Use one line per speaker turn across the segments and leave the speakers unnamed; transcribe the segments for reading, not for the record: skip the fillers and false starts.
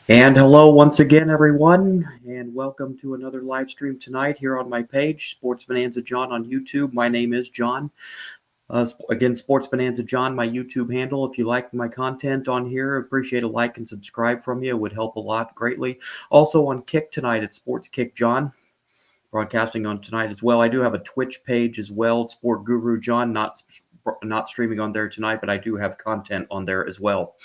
And hello once again, everyone, and welcome to another live stream tonight here on my page, Sports Bonanza John on YouTube. My name is John. Again, Sports Bonanza John, my YouTube handle. If you like my content on here, appreciate a like and subscribe from you. It would help a lot greatly. Also on Kick tonight at Sports Kick John, broadcasting on tonight as well. I do have a Twitch page as well, Sport Guru John, not streaming on there tonight, but I do have content on there as well.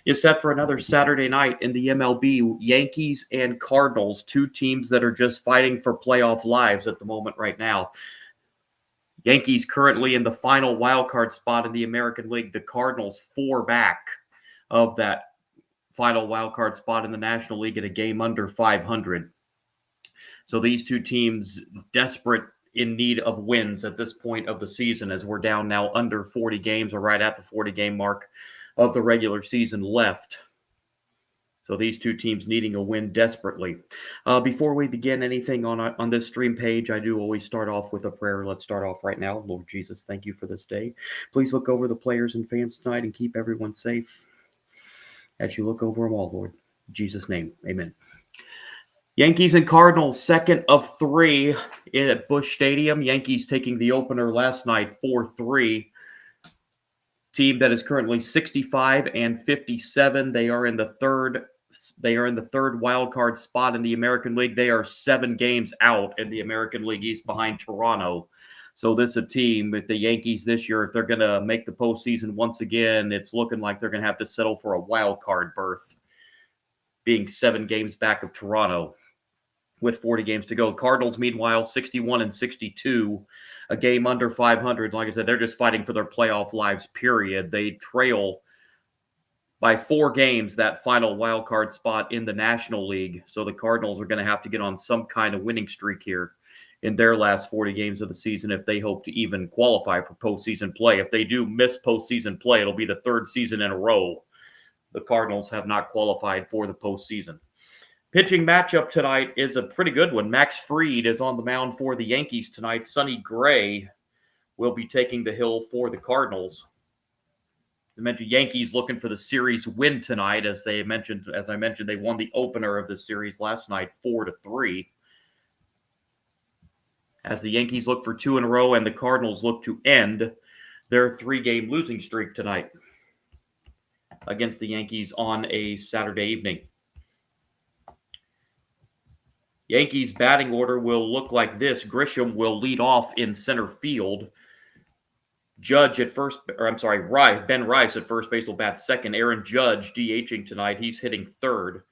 Is set for another Saturday night in the MLB. Yankees and Cardinals, two teams that are just fighting for playoff lives at the moment right now. Yankees currently in the final wild card spot in the American League. The Cardinals 4 back of that final wild card spot in the National League at a game under 500. So these two teams desperate in need of wins at this point of the season, as we're down now under 40 games, or right at the 40-game mark of the regular season left. So these two teams needing a win desperately. Before we begin anything on this stream page, I do always start off with a prayer. Let's start off right now. Lord Jesus, thank you for this day. Please look over the players and fans tonight and keep everyone safe as you look over them all, Lord. In Jesus' name, amen. Yankees and Cardinals, second of 3 at Busch Stadium. Yankees taking the opener last night, 4-3. Team that is currently 65 and 57. They are in the third wild card spot in the American League. They are 7 games out in the American League East behind Toronto. So this is a team with the Yankees this year. If they're going to make the postseason once again, it's looking like they're going to have to settle for a wild card berth, being 7 games back of Toronto with 40 games to go. Cardinals, meanwhile, 61 and 62, a game under 500. Like I said, they're just fighting for their playoff lives, period. They trail by 4 games that final wild card spot in the National League. So the Cardinals are going to have to get on some kind of winning streak here in their last 40 games of the season if they hope to even qualify for postseason play. If they do miss postseason play, it'll be the 3rd season in a row the Cardinals have not qualified for the postseason. Pitching matchup tonight is a pretty good one. Max Fried is on the mound for the Yankees tonight. Sonny Gray will be taking the hill for the Cardinals. I mentioned Yankees looking for the series win tonight, as I mentioned, they won the opener of the series last night, 4-3. As the Yankees look for 2 in a row and the Cardinals look to end their 3-game losing streak tonight against the Yankees on a Saturday evening. Yankees batting order will look like this. Grisham will lead off in center field. Ben Rice at first base will bat second. Aaron Judge DHing tonight. He's hitting third.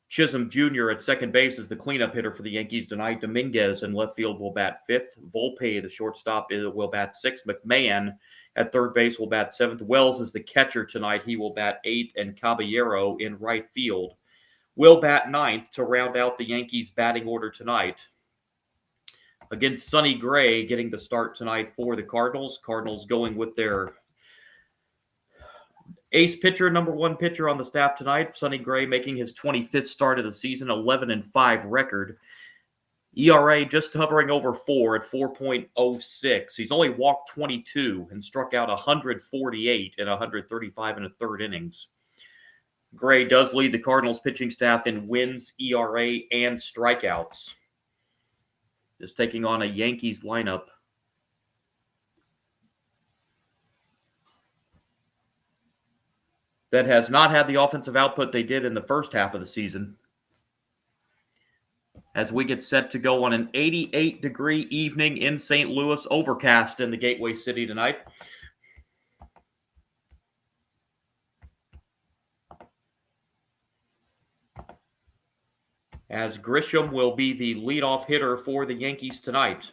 Chisholm Jr. at second base is the cleanup hitter for the Yankees tonight. Dominguez in left field will bat fifth. Volpe, the shortstop, will bat sixth. McMahon at third base will bat seventh. Wells is the catcher tonight. He will bat eighth. And Caballero in right field will bat ninth to round out the Yankees batting order tonight. Against Sonny Gray getting the start tonight for the Cardinals. Cardinals going with their ace pitcher, number 1 pitcher on the staff tonight. Sonny Gray making his 25th start of the season, 11-5 record. ERA just hovering over 4 at 4.06. He's only walked 22 and struck out 148 in 135 and a third innings. Gray does lead the Cardinals pitching staff in wins, ERA, and strikeouts. Just taking on a Yankees lineup that has not had the offensive output they did in the first half of the season. As we get set to go on an 88-degree evening in St. Louis, overcast in the Gateway City tonight. As Grisham will be the leadoff hitter for the Yankees tonight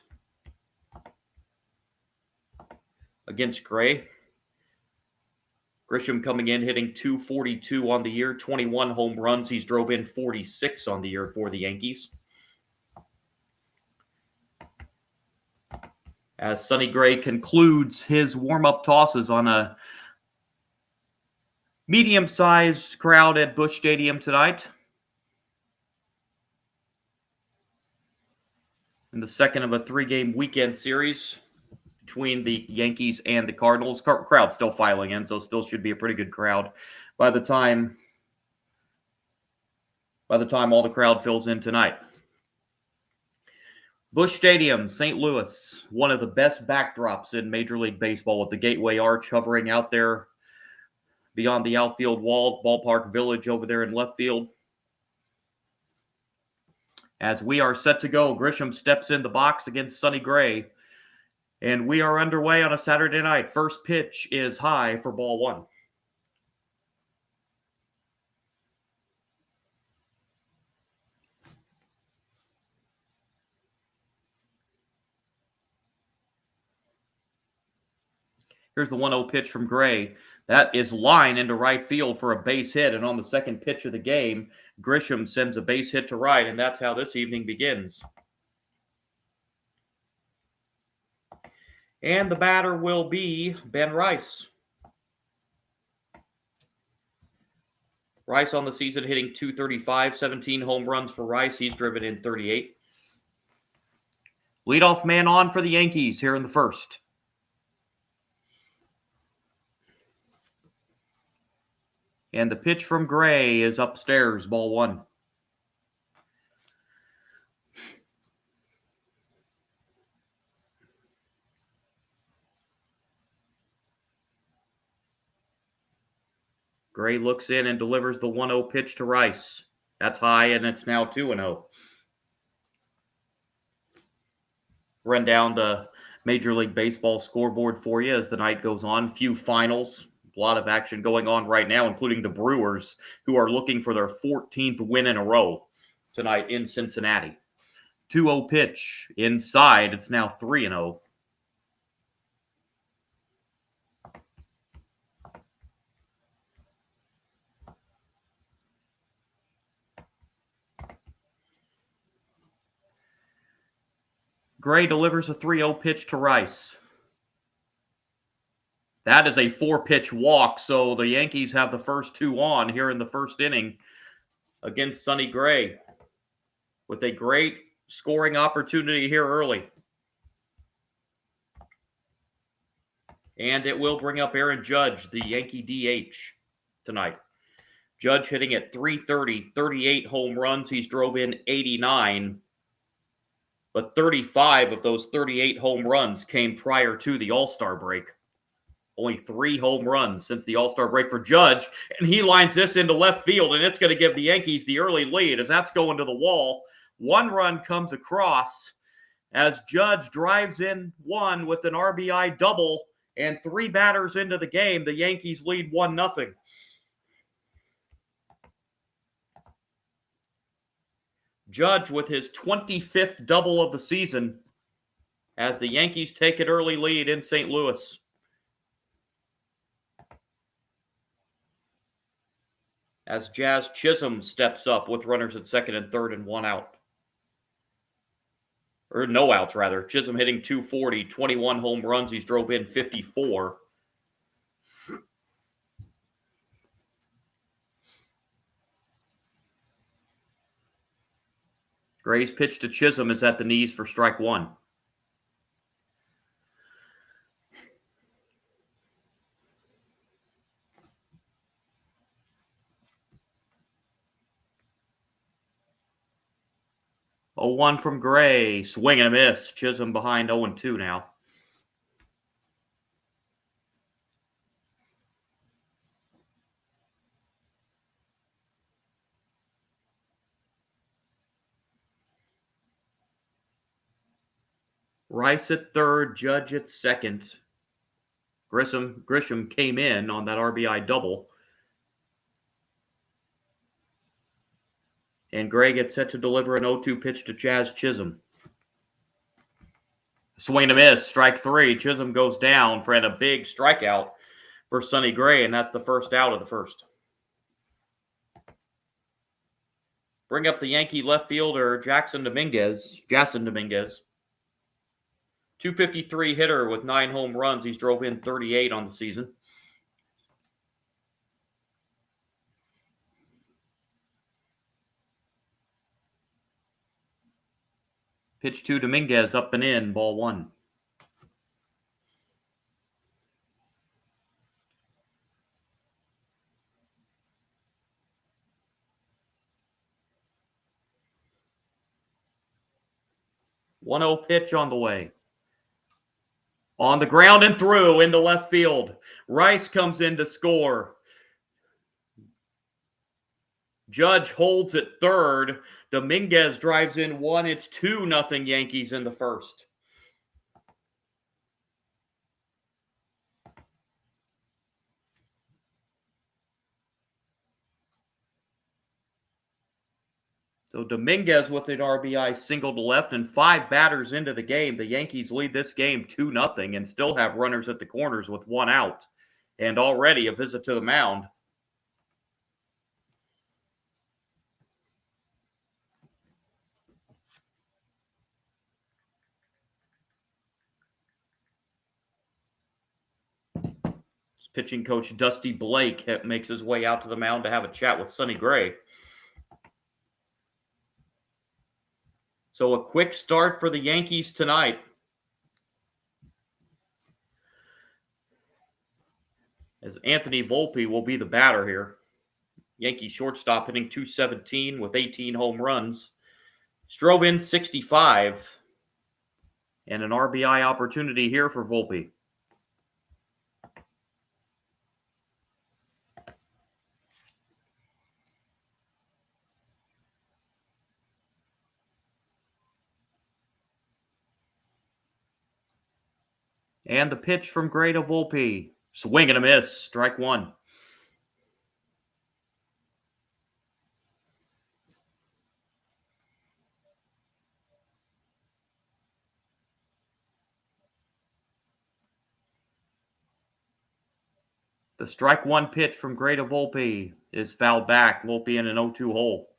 against Gray. Grisham coming in hitting .242 on the year, 21 home runs. He's drove in 46 on the year for the Yankees. As Sonny Gray concludes his warm-up tosses on a medium-sized crowd at Busch Stadium tonight. In the second of a 3-game weekend series between the Yankees and the Cardinals. Crowd still filing in, so still should be a pretty good crowd by the time by the time all the crowd fills in tonight. Busch Stadium, St. Louis, one of the best backdrops in Major League Baseball with the Gateway Arch hovering out there beyond the outfield wall, Ballpark Village over there in left field. As we are set to go, Grisham steps in the box against Sonny Gray, and we are underway on a Saturday night. First pitch is high for ball one. Here's the 1-0 pitch from Gray. That is line into right field for a base hit. And on the second pitch of the game, Grisham sends a base hit to right, and that's how this evening begins. And the batter will be Ben Rice. Rice on the season hitting .235, 17 home runs for Rice. He's driven in 38. Leadoff man on for the Yankees here in the first. And the pitch from Gray is upstairs, ball one. Gray looks in and delivers the 1-0 pitch to Rice. That's high, and it's now 2-0. Run down the Major League Baseball scoreboard for you as the night goes on. Few finals. A lot of action going on right now, including the Brewers, who are looking for their 14th win in a row tonight in Cincinnati. 2-0 pitch inside. It's now 3-0. Gray delivers a 3-0 pitch to Rice. That is a 4-pitch walk, so the Yankees have the first two on here in the first inning against Sonny Gray with a great scoring opportunity here early. And it will bring up Aaron Judge, the Yankee DH, tonight. Judge hitting at .330, 38 home runs. He's drove in 89. But 35 of those 38 home runs came prior to the All-Star break. Only 3 home runs since the All-Star break for Judge, and he lines this into left field, and it's going to give the Yankees the early lead as that's going to the wall. 1 run comes across as Judge drives in 1 with an RBI double, and 3 batters into the game, the Yankees lead 1-0. Judge with his 25th double of the season as the Yankees take an early lead in St. Louis. As Jazz Chisholm steps up with runners at second and third and 1 out. Or no outs, rather. Chisholm hitting .240, 21 home runs. He's drove in 54. Gray's pitch to Chisholm is at the knees for strike 1. A 1 from Gray. Swing and a miss. Chisholm behind 0-2 now. Rice at third, Judge at second. Grisham came in on that RBI double. And Gray gets set to deliver an 0-2 pitch to Jazz Chisholm. Swing and a miss, strike 3. Chisholm goes down for a big strikeout for Sonny Gray, and that's the first out of the first. Bring up the Yankee left fielder, Jason Dominguez. 253 hitter with 9 home runs. He's drove in 38 on the season. Pitch to Dominguez, up and in, ball 1. 1-0 pitch on the way. On the ground and through into left field. Rice comes in to score. Judge holds at third. Dominguez drives in one. It's 2-0 Yankees in the first. So Dominguez with an RBI single to left and 5 batters into the game. The Yankees lead this game 2-0 and still have runners at the corners with 1 out. And already a visit to the mound. Pitching coach Dusty Blake makes his way out to the mound to have a chat with Sonny Gray. So a quick start for the Yankees tonight. As Anthony Volpe will be the batter here. Yankee shortstop hitting .217 with 18 home runs. Strove in 65. And an RBI opportunity here for Volpe. And the pitch from Gray to Volpe. Swing and a miss. Strike one. The strike one pitch from Gray to Volpe is fouled back. Volpe in an 0-2 hole.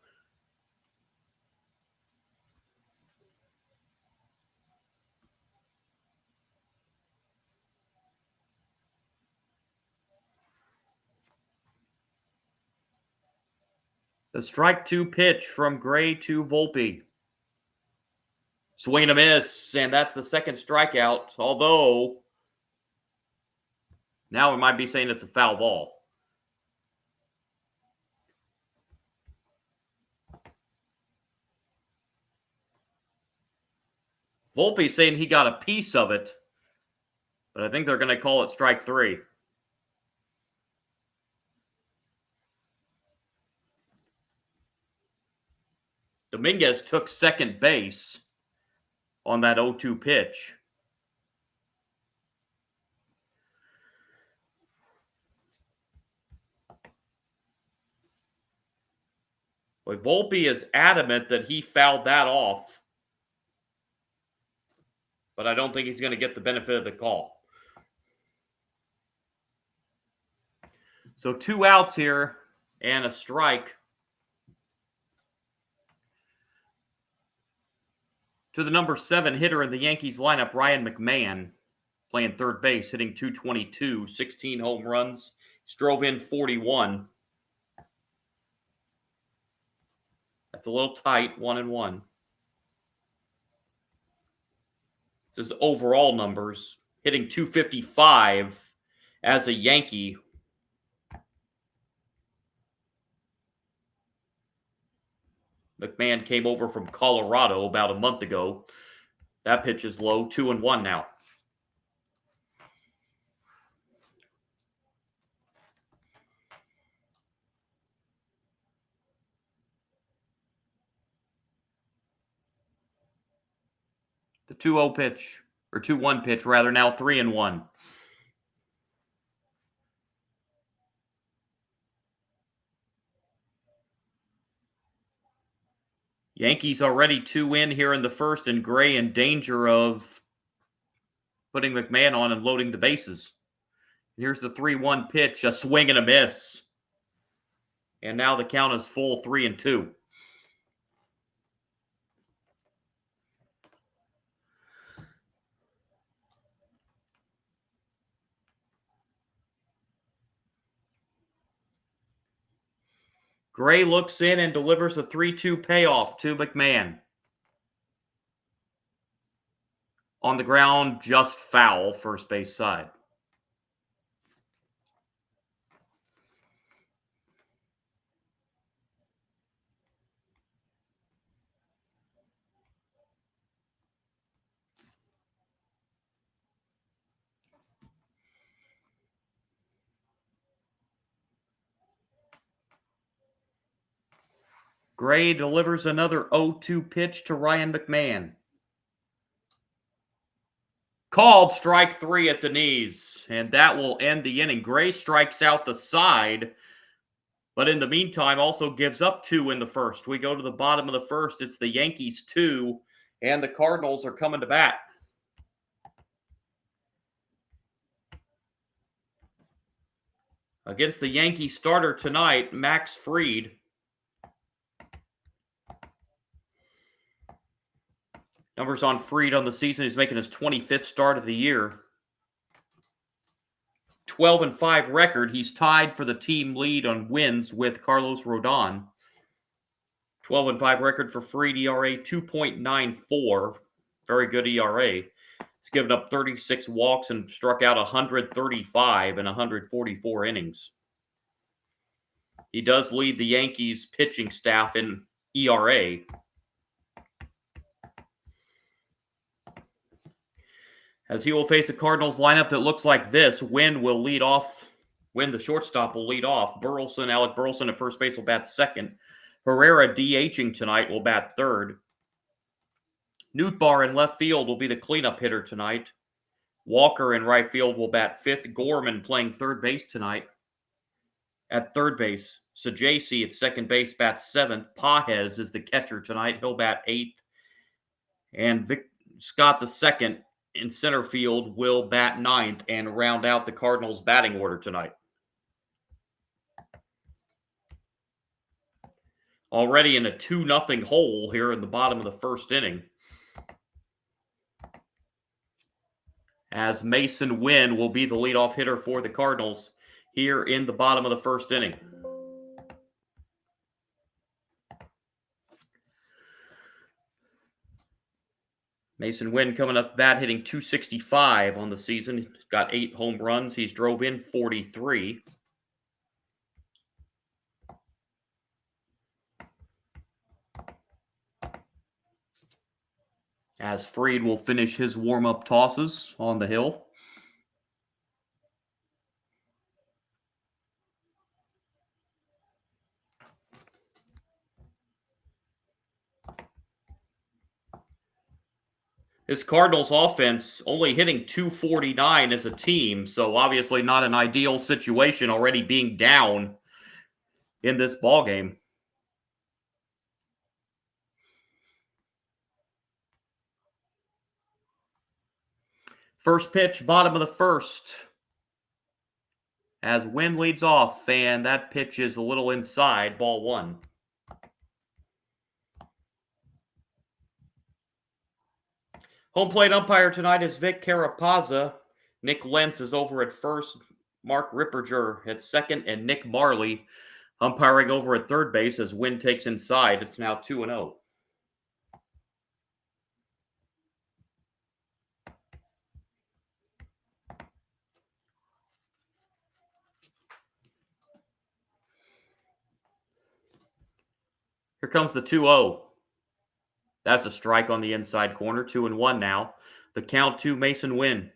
The strike two pitch from Gray to Volpe. Swing and a miss, and that's the second strikeout, although now we might be saying it's a foul ball. Volpe saying he got a piece of it, but I think they're going to call it strike three. Dominguez took second base on that 0-2 pitch. But Volpe is adamant that he fouled that off, but I don't think he's going to get the benefit of the call. So 2 outs here and a strike to the number 7 hitter in the Yankees lineup, Ryan McMahon, playing third base, hitting .222, 16 home runs, strove in 41. That's a little tight, 1-1. This is overall numbers, hitting .255 as a Yankee. McMahon came over from Colorado about a month ago. That pitch is low, 2-1 now. The 2-0 pitch, or 2-1 pitch rather, now 3-1. Yankees already 2 in here in the first, and Gray in danger of putting McMahon on and loading the bases. Here's the 3-1 pitch, a swing and a miss. And now the count is full, 3-2. Gray looks in and delivers a 3-2 payoff to McMahon. On the ground, just foul, first base side. Gray delivers another 0-2 pitch to Ryan McMahon. Called strike 3 at the knees, and that will end the inning. Gray strikes out the side, but in the meantime also gives up 2 in the first. We go to the bottom of the first. It's the Yankees 2, and the Cardinals are coming to bat. Against the Yankee starter tonight, Max Fried. Numbers on Fried on the season. He's making his 25th start of the year. 12-5 record. He's tied for the team lead on wins with Carlos Rodon. 12-5 record for Fried, ERA 2.94. Very good ERA. He's given up 36 walks and struck out 135 in 144 innings. He does lead the Yankees pitching staff in ERA. As he will face a Cardinals lineup that looks like this. Wynn will lead off. Wynn, the shortstop, will lead off. Alec Burleson at first base will bat second. Herrera DHing tonight will bat third. Nootbaar in left field will be the cleanup hitter tonight. Walker in right field will bat fifth. Gorman playing third base tonight. At third base, Sajaci at second base bats seventh. Pajes is the catcher tonight. He'll bat eighth. And Scott the second in center field will bat ninth and round out the Cardinals' batting order tonight. Already in a 2-0 hole here in the bottom of the first inning. As Mason Wynn will be the leadoff hitter for the Cardinals here in the bottom of the first inning. Mason Wynn coming up bat hitting .265 on the season. He's got 8 home runs. He's drove in 43. As Fried will finish his warm-up tosses on the hill. This Cardinals offense only hitting .249 as a team, so obviously not an ideal situation, already being down in this ballgame. First pitch, bottom of the first. As Wynn leads off, and that pitch is a little inside, ball one. Home plate umpire tonight is Vic Carapazza. Nick Lentz is over at first. Mark Ripperger at second. And Nick Marley umpiring over at third base as Wynn takes inside. It's now 2-0. Here comes the 2-0. That's a strike on the inside corner. 2-1 now. The count to Mason Wynn.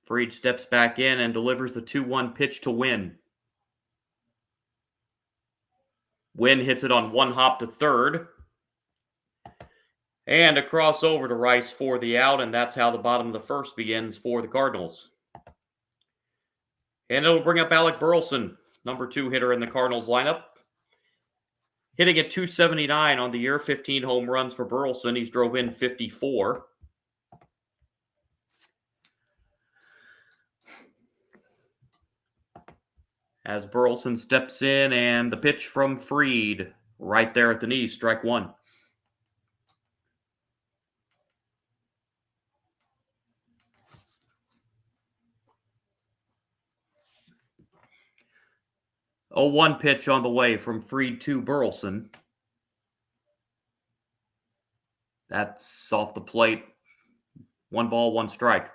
Fried steps back in and delivers the 2-1 pitch to Wynn. Wynn hits it on one hop to third. And a crossover to Rice for the out, and that's how the bottom of the first begins for the Cardinals. And it'll bring up Alec Burleson, number 2 hitter in the Cardinals lineup. Hitting at .279 on the year, 15 home runs for Burleson. He's drove in 54. As Burleson steps in, and the pitch from Fried, right there at the knee, strike one. A 0-1 pitch on the way from Fried to Burleson. That's off the plate. 1 ball, 1 strike.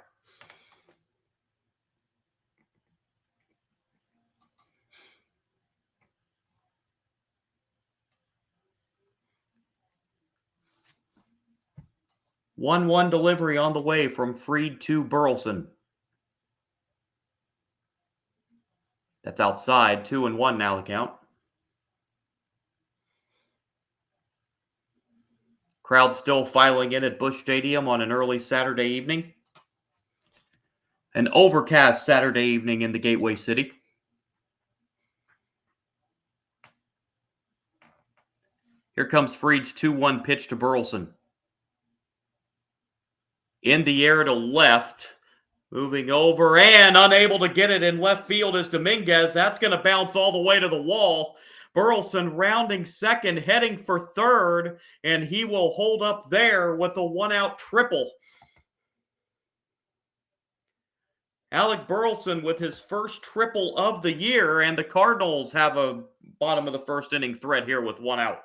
One delivery on the way from Fried to Burleson. That's outside. 2-1 now the count. Crowd still filing in at Busch Stadium on an early Saturday evening. An overcast Saturday evening in the Gateway City. Here comes Fried's 2-1 pitch to Burleson. In the air to left. Moving over and unable to get it in left field is Dominguez. That's going to bounce all the way to the wall. Burleson rounding second, heading for third, and he will hold up there with a one-out triple. Alec Burleson with his first triple of the year, and the Cardinals have a bottom of the first inning threat here with one out.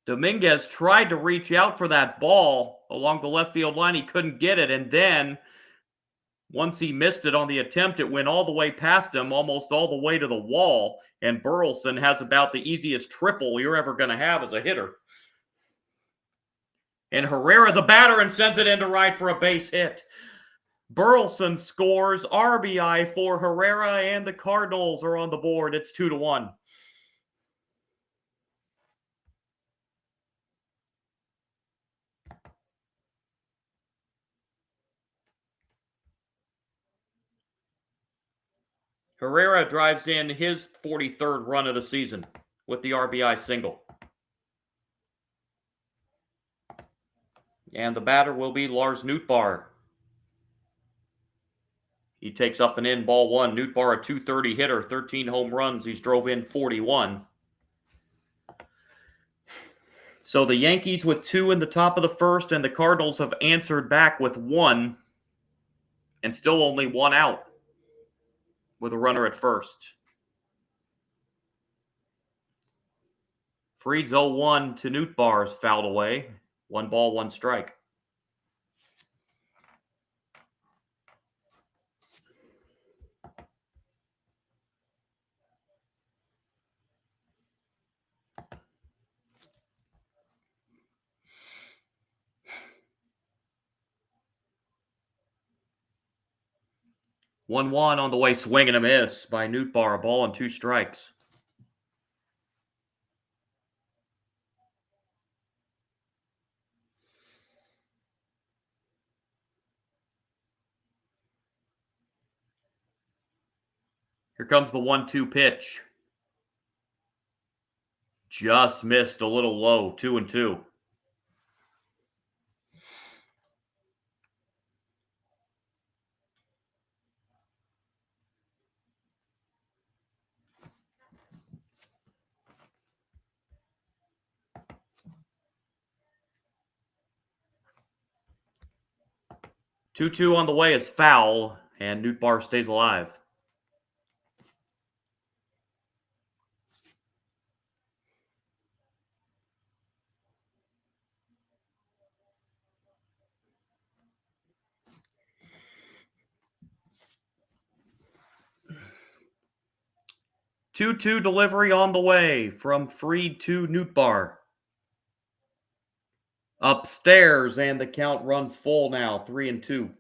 Dominguez tried to reach out for that ball along the left field line. He couldn't get it, and then once he missed it on the attempt, it went all the way past him, almost all the way to the wall, and Burleson has about the easiest triple you're ever going to have as a hitter. And Herrera, the batter, and sends it into right for a base hit. Burleson scores RBI for Herrera, and the Cardinals are on the board. It's 2-1. Herrera drives in his 43rd run of the season with the RBI single. And the batter will be Lars Nootbaar. He takes up and in ball one. Nootbaar, a .230 hitter, 13 home runs. He's drove in 41. So the Yankees with 2 in the top of the first, and the Cardinals have answered back with 1, and still only 1 out with a runner at first. Fried's 0-1 to Nootbaar's fouled away. 1 ball, 1 strike. One on the way, swing and a miss by Nootbaar. A ball and 2 strikes. Here comes the 1-2 pitch. Just missed a little low, 2-2. Two on the way is foul, and Nootbaar stays alive. Two delivery on the way from Fried to Nootbaar. Upstairs, and the count runs full now, 3-2.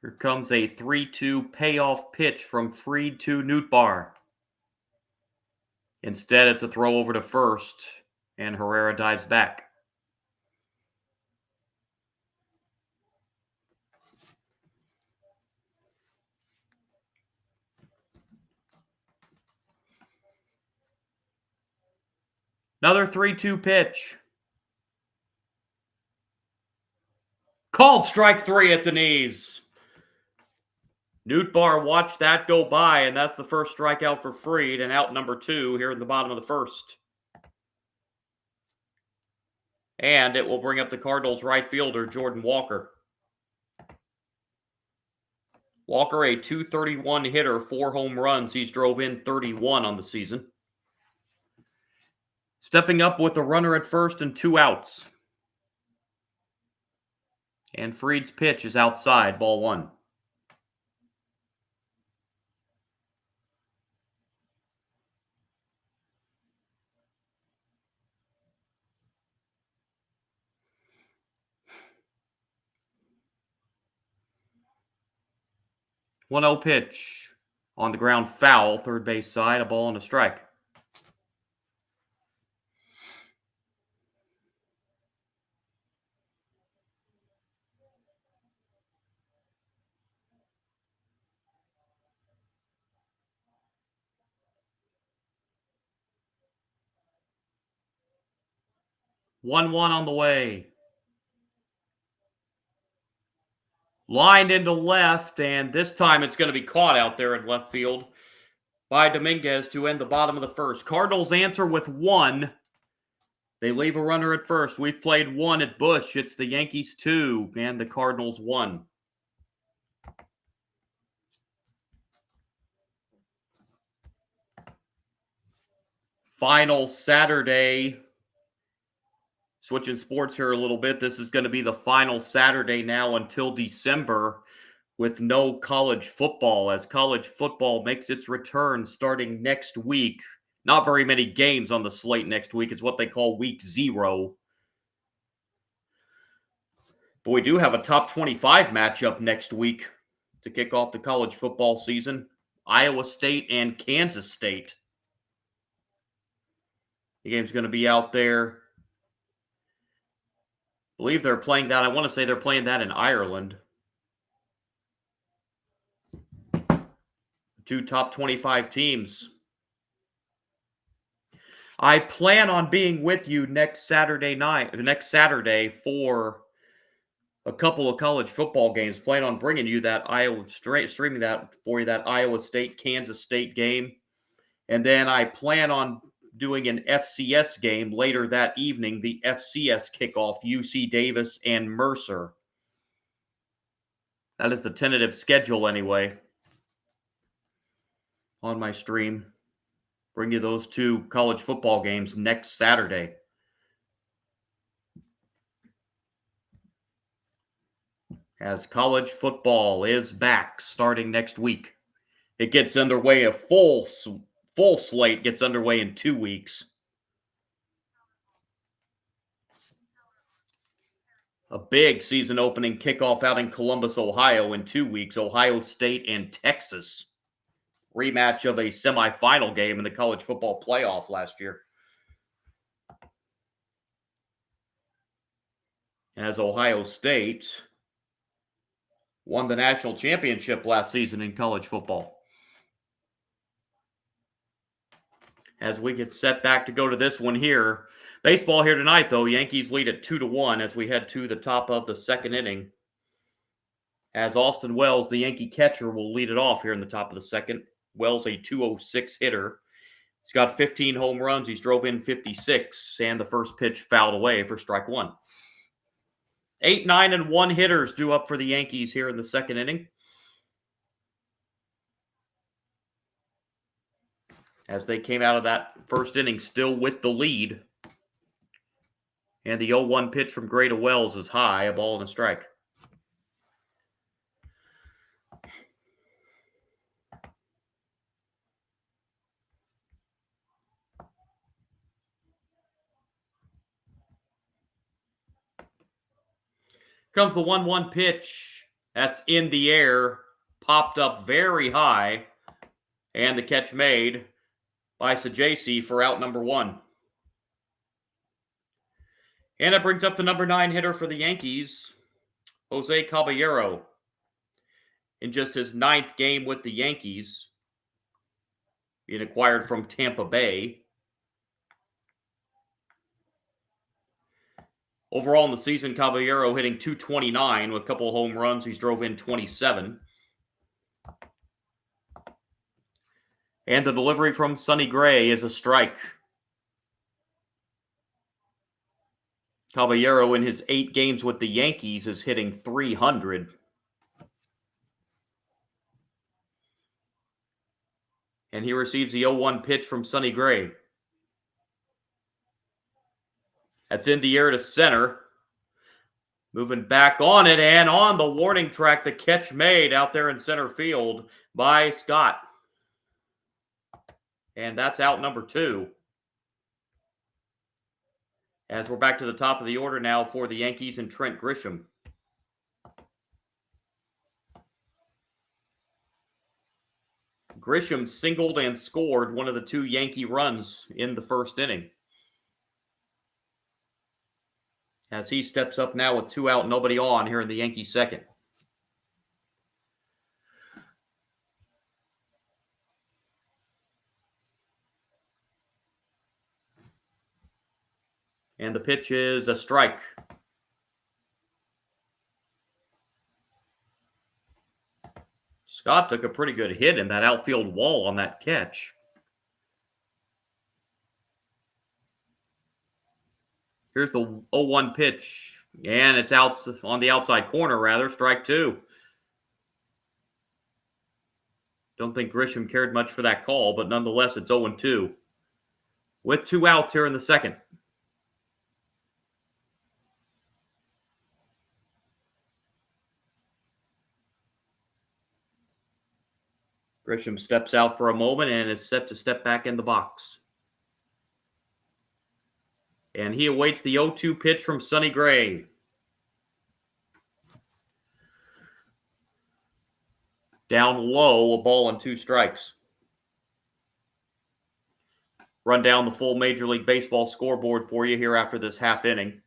Here comes a 3-2 payoff pitch from Fried to Nootbaar. Instead, it's a throw over to first, and Herrera dives back. Another 3-2 pitch. Called strike 3 at the knees. Nootbaar watched that go by, and that's the first strikeout for Fried, and out number 2 here in the bottom of the first. And it will bring up the Cardinals right fielder, Jordan Walker. Walker, a .231 hitter, 4 home runs. He's drove in 31 on the season. Stepping up with a runner at first and 2 outs. And Fried's pitch is outside, ball one. One 0 pitch. On the ground, foul, third base side, a ball and a strike. One on the way. Lined into left, and this time it's going to be caught out there in left field by Dominguez to end the bottom of the first. Cardinals answer with one. They leave a runner at first. We've played one at Busch. It's the Yankees 2 and the Cardinals 1. Final Saturday. Switching sports here a little bit. This is going to be the final Saturday now until December with no college football, as college football makes its return starting next week. Not very many games on the slate next week. It's what they call week 0. But we do have a top 25 matchup next week to kick off the college football season. Iowa State and Kansas State. The game's going to be out there. I believe they're playing that. I want to say they're playing that in Ireland. Two top 25 teams. I plan on being with you next Saturday for a couple of college football games. Plan on bringing you that streaming that for you, that Iowa State, Kansas State game. And then I plan on doing an FCS game later that evening, the FCS kickoff, UC Davis and Mercer. That is the tentative schedule anyway on my stream. Bring you those two college football games next Saturday. As college football is back starting next week. It gets underway, a full slate gets underway in 2 weeks. A big season opening kickoff out in Columbus, Ohio in 2 weeks. Ohio State and Texas. Rematch of a semifinal game in the college football playoff last year. As Ohio State won the national championship last season in college football. As we get set back to go to this one here. Baseball here tonight, though. Yankees lead at 2-1 as we head to the top of the second inning. As Austin Wells, the Yankee catcher, will lead it off here in the top of the second. Wells, a 206 hitter. He's got 15 home runs. He's drove in 56, and the first pitch fouled away for strike one. 8, 9, and 1 hitters due up for the Yankees here in the second inning. As they came out of that first inning still with the lead. And the 0-1 pitch from Gray to Wells is high, a ball and a strike. Comes the 1-1 pitch. That's in the air. Popped up very high. And the catch made by Sajasi for out number 1. And it brings up the number 9 hitter for the Yankees, Jose Caballero. In just his 9th game with the Yankees, being acquired from Tampa Bay. Overall in the season, Caballero hitting .229 with a couple of home runs. He's drove in 27. And the delivery from Sonny Gray is a strike. Caballero in his 8 games with the Yankees is hitting .300. And he receives the 0-1 pitch from Sonny Gray. That's in the air to center. Moving back on it and on the warning track, the catch made out there in center field by Scott. And that's out number 2. As we're back to the top of the order now for the Yankees and Trent Grisham. Grisham singled and scored one of the 2 Yankee runs in the first inning. As he steps up now with 2 out, nobody on here in the Yankee second. And the pitch is a strike. Scott took a pretty good hit in that outfield wall on that catch. Here's the 0-1 pitch, and it's out on the outside corner, rather. Strike 2. Don't think Grisham cared much for that call, but nonetheless, it's 0-2. With 2 outs here in the second. Grisham steps out for a moment and is set to step back in the box. And he awaits the 0-2 pitch from Sonny Gray. Down low, a ball and 2 strikes. Run down the full Major League Baseball scoreboard for you here after this half inning.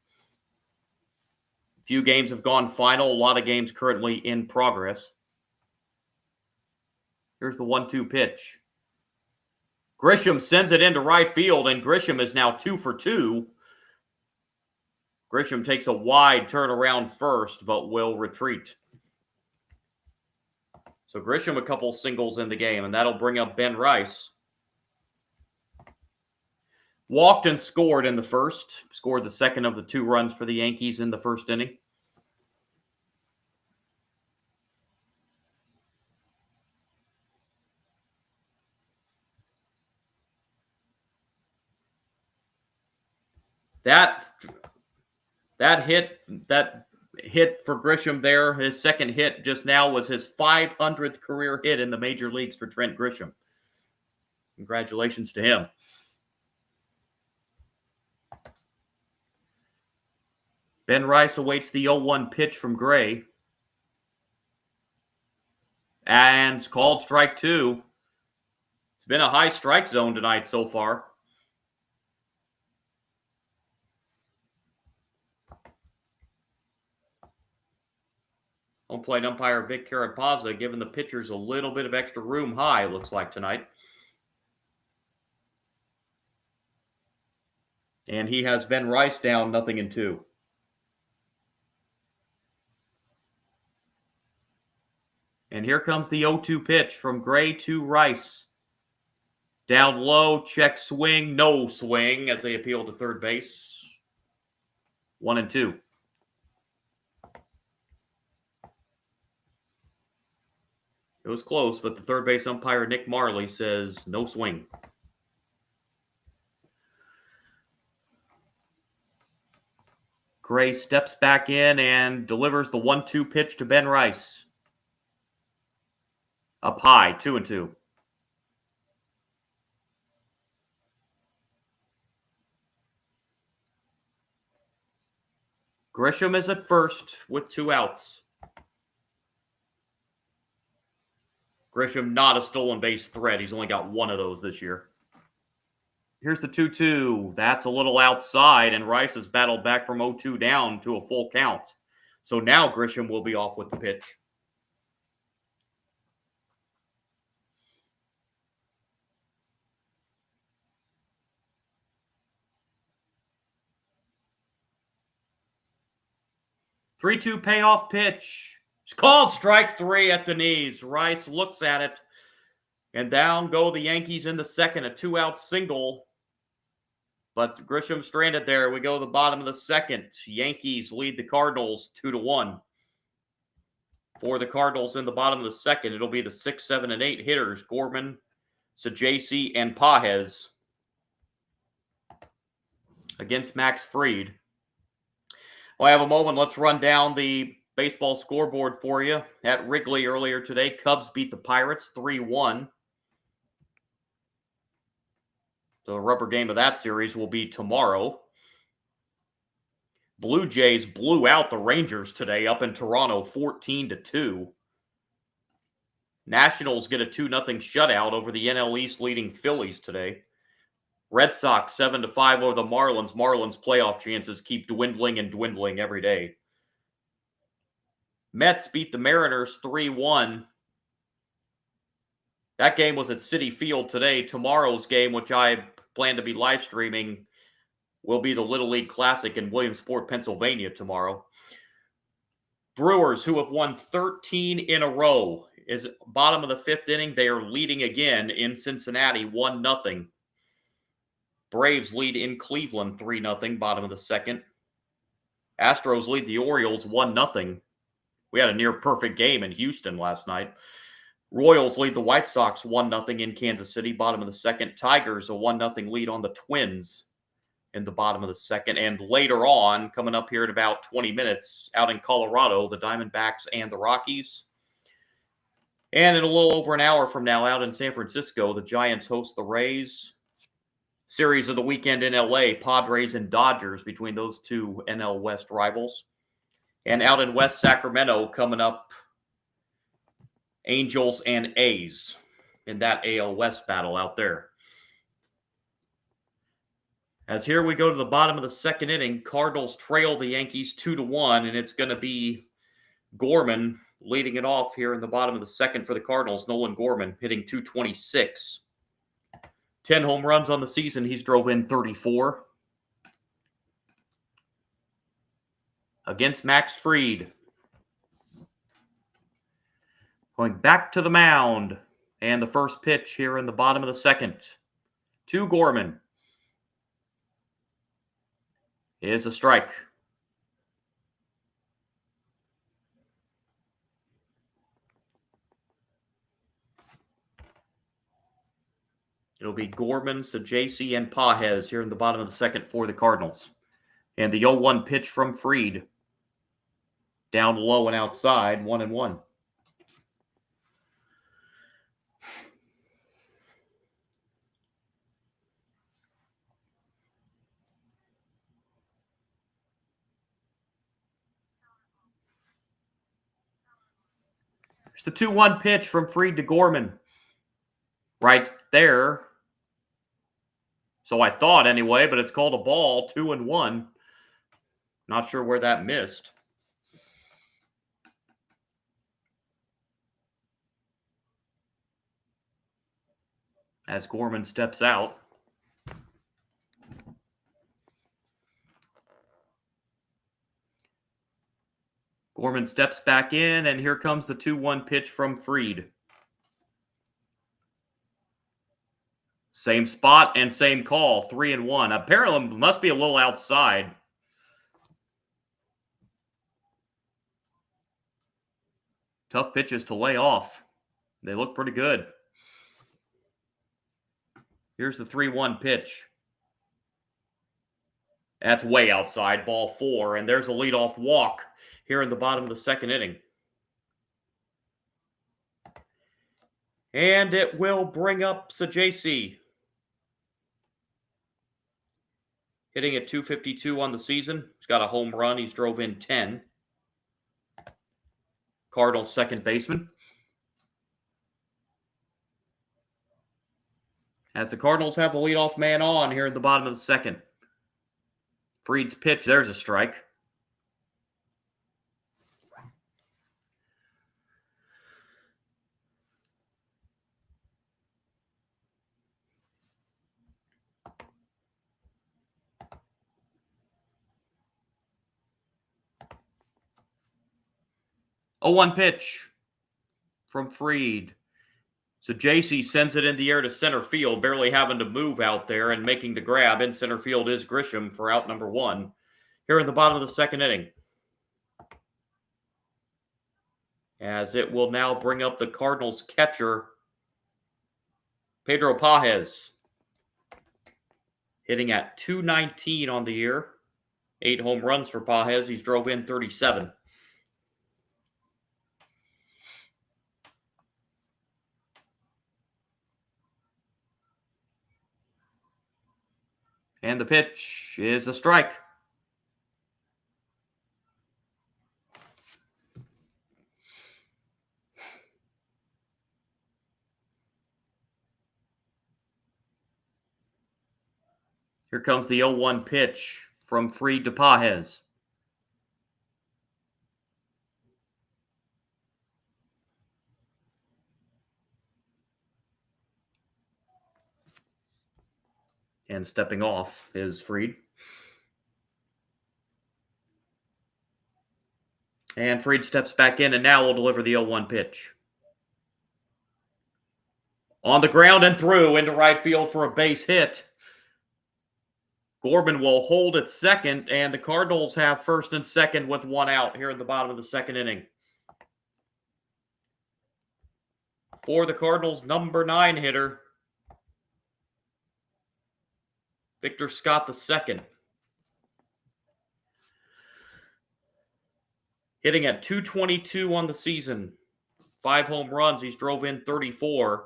A few games have gone final, a lot of games currently in progress. Here's the 1-2 pitch. Grisham sends it into right field, and Grisham is now 2 for 2. Grisham takes a wide turnaround first, but will retreat. So Grisham a couple singles in the game, and that'll bring up Ben Rice. Walked and scored in the first. Scored the second of the 2 runs for the Yankees in the first inning. That hit for Grisham there, his second hit just now, was his 500th career hit in the major leagues for Trent Grisham. Congratulations to him. Ben Rice awaits the 0-1 pitch from Gray. And it's called strike 2. It's been a high strike zone tonight so far. Home plate umpire Vic Carapazza giving the pitchers a little bit of extra room high, looks like, tonight. And he has Ben Rice down 0-2. And here comes the 0-2 pitch from Gray to Rice. Down low, check swing, no swing as they appeal to third base. 1-2. It was close, but the third base umpire, Nick Marley, says no swing. Gray steps back in and delivers the 1-2 pitch to Ben Rice. Up high, 2-2. Grisham is at first with 2 outs. Grisham not a stolen base threat. He's only got 1 of those this year. Here's the 2-2. That's a little outside, and Rice has battled back from 0-2 down to a full count. So now Grisham will be off with the pitch. Three-two payoff pitch. It's called strike 3 at the knees. Rice looks at it, and down go the Yankees in the second, a 2-out single. But Grisham stranded there. We go to the bottom of the second. Yankees lead the Cardinals 2-1. For the Cardinals in the bottom of the second, it'll be the 6, 7, and 8 hitters, Gorman, Sajaci, and Pages against Max Fried. Well, I have a moment. Let's run down the baseball scoreboard for you. At Wrigley earlier today, Cubs beat the Pirates 3-1. The rubber game of that series will be tomorrow. Blue Jays blew out the Rangers today up in Toronto 14-2. Nationals get a 2-0 shutout over the NL East leading Phillies today. Red Sox 7-5 over the Marlins. Marlins playoff chances keep dwindling and dwindling every day. Mets beat the Mariners 3-1. That game was at Citi Field today. Tomorrow's game, which I plan to be live streaming, will be the Little League Classic in Williamsport, Pennsylvania tomorrow. Brewers, who have won 13 in a row, is bottom of the fifth inning. They are leading again in Cincinnati, 1-0. Braves lead in Cleveland, 3-0, bottom of the second. Astros lead the Orioles, 1-0. We had a near-perfect game in Houston last night. Royals lead the White Sox 1-0 in Kansas City, bottom of the second. Tigers, a 1-0 lead on the Twins in the bottom of the second. And later on, coming up here in about 20 minutes, out in Colorado, the Diamondbacks and the Rockies. And in a little over an hour from now, out in San Francisco, the Giants host the Rays. Series of the weekend in LA, Padres and Dodgers between those two NL West rivals. And out in West Sacramento, coming up, Angels and A's in that AL West battle out there. As here we go to the bottom of the second inning, Cardinals trail the Yankees 2-1, and it's going to be Gorman leading it off here in the bottom of the second for the Cardinals. Nolan Gorman hitting .226. 10 home runs on the season. He's drove in 34. Against Max Fried. Going back to the mound. And the first pitch here in the bottom of the second to Gorman is a strike. It'll be Gorman, Sajaci, and Pages here in the bottom of the second for the Cardinals. And the 0-1 pitch from Fried. Down low and outside, 1-1. There's the 2-1 pitch from Fried to Gorman. Right there. So I thought anyway, but it's called a ball, 2-1. Not sure where that missed. As Gorman steps out. Gorman steps back in, and here comes the 2-1 pitch from Fried. Same spot and same call, 3-1. Apparently must be a little outside. Tough pitches to lay off. They look pretty good. Here's the 3-1 pitch. That's way outside, ball 4, and there's a leadoff walk here in the bottom of the second inning. And it will bring up Sajaci. Hitting at .252 on the season. He's got a home run. He's drove in 10. Cardinals second baseman. As the Cardinals have the leadoff man on here at the bottom of the second. Fried's pitch, there's a strike. A 1 pitch from Fried. So JC sends it in the air to center field, barely having to move out there and making the grab. In center field is Grisham for out number 1 here in the bottom of the second inning. As it will now bring up the Cardinals catcher, Pedro Pages, hitting at .219 on the year. 8 home runs for Pages. He's drove in 37. And the pitch is a strike. Here comes the 0-1 pitch from Fried to Pages. And stepping off is Fried. And Fried steps back in and now will deliver the 0-1 pitch. On the ground and through into right field for a base hit. Gorman will hold at second, and the Cardinals have first and second with 1 out here in the bottom of the second inning. For the Cardinals, number 9 hitter, Victor Scott II. Hitting at .222 on the season. 5 home runs. He's drove in 34.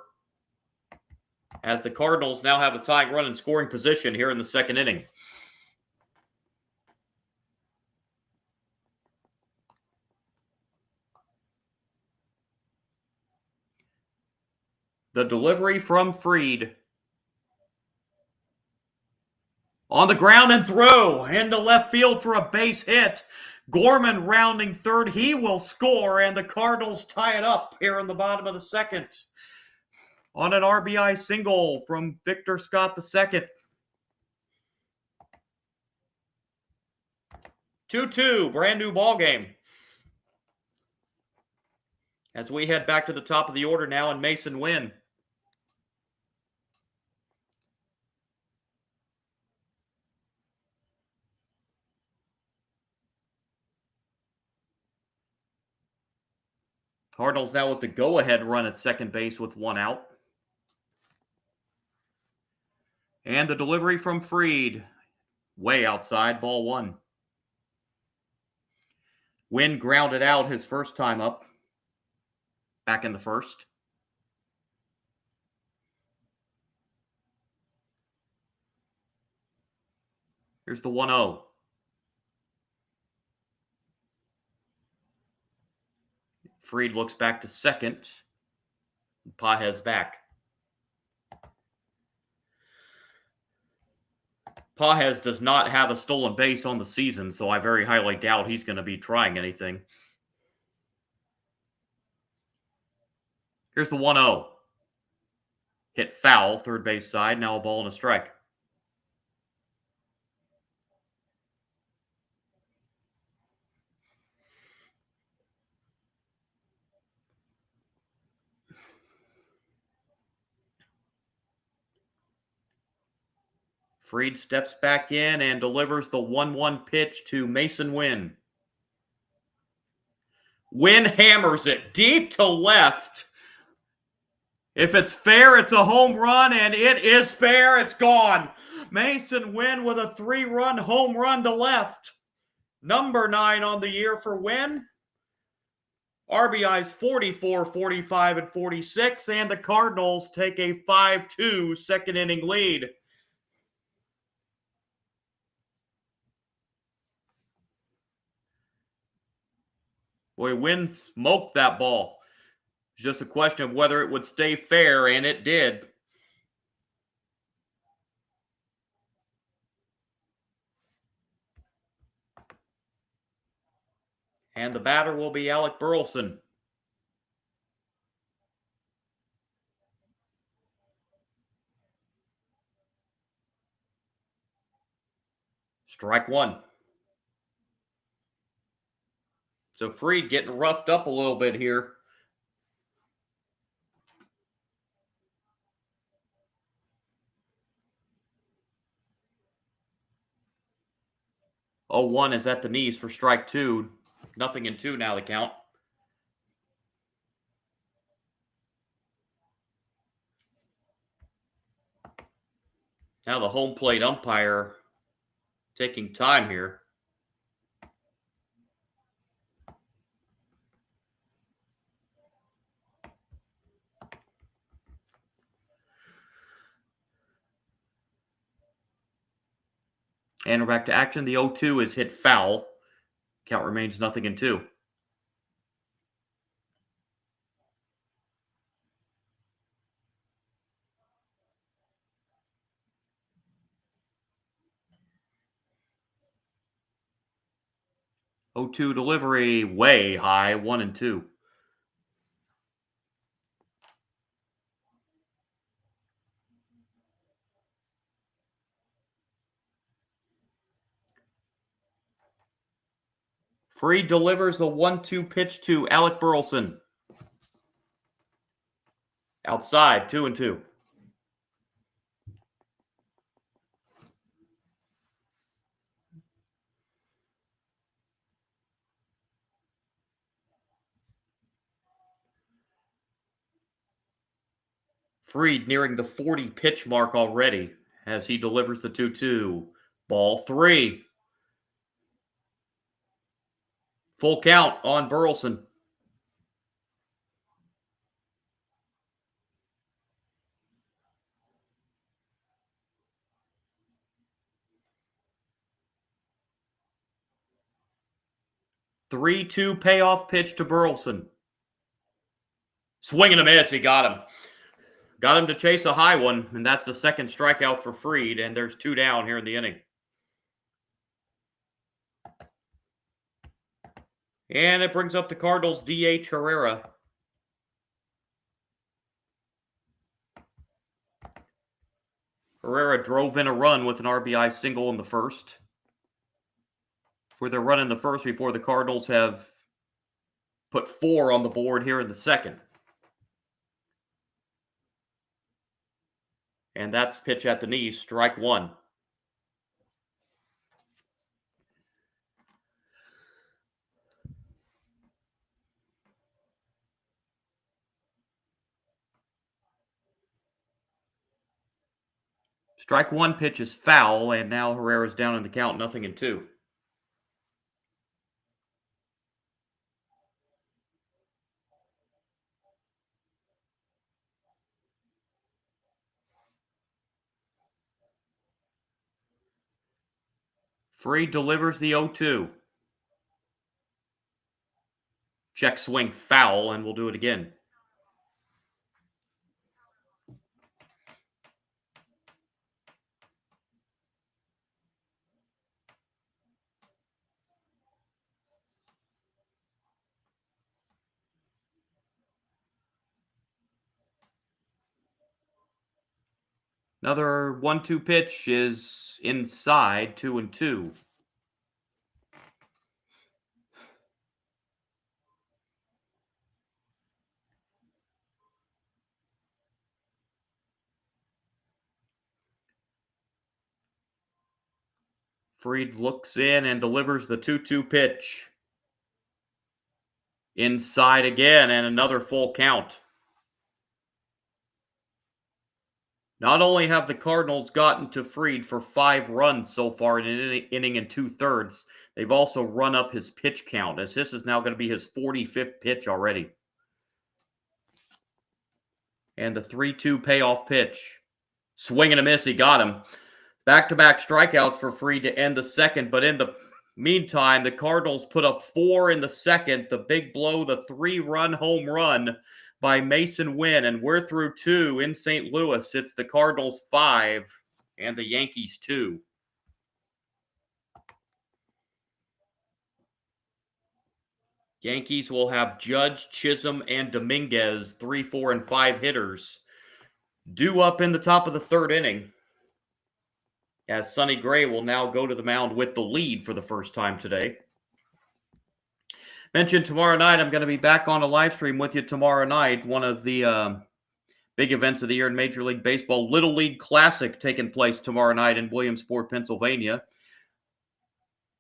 As the Cardinals now have the tying run in scoring position here in the second inning. The delivery from Fried. On the ground and through into left field for a base hit. Gorman rounding third. He will score, and the Cardinals tie it up here in the bottom of the second. On an RBI single from Victor Scott II. 2-2, brand new ball game. As we head back to the top of the order now, and Mason Wynn. Cardinals now with the go-ahead run at second base with 1 out. And the delivery from Fried. Way outside, ball 1. Wynn grounded out his first time up. Back in the first. Here's the 1-0. Fried looks back to second. Pages back. Pages does not have a stolen base on the season, so I very highly doubt he's going to be trying anything. Here's the 1-0. Hit foul, third base side. Now a ball and a strike. Fried steps back in and delivers the 1-1 pitch to Mason Wynn. Wynn hammers it deep to left. If it's fair, it's a home run, and it is fair. It's gone. Mason Wynn with a 3-run home run to left. Number 9 on the year for Wynn. RBIs 44, 45, and 46, and the Cardinals take a 5-2 second inning lead. Boy, Wynn smoked that ball. It's just a question of whether it would stay fair, and it did. And the batter will be Alec Burleson. Strike 1. So Fried getting roughed up a little bit here. Oh, 1 is at the knees for strike 2. Nothing in 2 now the count. Now the home plate umpire taking time here. And we're back to action. The 0-2 is hit foul. Count remains 0-2. O2 delivery way high, 1-2. Fried delivers the 1-2 pitch to Alec Burleson. Outside, 2-2. Fried nearing the 40 pitch mark already as he delivers the 2-2. Ball 3. Full count on Burleson. Three-two payoff pitch to Burleson. Swing and a miss. He got him. Got him to chase a high one, and that's the second strikeout for Fried, and there's 2 down here in the inning. And it brings up the Cardinals' DH Herrera. Herrera drove in a run with an RBI single in the first. For their run in the first before the Cardinals have put 4 on the board here in the second. And that's pitch at the knee, strike 1. Strike 1 pitch is foul, and now Herrera's down in the count, 0-2. Fried delivers the 0-2. Check swing foul, and we'll do it again. Another 1-2 pitch is inside, 2-2. Fried looks in and delivers the 2-2 pitch. Inside again, and another full count. Not only have the Cardinals gotten to Fried for 5 runs so far in an inning and 2/3, they've also run up his pitch count, as this is now going to be his 45th pitch already. And the 3-2 payoff pitch. Swing and a miss, he got him. Back-to-back strikeouts for Fried to end the second, but in the meantime, the Cardinals put up 4 in the second. The big blow, the 3-run home run by Mason Wynn, and we're through 2 in St. Louis. It's the Cardinals 5 and the Yankees 2. Yankees will have Judge, Chisholm, and Dominguez, 3, 4, and 5 hitters, due up in the top of the 3rd inning, as Sonny Gray will now go to the mound with the lead for the first time today. Mentioned tomorrow night, I'm going to be back on a live stream with you tomorrow night. One of the big events of the year in Major League Baseball, Little League Classic, taking place tomorrow night in Williamsport, Pennsylvania.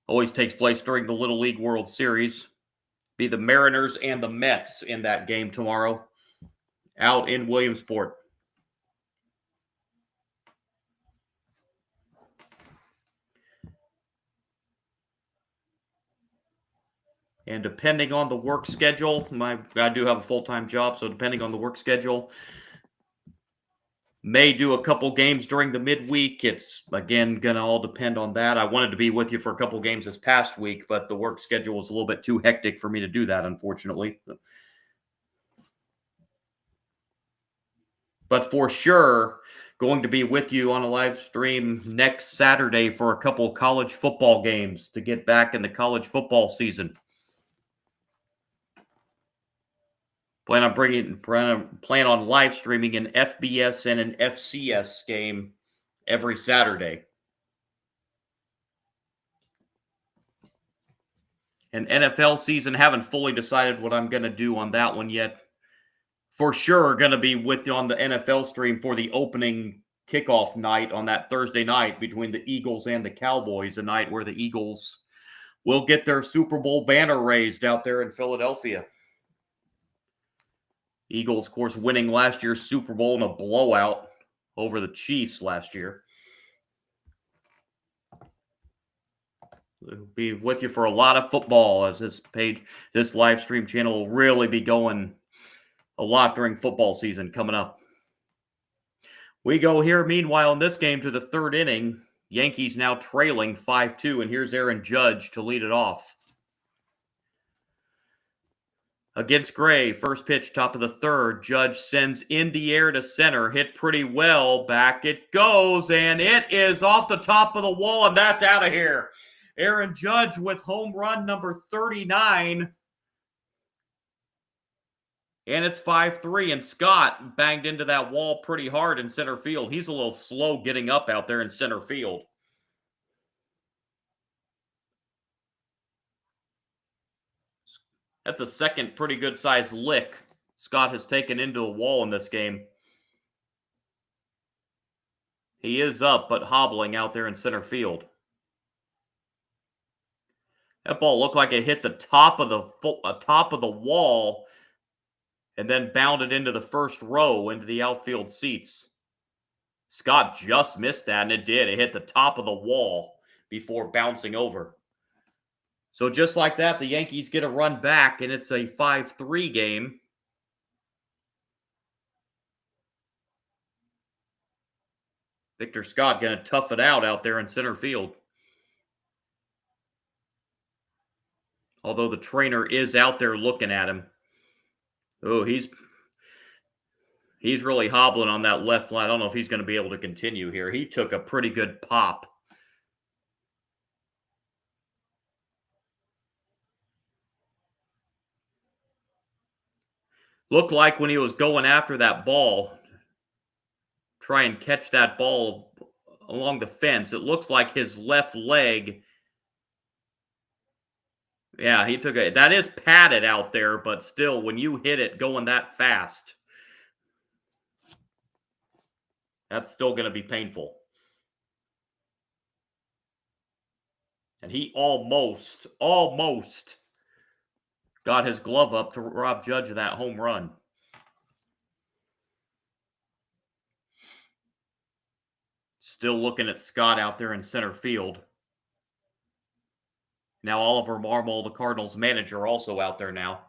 Always takes place during the Little League World Series. Be the Mariners and the Mets in that game tomorrow out in Williamsport. And depending on the work schedule, I do have a full-time job, so depending on the work schedule, May do a couple games during the midweek. It's, again, going to all depend on that. I wanted to be with you for a couple games this past week, but the work schedule was a little bit too hectic for me to do that, unfortunately. But for sure, going to be with you on a live stream next Saturday for a couple college football games to get back in the college football season. Plan on live streaming an FBS and an FCS game every Saturday. And NFL season, haven't fully decided what I'm going to do on that one yet. For sure, going to be with you on the NFL stream for the opening kickoff night on that Thursday night between the Eagles and the Cowboys, a night where the Eagles will get their Super Bowl banner raised out there in Philadelphia. Eagles, of course, winning last year's Super Bowl in a blowout over the Chiefs last year. We'll be with you for a lot of football, as this live stream channel will really be going a lot during football season coming up. We go here, meanwhile, in this game to the third inning. Yankees now trailing 5-2, and here's Aaron Judge to lead it off. Against Gray, first pitch, top of the third. Judge sends in the air to center. Hit pretty well. Back it goes, and it is off the top of the wall, and that's out of here. Aaron Judge with home run number 39. And it's 5-3, and Scott banged into that wall pretty hard in center field. He's a little slow getting up out there in center field. That's a second pretty good-sized lick Scott has taken into a wall in this game. He is up, but hobbling out there in center field. That ball looked like it hit the top of the wall and then bounded into the first row into the outfield seats. Scott just missed that, and it did. It hit the top of the wall before bouncing over. So just like that, the Yankees get a run back, and it's a 5-3 game. Victor Scott going to tough it out there in center field. Although the trainer is out there looking at him. Oh, he's really hobbling on that left line. I don't know if he's going to be able to continue here. He took a pretty good pop. Looked like when he was going after that ball, try and catch that ball along the fence, it looks like his left leg. Yeah, he took it. That is padded out there, but still, when you hit it going that fast, that's still going to be painful. And he almost got his glove up to rob Judge of that home run. Still looking at Scott out there in center field. Now Oliver Marmol, the Cardinals manager, also out there now.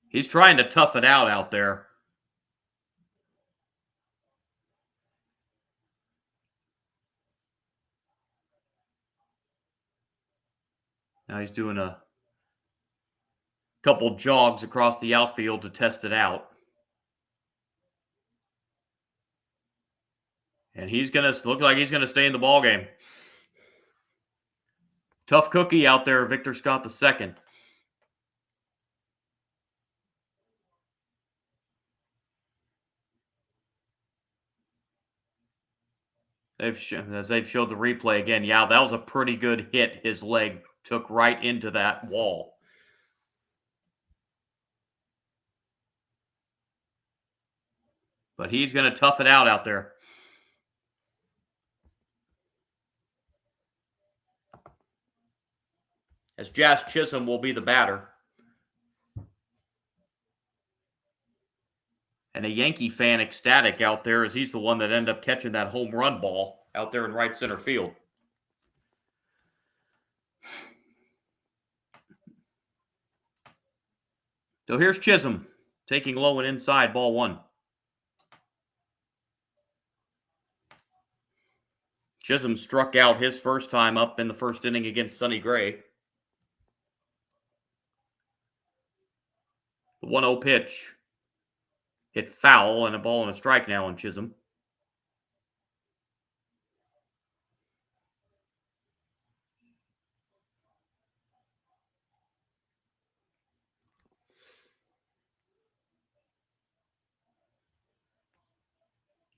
He's trying to tough it out there. Now he's doing a couple jogs across the outfield to test it out. And he's going to look like he's going to stay in the ballgame. Tough cookie out there, Victor Scott II. As they've showed the replay again, yeah, that was a pretty good hit. His leg took right into that wall. But he's going to tough it out there. As Jazz Chisholm will be the batter. And a Yankee fan ecstatic out there as he's the one that ended up catching that home run ball out there in right center field. So here's Chisholm Taking low and inside, ball 1. Chisholm struck out his first time up in the first inning against Sonny Gray. The 1-0 pitch. Hit foul and a ball and a strike now on Chisholm.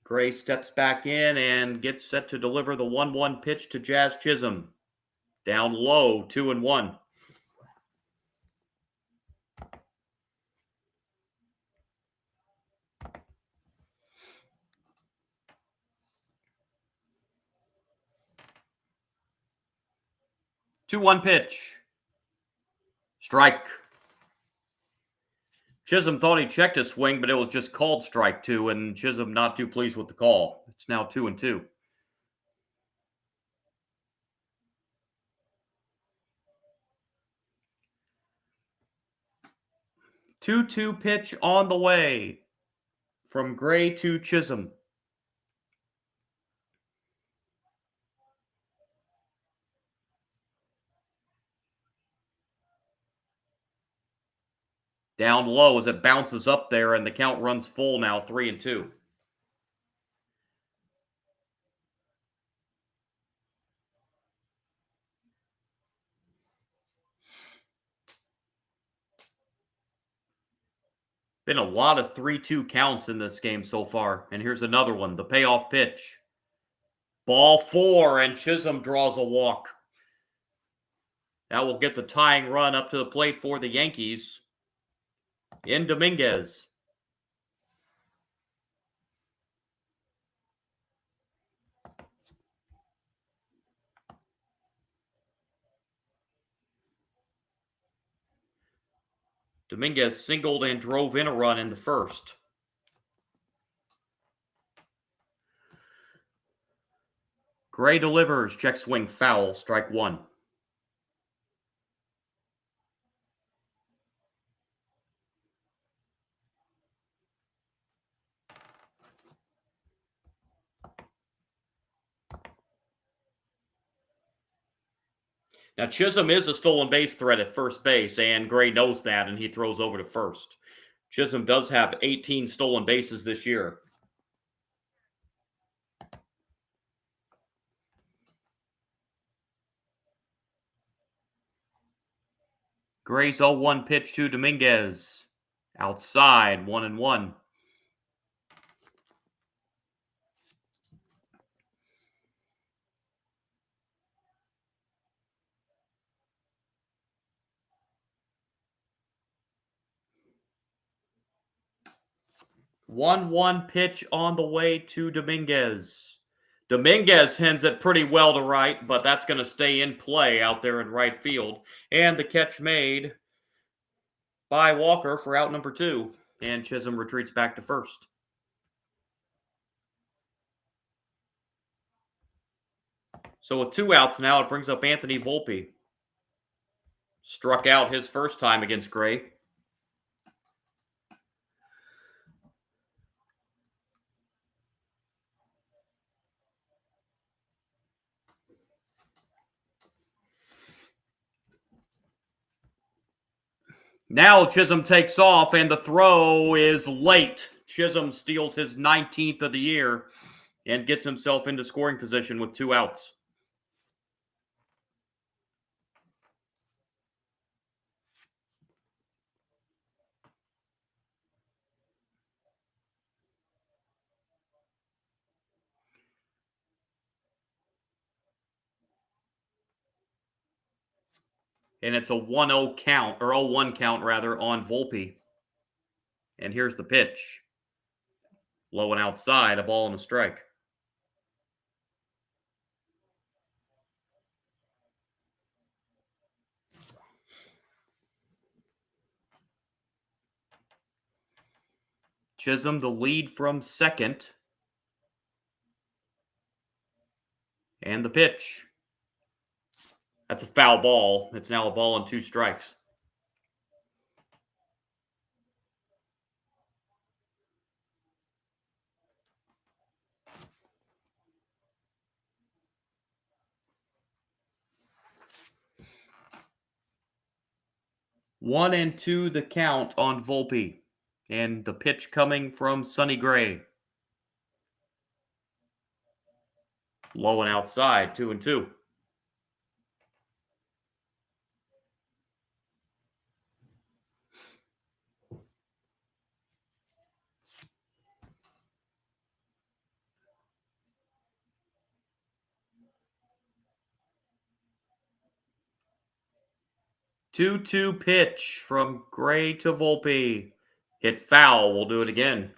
Gray steps back in and gets set to deliver the 1-1 pitch to Jazz Chisholm. Down low, 2-1. Two-one pitch. Strike. Chisholm thought he checked his swing, but it was just called strike 2, and Chisholm not too pleased with the call. It's now 2-2. 2-2 pitch on the way from Gray to Chisholm. Down low as it bounces up there, and the count runs full now, 3-2. Been a lot of 3-2 counts in this game so far. And here's another one, the payoff pitch. Ball 4, and Chisholm draws a walk. That will get the tying run up to the plate for the Yankees in Dominguez. Dominguez singled and drove in a run in the first. Gray delivers, check swing foul, strike 1. Now, Chisholm is a stolen base threat at first base, and Gray knows that, and he throws over to first. Chisholm does have 18 stolen bases this year. Gray's 0-1 pitch to Dominguez. Outside, 1-1. One pitch on the way to Dominguez. Dominguez hits it pretty well to right, but that's going to stay in play out there in right field. And the catch made by Walker for out number 2. And Chisholm retreats back to first. So with 2 outs now, it brings up Anthony Volpe. Struck out his first time against Gray. Now Chisholm takes off, and the throw is late. Chisholm steals his 19th of the year and gets himself into scoring position with 2 outs. And it's a 1-0 count, or 0-1 count rather, on Volpe. And here's the pitch. Low and outside, a ball and a strike. Chisholm the lead from second. And the pitch. That's a foul ball. It's now a ball and 2 strikes. 1-2 the count on Volpe. And the pitch coming from Sonny Gray. Low and outside, 2-2. Two-two pitch from Gray to Volpe. Hit foul. We'll do it again.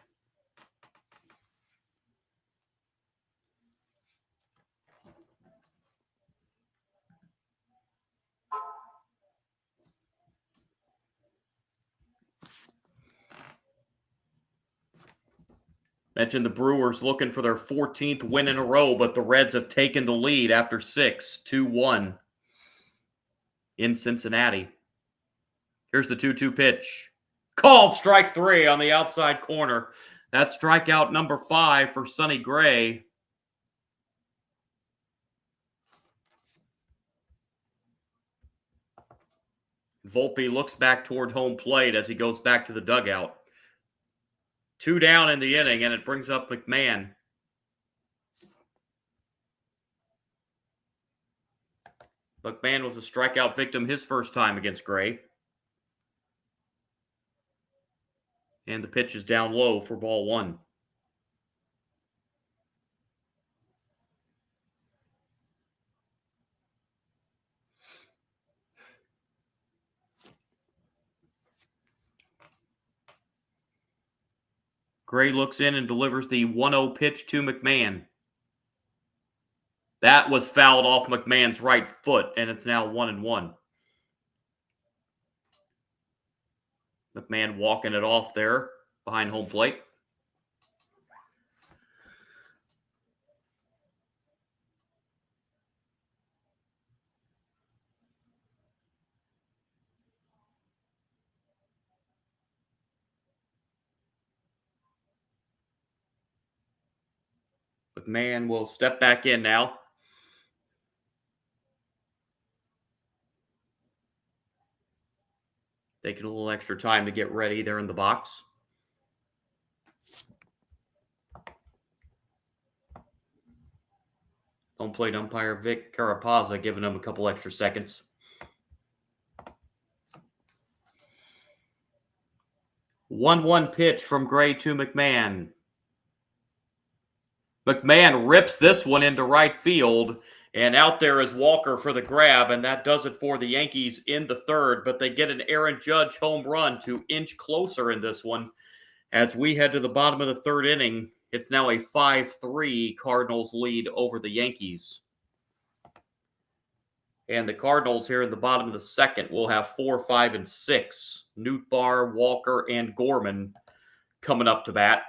Mentioned the Brewers looking for their 14th win in a row, but the Reds have taken the lead after 6, 2-1 in Cincinnati. Here's the 2-2 pitch. Called strike 3 on the outside corner. That's strikeout number 5 for Sonny Gray. Volpe looks back toward home plate as he goes back to the dugout. 2 down in the inning, and it brings up McMahon. McMahon was a strikeout victim his first time against Gray. And the pitch is down low for ball 1. Gray looks in and delivers the 1-0 pitch to McMahon. That was fouled off McMahon's right foot, and it's now 1-1. McMahon walking it off there behind home plate. McMahon will step back in now. Taking a little extra time to get ready there in the box. Home plate umpire Vic Carapazza giving him a couple extra seconds. 1-1 pitch from Gray to McMahon. McMahon rips this one into right field, and out there is Walker for the grab, and that does it for the Yankees in the third, but they get an Aaron Judge home run to inch closer in this one. As we head to the bottom of the third inning, it's now a 5-3 Cardinals lead over the Yankees. And the Cardinals here in the bottom of the second will have 4, 5, and 6. Nootbaar, Walker, and Gorman coming up to bat.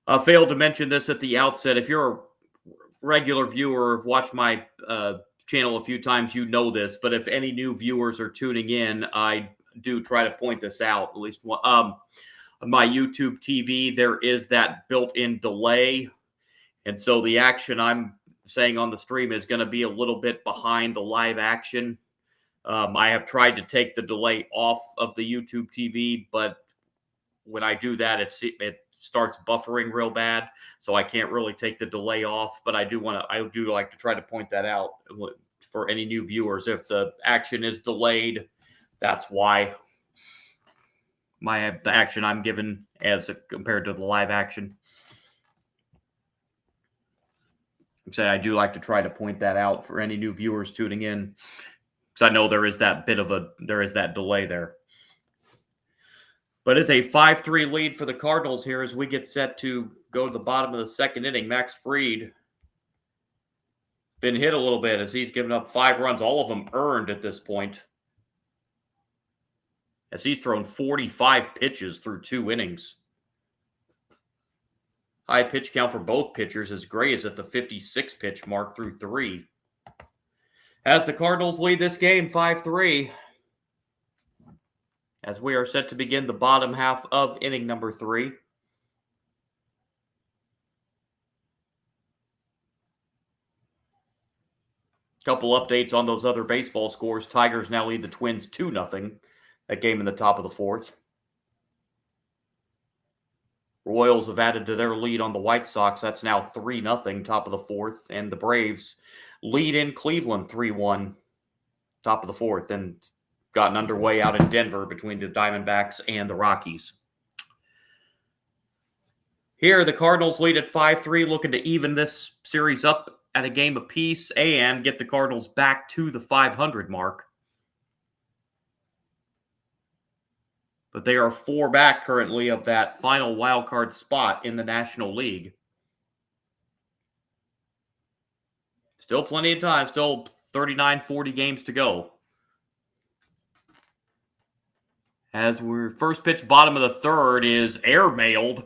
I failed to mention this at the outset. If you're a regular viewer, have watched my channel a few times, you know this. But if any new viewers are tuning in, I do try to point this out. At least one. My YouTube TV, there is that built-in delay. And so the action I'm saying on the stream is going to be a little bit behind the live action. I have tried to take the delay off of the YouTube TV, but when I do that, it starts buffering real bad, so I can't really take the delay off. But I do like to try to point that out for any new viewers. If the action is delayed, that's why. The action I'm given as compared to the live action. So I do like to try to point that out for any new viewers tuning in, because I know there is that delay there. But it's a 5-3 lead for the Cardinals here as we get set to go to the bottom of the second inning. Max Fried been hit a little bit as he's given up 5 runs, all of them earned at this point, as he's thrown 45 pitches through 2 innings. High pitch count for both pitchers as Gray is at the 56 pitch mark through 3. As the Cardinals lead this game 5-3, as we are set to begin the bottom half of inning number 3. Couple updates on those other baseball scores. Tigers now lead the Twins 2-0. That game in the top of the fourth. Royals have added to their lead on the White Sox. That's now 3-0, top of the fourth. And the Braves lead in Cleveland 3-1, top of the fourth, and gotten underway out in Denver between the Diamondbacks and the Rockies. Here, the Cardinals lead at 5-3, looking to even this series up at a game apiece and get the Cardinals back to the 500 mark. But they are 4 back currently of that final wild card spot in the National League. Still plenty of time, still 39, 40 games to go. As we're first pitch, bottom of the third is airmailed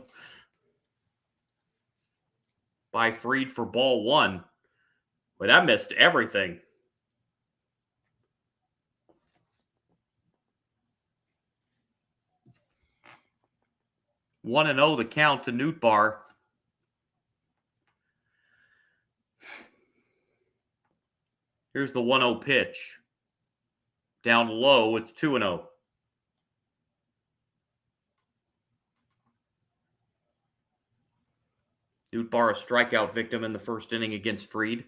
by Fried for ball 1. Boy, that missed everything. 1-0 the count to Nootbaar. Here's the 1-0 pitch. Down low, it's 2-0. Nootbaar, a strikeout victim in the first inning against Fried.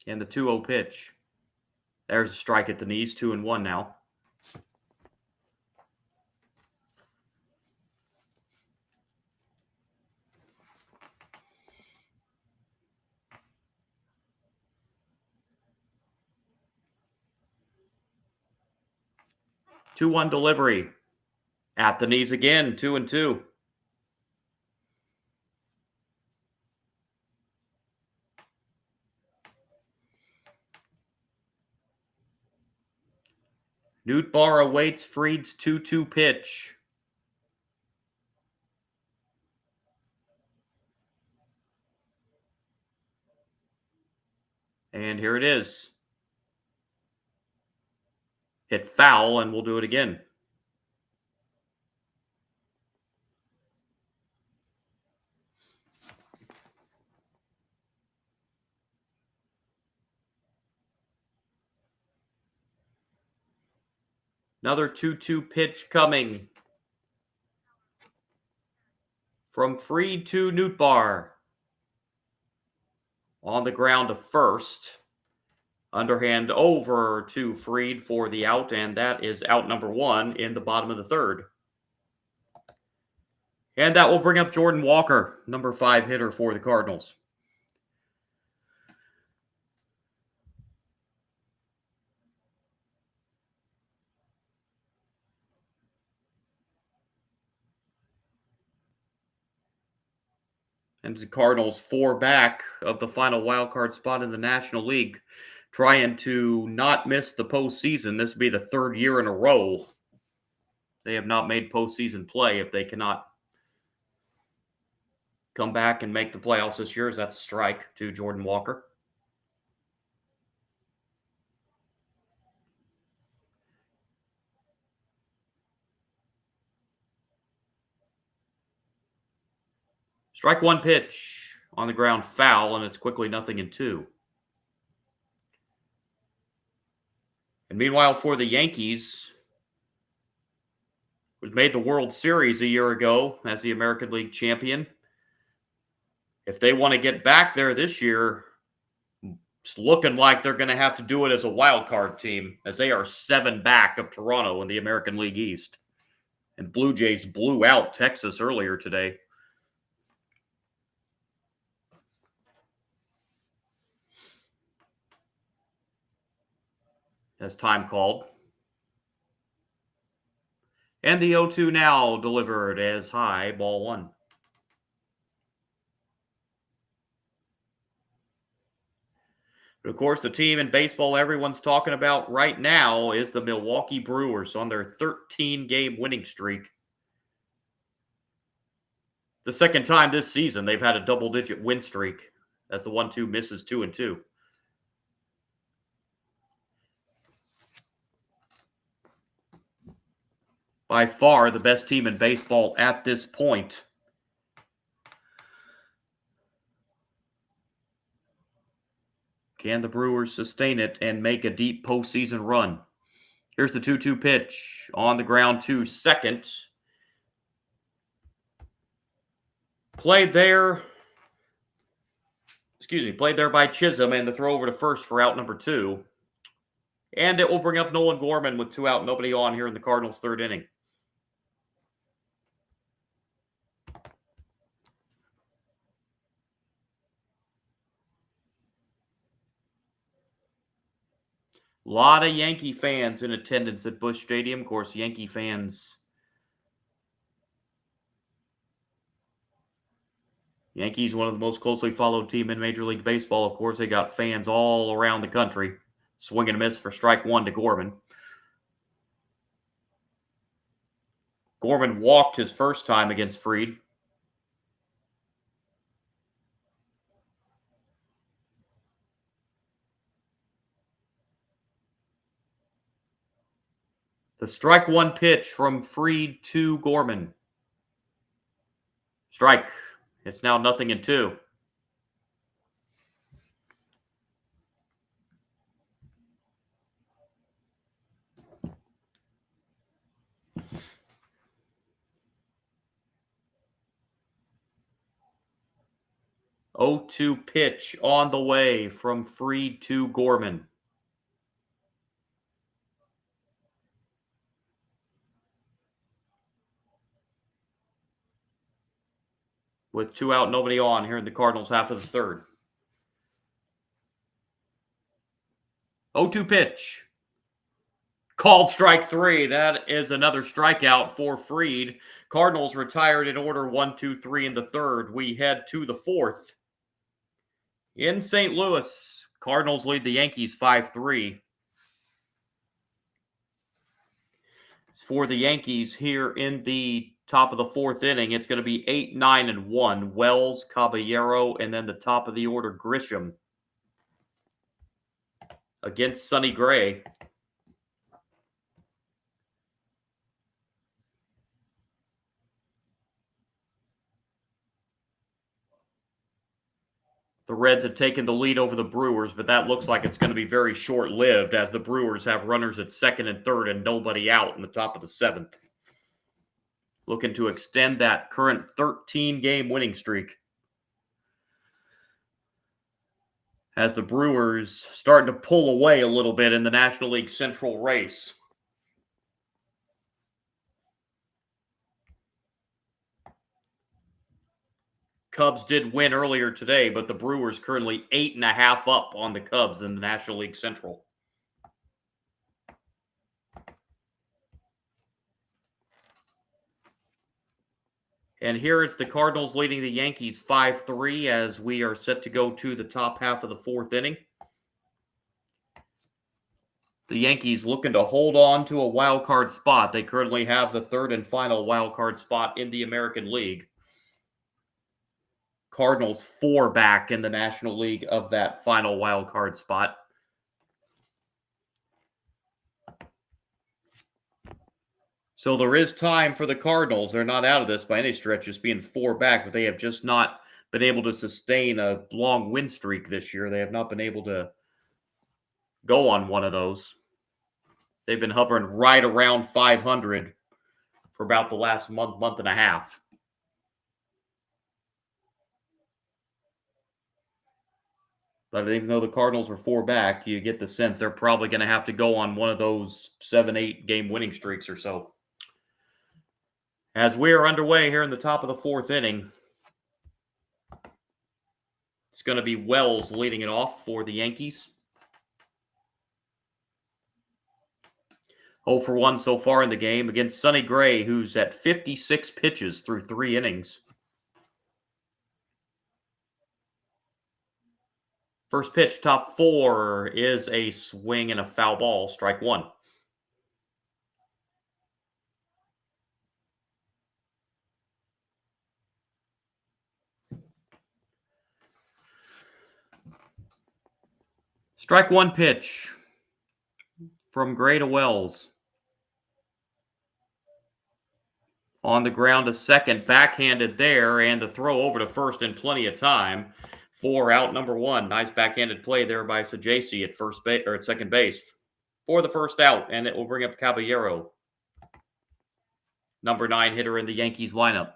And the 2-0 pitch. There's a strike at the knees, 2-1 now. Two-one delivery. At the knees again, 2-2. Nootbaar awaits Fried's 2-2 pitch. And here it is. Hit foul, and we'll do it again. Another 2-2 pitch coming from Fried to Nootbaar. On the ground to first. Underhand over to Fried for the out, and that is out number 1 in the bottom of the third. And that will bring up Jordan Walker, number 5 hitter for the Cardinals. And the Cardinals 4 back of the final wildcard spot in the National League, trying to not miss the postseason. This will be the 3rd year in a row they have not made postseason play. If they cannot come back and make the playoffs this year, that's a strike to Jordan Walker. Strike 1 pitch on the ground, foul, and it's quickly 0-2. And meanwhile, for the Yankees, who made the World Series a year ago as the American League champion, if they want to get back there this year, it's looking like they're going to have to do it as a wild card team, as they are 7 back of Toronto in the American League East. And Blue Jays blew out Texas earlier today. As time called. And the 0-2 now delivered as high, ball 1. But of course, the team in baseball everyone's talking about right now is the Milwaukee Brewers on their 13-game winning streak. The second time this season they've had a double-digit win streak as the 1-2 misses 2-2. By far the best team in baseball at this point. Can the Brewers sustain it and make a deep postseason run? Here's the 2-2 pitch on the ground to second. Played there by Chisholm, and the throw over to first for out number 2. And it will bring up Nolan Gorman with 2 out, nobody on here in the Cardinals' third inning. A lot of Yankee fans in attendance at Busch Stadium. Of course, Yankees, one of the most closely followed team in Major League Baseball. Of course, they got fans all around the country. Swing and a miss for strike 1 to Gorman. Gorman walked his first time against Fried. The strike 1 pitch from Fried to Gorman. Strike. It's now 0-2. Oh, 2 pitch on the way from Fried to Gorman. With 2 out, nobody on here in the Cardinals half of the third. 0-2 pitch. Called strike 3. That is another strikeout for Fried. Cardinals retired in order 1-2-3 in the third. We head to the fourth. In St. Louis, Cardinals lead the Yankees 5-3. For the Yankees here in the top of the fourth inning, it's going to be 8-9-1. Wells, Caballero, and then the top of the order, Grisham against Sonny Gray. The Reds have taken the lead over the Brewers, but that looks like it's going to be very short-lived as the Brewers have runners at second and third and nobody out in the top of the seventh. Looking to extend that current 13-game winning streak. As the Brewers starting to pull away a little bit in the National League Central race. Cubs did win earlier today, but the Brewers currently 8.5 up on the Cubs in the National League Central. And here it's the Cardinals leading the Yankees 5-3 as we are set to go to the top half of the fourth inning. The Yankees looking to hold on to a wild card spot. They currently have the third and final wild card spot in the American League. Cardinals 4 back in the National League of that final wild card spot. So there is time for the Cardinals. They're not out of this by any stretch, just being 4 back, but they have just not been able to sustain a long win streak this year. They have not been able to go on one of those. They've been hovering right around 500 for about the last month and a half. But even though the Cardinals are 4 back, you get the sense they're probably going to have to go on one of those 7-8 game winning streaks or so. As we are underway here in the top of the fourth inning, it's going to be Wells leading it off for the Yankees. 0 for 1 so far in the game against Sonny Gray, who's at 56 pitches through 3 innings. First pitch, top 4, is a swing and a foul ball, strike 1. Strike 1 pitch from Gray to Wells. On the ground to second, backhanded there, and the throw over to first in plenty of time. 4 out, number 1. Nice backhanded play there by Sajasi at first base or at second base for the first out, and it will bring up Caballero, number 9 hitter in the Yankees lineup.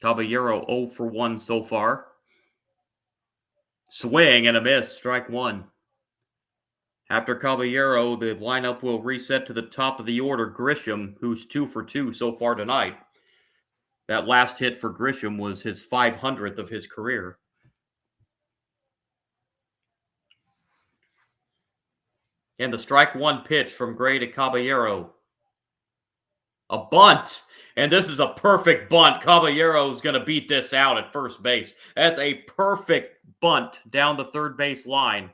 Caballero 0 for 1 so far. Swing and a miss, strike 1. After Caballero, the lineup will reset to the top of the order. Grisham, who's 2 for 2 so far tonight. That last hit for Grisham was his 500th of his career. And the strike 1 pitch from Gray to Caballero. A bunt. And this is a perfect bunt. Caballero is going to beat this out at first base. That's a perfect bunt down the third base line.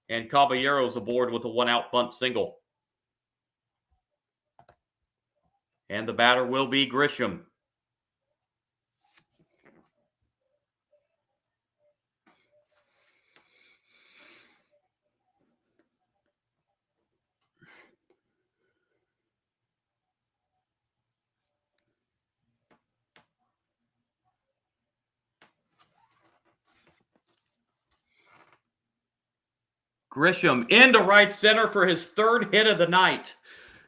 And Caballero's aboard with a 1-out bunt single. And the batter will be Grisham. Grisham into right center for his 3rd hit of the night.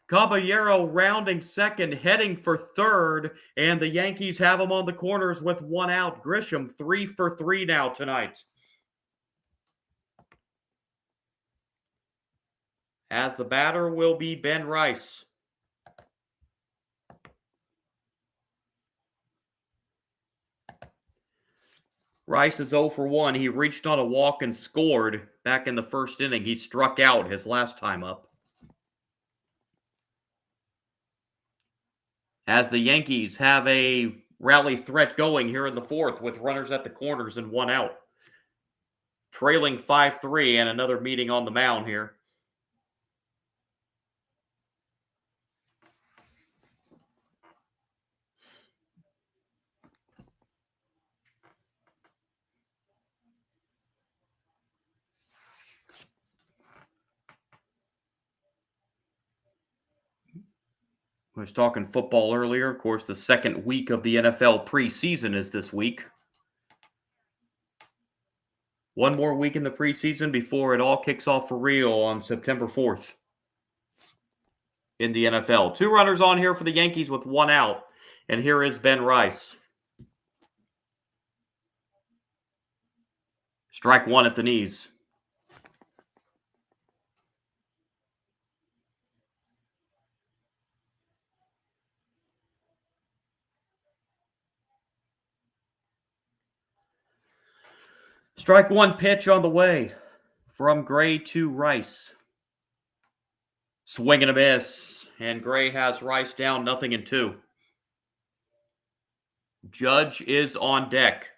Caballero rounding second, heading for 3rd, and the Yankees have him on the corners with 1 out. Grisham 3 for 3 now tonight. As the batter will be Ben Rice. Rice is 0 for 1. He reached on a walk and scored back in the first inning. He struck out his last time up. As the Yankees have a rally threat going here in the 4th with runners at the corners and 1 out. Trailing 5-3 and another meeting on the mound here. I was talking football earlier. Of course, the second week of the NFL preseason is this week. One more week in the preseason before it all kicks off for real on September 4th in the NFL. 2 runners on here for the Yankees with 1 out. And here is Ben Rice. Strike 1 at the knees. Strike 1 pitch on the way from Gray to Rice. Swing and a miss. And Gray has Rice down 0-2. Judge is on deck.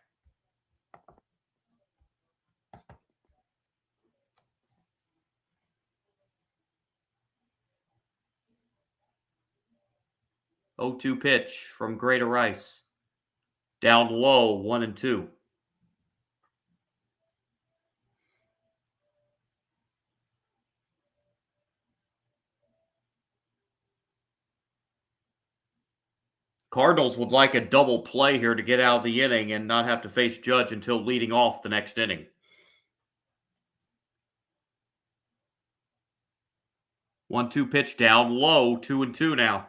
Oh, 2 pitch from Gray to Rice. Down low, 1-2. Cardinals would like a double play here to get out of the inning and not have to face Judge until leading off the next inning. 1-2 pitch down low, 2-2 now.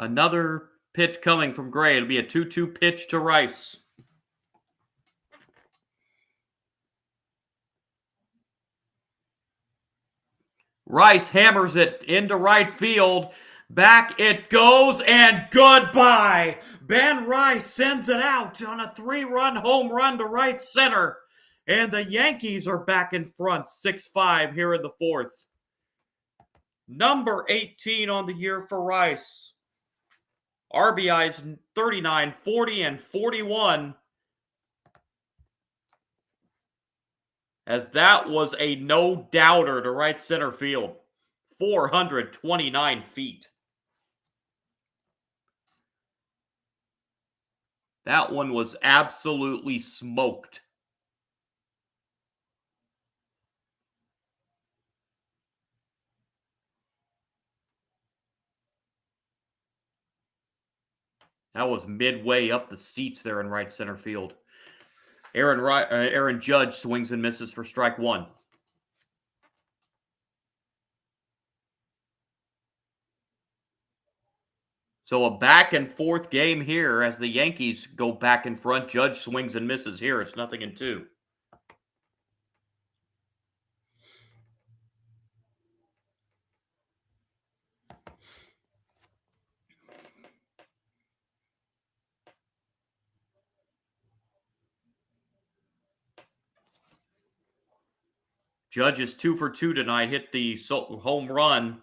Another pitch coming from Gray. It'll be a 2-2 pitch to Rice. Rice hammers it into right field. Back it goes, and goodbye. Ben Rice sends it out on a 3-run home run to right center. And the Yankees are back in front, 6-5 here in the 4th. Number 18 on the year for Rice. RBIs 39, 40, and 41. As that was a no-doubter to right center field. 429 feet. That one was absolutely smoked. That was midway up the seats there in right center field. Aaron Judge swings and misses for strike one. So a back and forth game here as the Yankees go back in front. Judge swings and misses here. It's 0-2. Judge is 2 for 2 tonight. Hit the home run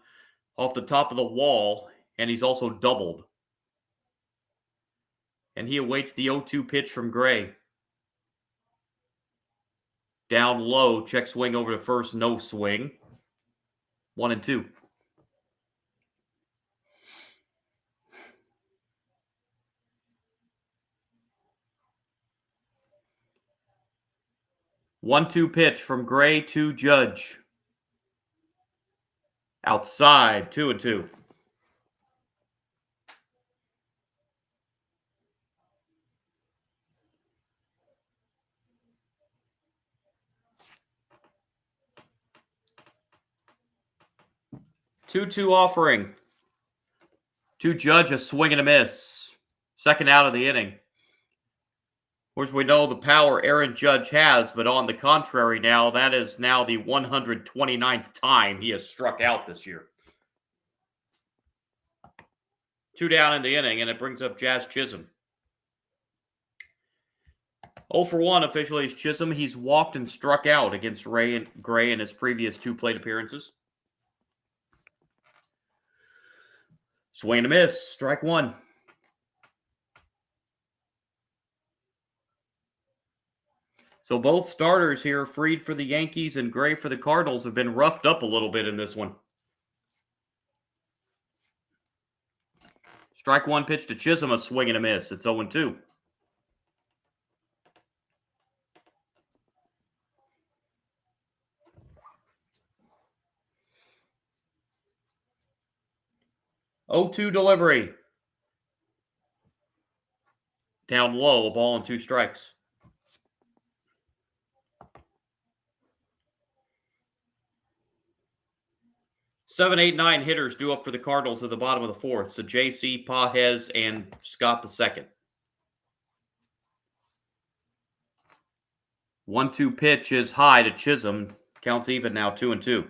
off the top of the wall, and he's also doubled. And he awaits the 0-2 pitch from Gray. Down low, check swing over to first, no swing. 1-2. One-two pitch from Gray to Judge. Outside, 2-2. Two-two offering. To Judge, a swing and a miss. Second out of the inning. Of course, we know the power Aaron Judge has, but on the contrary now, that is now the 129th time he has struck out this year. Two down in the inning, and it brings up Jazz Chisholm. 0 for 1 officially is Chisholm. He's walked and struck out against Gray in his previous two plate appearances. Swing and a miss. Strike one. So both starters here, Fried for the Yankees and Gray for the Cardinals, have been roughed up a little bit in this one. Strike one pitch to Chisholm, a swing and a miss. It's 0-2. Oh-2 delivery. Down low, a ball and two strikes. Seven, eight, nine hitters due up for the Cardinals at the bottom of the fourth. So JC, Pajes, and Scott the second. 1-2 pitch is high to Chisholm. Counts even now, 2-2.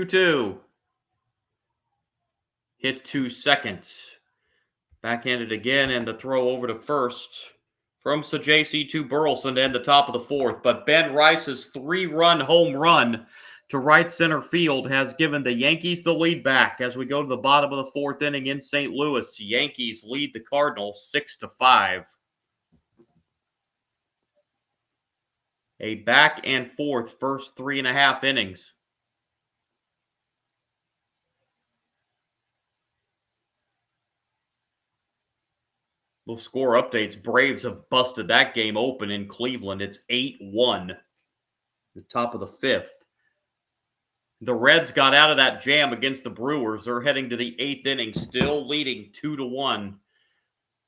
Two. Hit to second. Backhanded again, and the throw over to first from Sajaci to Burleson to end the top of the fourth. But Ben Rice's 3-run home run to right center field has given the Yankees the lead back as we go to the bottom of the fourth inning in St. Louis. Yankees lead the Cardinals 6-5. A back and forth first 3.5 innings. Little score updates. Braves have busted that game open in Cleveland. It's 8-1. The top of the fifth. The Reds got out of that jam against the Brewers. They're heading to the 8th inning, still leading 2-1.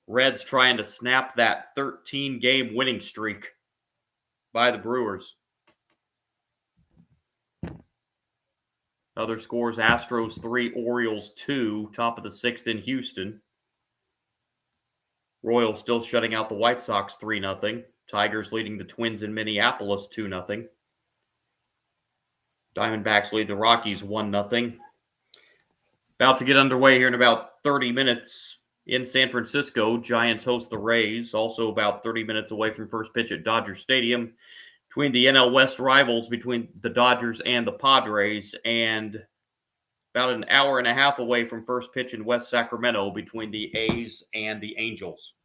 Reds trying to snap that 13-game winning streak by the Brewers. Other scores, Astros 3, Orioles 2, top of the 6th in Houston. Royals still shutting out the White Sox 3-0. Tigers leading the Twins in Minneapolis 2-0. Diamondbacks lead the Rockies 1-0. About to get underway here in about 30 minutes in San Francisco. Giants host the Rays, also about 30 minutes away from first pitch at Dodger Stadium. Between the NL West rivals, between the Dodgers and the Padres, and about an hour and a half away from first pitch in West Sacramento between the A's and the Angels.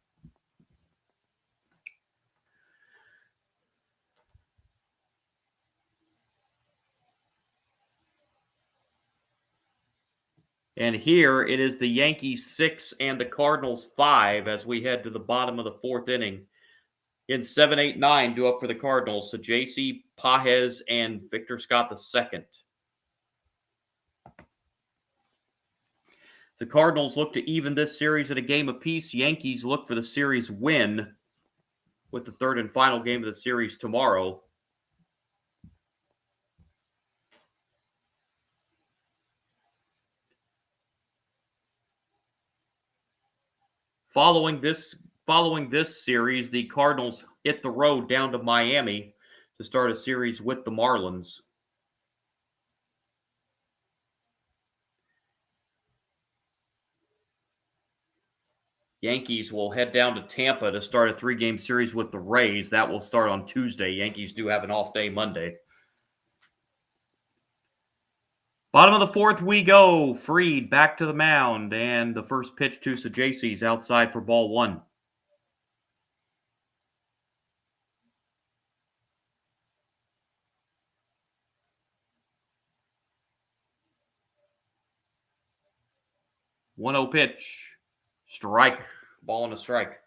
And here it is the Yankees 6 and the Cardinals 5 as we head to the bottom of the fourth inning. In 7-8-9, due up for the Cardinals, so J.C. Pages and Victor Scott II. The Cardinals look to even this series at a game apiece. Yankees look for the series win with the third and final game of the series tomorrow. Following this series, the Cardinals hit the road down to Miami to start a series with the Marlins. Yankees will head down to Tampa to start a 3-game series with the Rays. That will start on Tuesday. Yankees do have an off day Monday. Bottom of the fourth we go. Fried back to the mound, and the first pitch to Sajaces outside for ball one. One-0 pitch. Strike. Ball and a strike.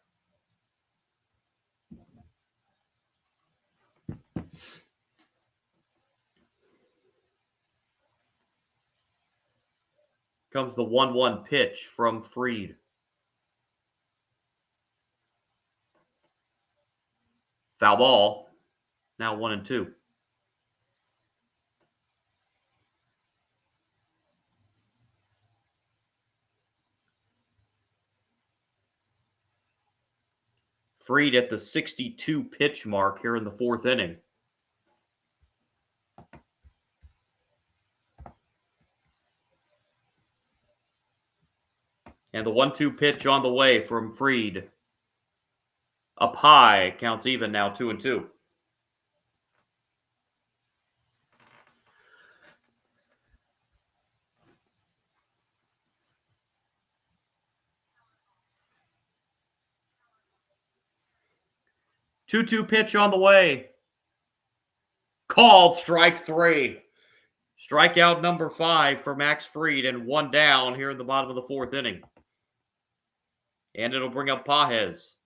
Comes the 1-1 pitch from Fried. Foul ball. Now 1-2. Fried at the 62 pitch mark here in the fourth inning. And the 1-2 pitch on the way from Fried. Up high, counts even now, 2-2. Two-two pitch on the way. Called strike three. Strikeout number 5 for Max Fried, and one down here in the bottom of the fourth inning. And it'll bring up Pages,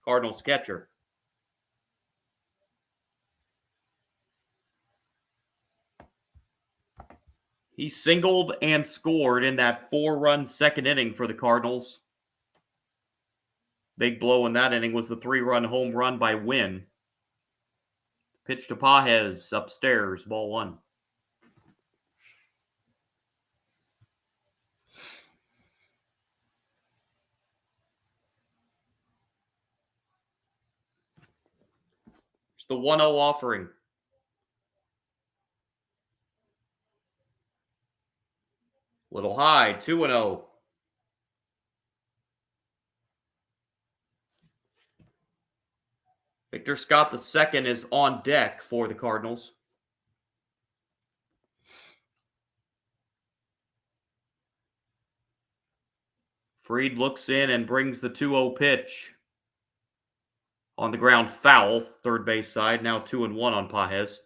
Cardinals catcher. He singled and scored in that 4-run second inning for the Cardinals. Big blow in that inning was the 3-run home run by Wynn. Pitch to Pages, upstairs, ball one. It's the 1-0 offering. Little high, 2-0. Victor Scott II is on deck for the Cardinals. Fried looks in and brings the 2-0 pitch. On the ground, foul, third base side. Now 2-1 on Pages.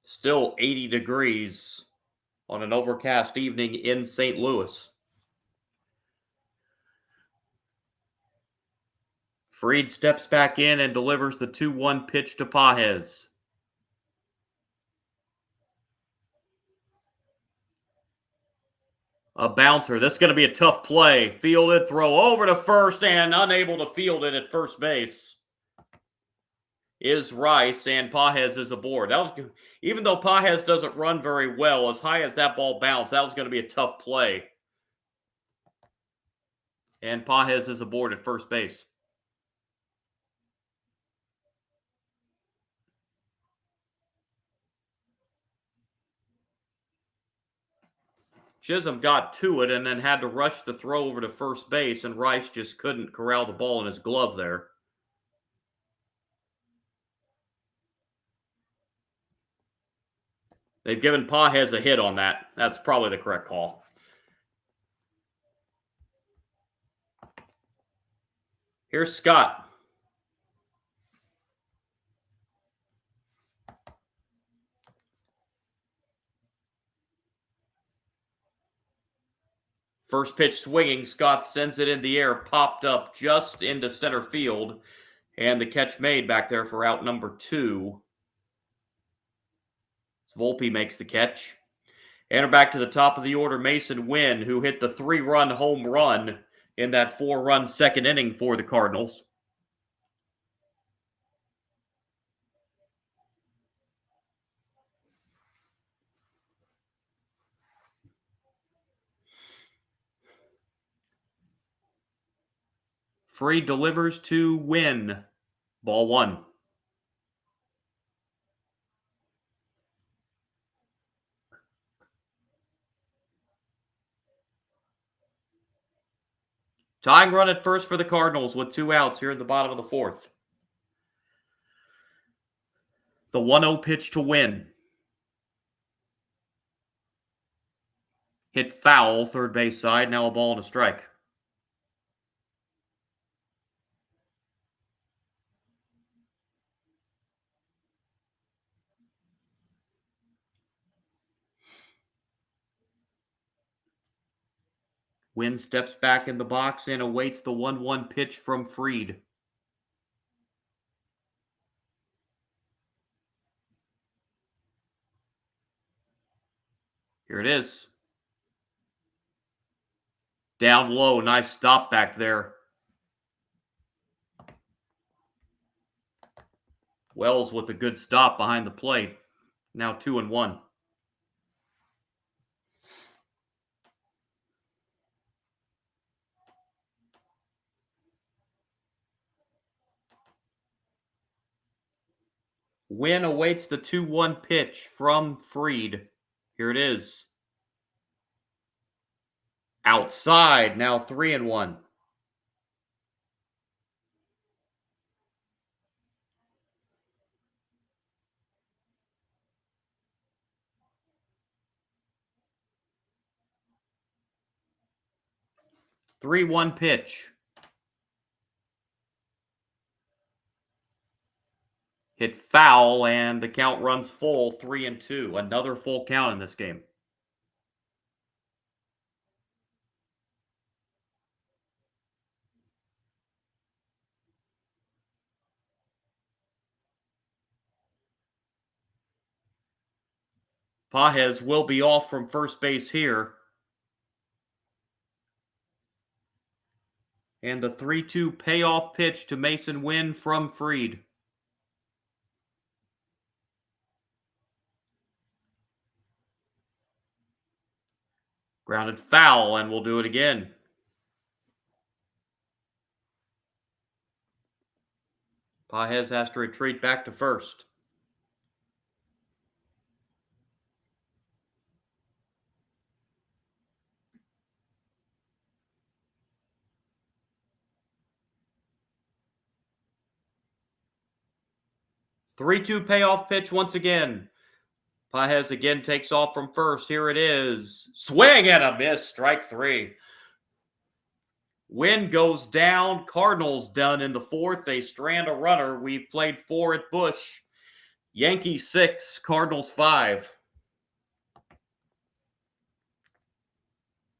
Still 80 degrees on an overcast evening in St. Louis. Fried steps back in and delivers the 2-1 pitch to Pages. A bouncer. This is going to be a tough play. Fielded, throw over to first, and unable to field it at first base. is Rice, and Pages is aboard. That was, even though Pages doesn't run very well, as high as that ball bounced, that was going to be a tough play. And Pages is aboard at first base. Chisholm got to it and then had to rush the throw over to first base, and Rice just couldn't corral the ball in his glove there. They've given Pages a hit on that. That's probably the correct call. Here's Scott. First pitch swinging, Scott sends it in the air, popped up just into center field, and the catch made back there for out number 2. Volpe makes the catch. And back to the top of the order, Mason Wynn, who hit the 3-run home run in that 4-run second inning for the Cardinals. Freed delivers to Wynn. Ball 1. Tying run at first for the Cardinals with 2 outs here in the bottom of the 4th. The 1-0 pitch to Wynn. Hit foul, third base side. Now a ball and a strike. Wynn steps back in the box and awaits the 1-1 pitch from Freed. Here it is. Down low, nice stop back there. Wells with a good stop behind the plate. Now 2-1. Wynn awaits the 2-1 pitch from Freed. Here it is. Outside, now 3-1. Three-one pitch. Hit foul, and the count runs full, 3-2. Another full count in this game. Pages will be off from first base here. And the 3-2 payoff pitch to Mason Wynn from Freed. Grounded foul, and we'll do it again. Pages has to retreat back to first. Three-two payoff pitch once again. Pages again takes off from first. Here it is. Swing and a miss. Strike 3. Wynn goes down. Cardinals done in the 4th. They strand a runner. We've played 4 at Busch. Yankees 6, Cardinals 5.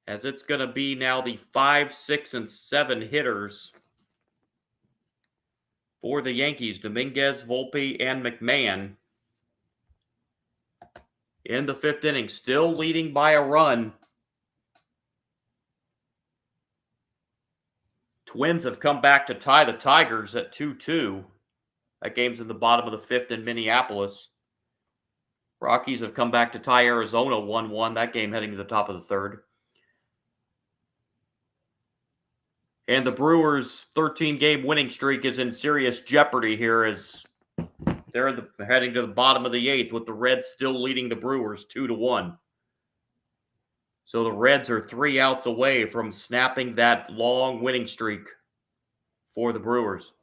As it's going to be now the 5, 6, and 7 hitters for the Yankees. Dominguez, Volpe, and McMahon in the 5th inning. Still leading by a run. Twins have come back to tie the Tigers at 2-2. That game's in the bottom of the fifth in Minneapolis. Rockies have come back to tie Arizona 1-1. That game heading to the top of the third. And the Brewers' 13-game winning streak is in serious jeopardy here as they're heading to the bottom of the eighth with the Reds still leading the Brewers 2-1. So the Reds are 3 outs away from snapping that long winning streak for the Brewers.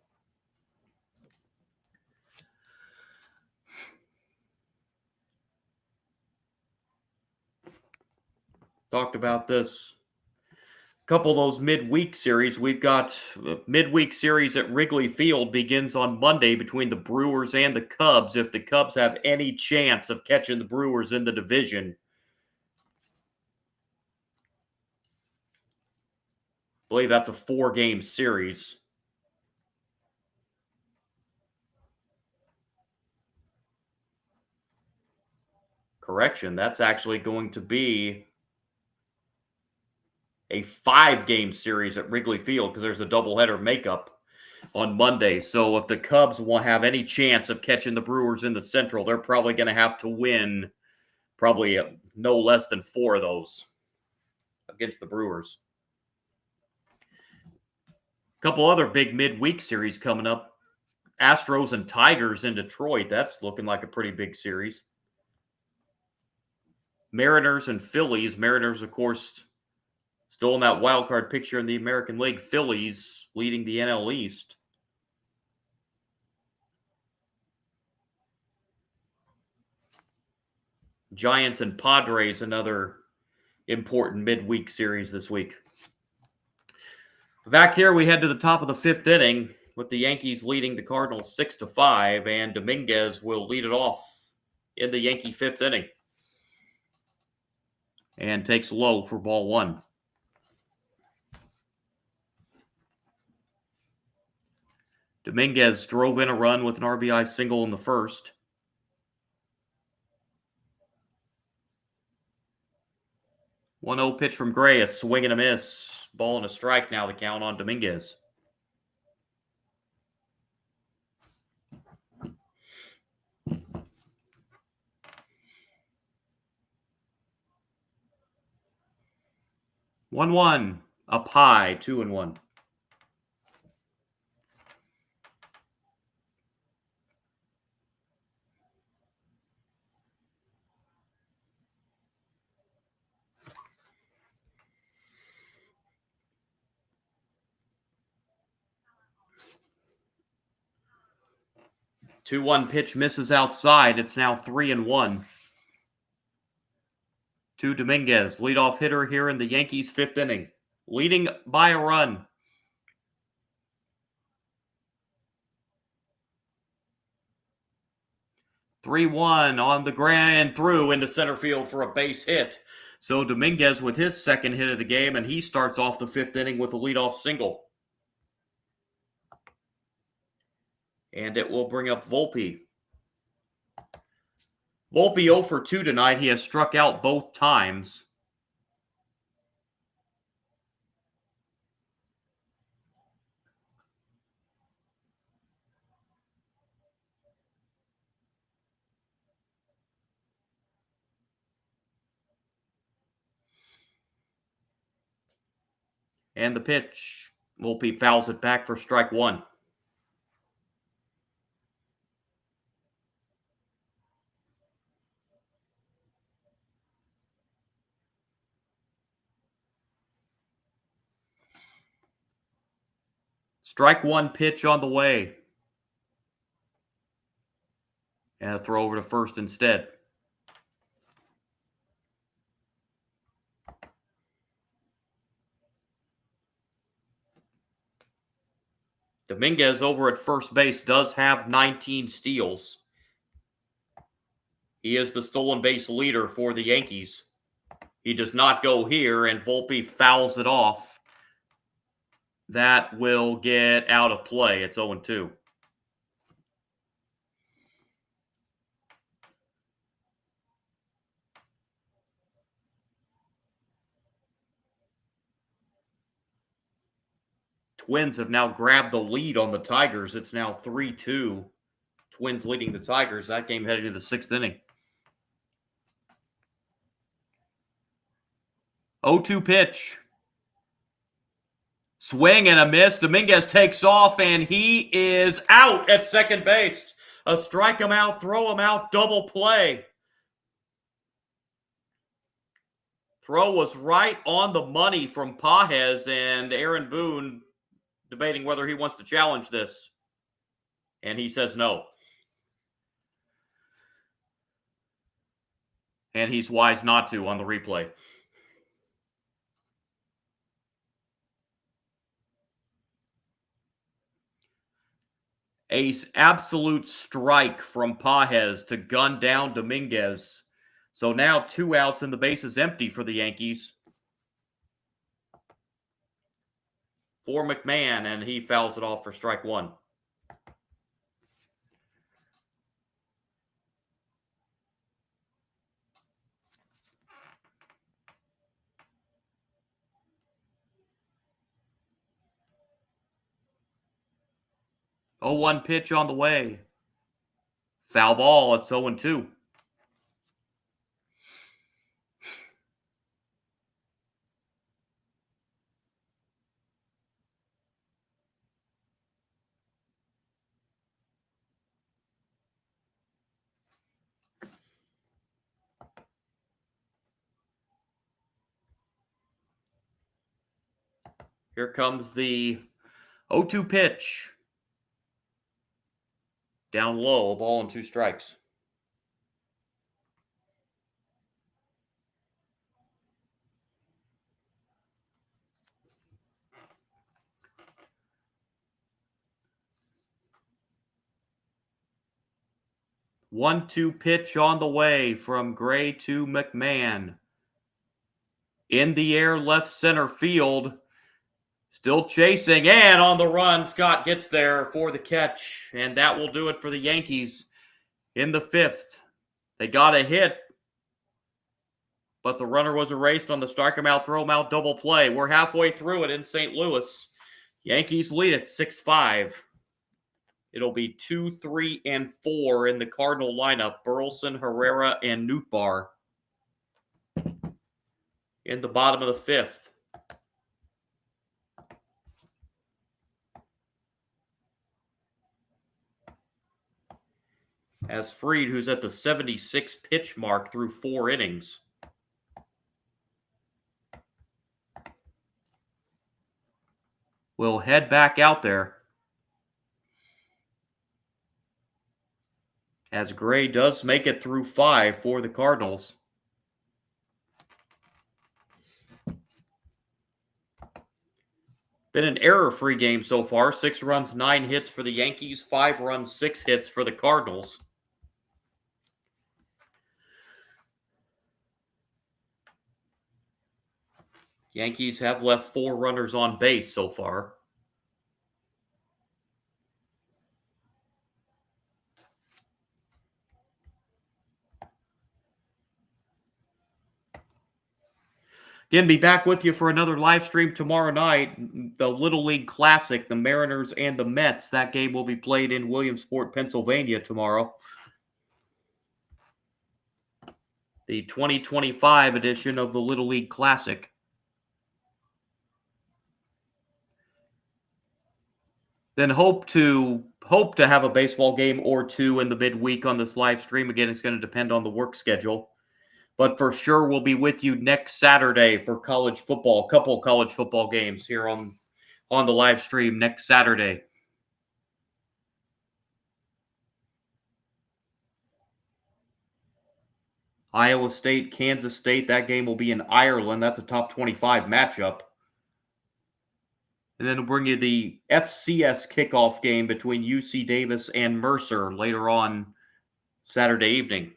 Talked about this. A couple of those midweek series. We've got a midweek series at Wrigley Field begins on Monday between the Brewers and the Cubs. If the Cubs have any chance of catching the Brewers in the division, I believe that's a 4-game series. Correction, that's actually going to be a 5-game series at Wrigley Field because there's a doubleheader makeup on Monday. So if the Cubs won't have any chance of catching the Brewers in the Central, they're probably going to have to win probably no less than 4 of those against the Brewers. A couple other big midweek series coming up. Astros and Tigers in Detroit. That's looking like a pretty big series. Mariners and Phillies. Mariners, of course, still in that wild card picture in the American League. Phillies leading the NL East. Giants and Padres, another important midweek series this week. Back here, we head to the top of the 5th inning with the Yankees leading the Cardinals 6-5, and Dominguez will lead it off in the Yankee 5th inning and takes low for ball 1. Dominguez drove in a run with an RBI single in the first. 1-0 pitch from Gray, a swing and a miss. Ball and a strike now, the count on Dominguez. One, up high, 2-1. Two-one pitch misses outside. It's now 3-1. To Dominguez, leadoff hitter here in the Yankees' 5th inning, leading by a run. Three-one on the grand through into center field for a base hit. So Dominguez with his second hit of the game, and he starts off the 5th inning with a leadoff single. And it will bring up Volpe. Volpe 0 for 2 tonight. He has struck out both times. And the pitch. Volpe fouls it back for strike 1. Strike 1 pitch on the way. And a throw over to first instead. Dominguez over at first base does have 19 steals. He is the stolen base leader for the Yankees. He does not go here, and Volpe fouls it off. That will get out of play. It's 0-2. Twins have now grabbed the lead on the Tigers. It's now 3-2. Twins leading the Tigers. That game heading to the 6th inning. 0-2 pitch. Swing and a miss. Dominguez takes off, and he is out at second base. A strike him out, throw him out, double play. Throw was right on the money from Pages, and Aaron Boone debating whether he wants to challenge this. And he says no. And he's wise not to on the replay. An absolute strike from Pages to gun down Dominguez. So now 2 outs and the base is empty for the Yankees. For McMahon, and he fouls it off for strike 1. Oh, 1 pitch on the way. Foul ball. It's 0-2. Here comes the 0-2 pitch. Down low, a ball and 2 strikes. One-two pitch on the way from Gray to McMahon. In the air, left center field. Still chasing, and on the run, Scott gets there for the catch, and that will do it for the Yankees in the 5th. They got a hit, but the runner was erased on the strike him out, throw him out double play. We're halfway through it in St. Louis. Yankees lead it 6-5. It'll be 2, 3, and 4 in the Cardinal lineup. Burleson, Herrera, and Nootbaar in the bottom of the 5th. As Fried, who's at the 76 pitch mark through 4 innings. Will head back out there. As Gray does make it through 5 for the Cardinals. Been an error-free game so far. 6 runs, 9 hits for the Yankees. 5 runs, 6 hits for the Cardinals. Yankees have left 4 runners on base so far. Again, be back with you for another live stream tomorrow night. The Little League Classic, the Mariners and the Mets. That game will be played in Williamsport, Pennsylvania tomorrow. The 2025 edition of the Little League Classic. Then hope to have a baseball game or 2 in the midweek on this live stream. Again, it's going to depend on the work schedule. But for sure, we'll be with you next Saturday for college football. A couple of college football games here on the live stream next Saturday. Iowa State, Kansas State. That game will be in Ireland. That's a top 25 matchup. And then we'll bring you the FCS kickoff game between UC Davis and Mercer later on Saturday evening.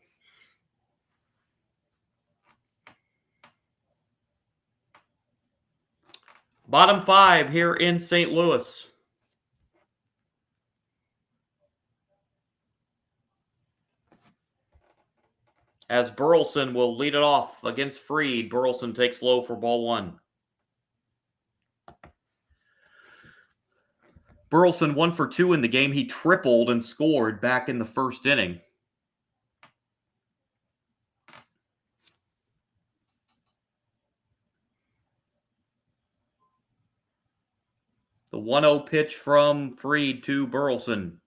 Bottom 5 here in St. Louis. As Burleson will lead it off against Fried. Burleson takes low for ball 1. Burleson 1 for 2 in the game. He tripled and scored back in the first inning. The 1-0 pitch from Fried to Burleson.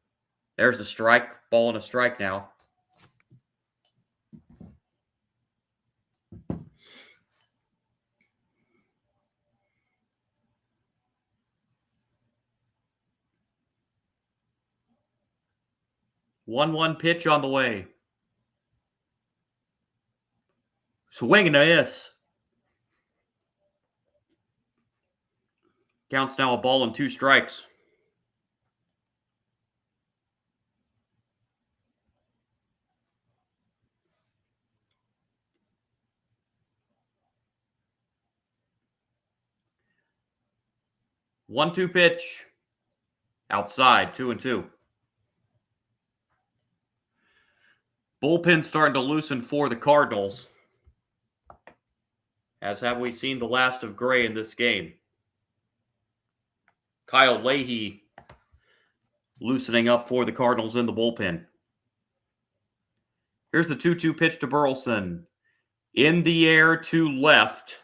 There's a strike. Ball and a strike now. One pitch on the way. Swing and a miss. Counts now a ball and 2 strikes. One-two pitch. Outside, 2-2. Bullpen starting to loosen for the Cardinals. As have we seen the last of Gray in this game. Kyle Leahy loosening up for the Cardinals in the bullpen. Here's the 2-2 pitch to Burleson. In the air to left.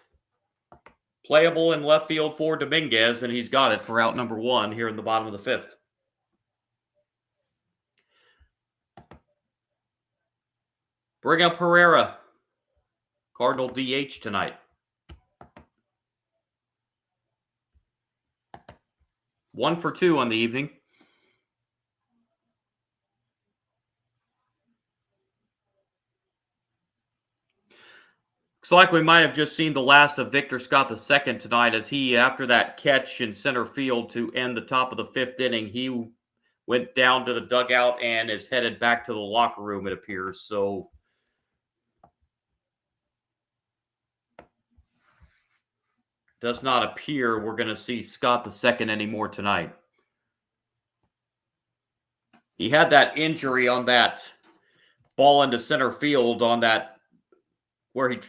Playable in left field for Dominguez, and he's got it for out number 1 here in the bottom of the 5th. Bring up Herrera. Cardinal DH tonight. 1 for 2 on the evening. Looks like we might have just seen the last of Victor Scott II tonight, as he, after that catch in center field to end the top of the 5th inning, he went down to the dugout and is headed back to the locker room, it appears. So does not appear we're going to see Scott II anymore tonight. He had that injury on that ball into center field on that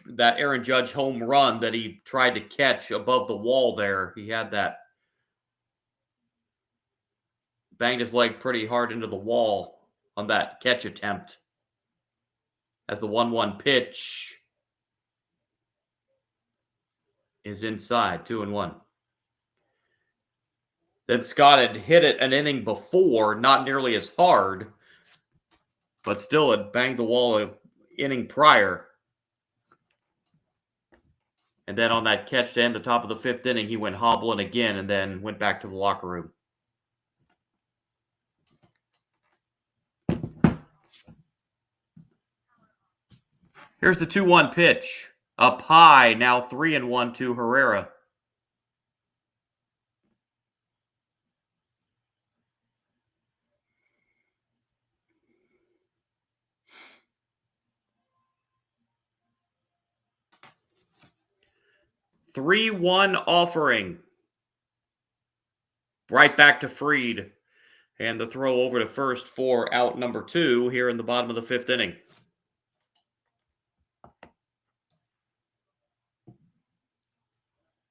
that Aaron Judge home run that he tried to catch above the wall there. He had that, banged his leg pretty hard into the wall on that catch attempt. As the 1-1 pitch is inside, 2-1. Then Scott had hit it an inning before, not nearly as hard, but still had banged the wall an inning prior. And then on that catch to end the top of the 5th inning, he went hobbling again and then went back to the locker room. Here's the 2-1 pitch. Up high, now 3-1 to Herrera. Three-one offering. Right back to Fried. And the throw over to first for out number 2 here in the bottom of the 5th inning.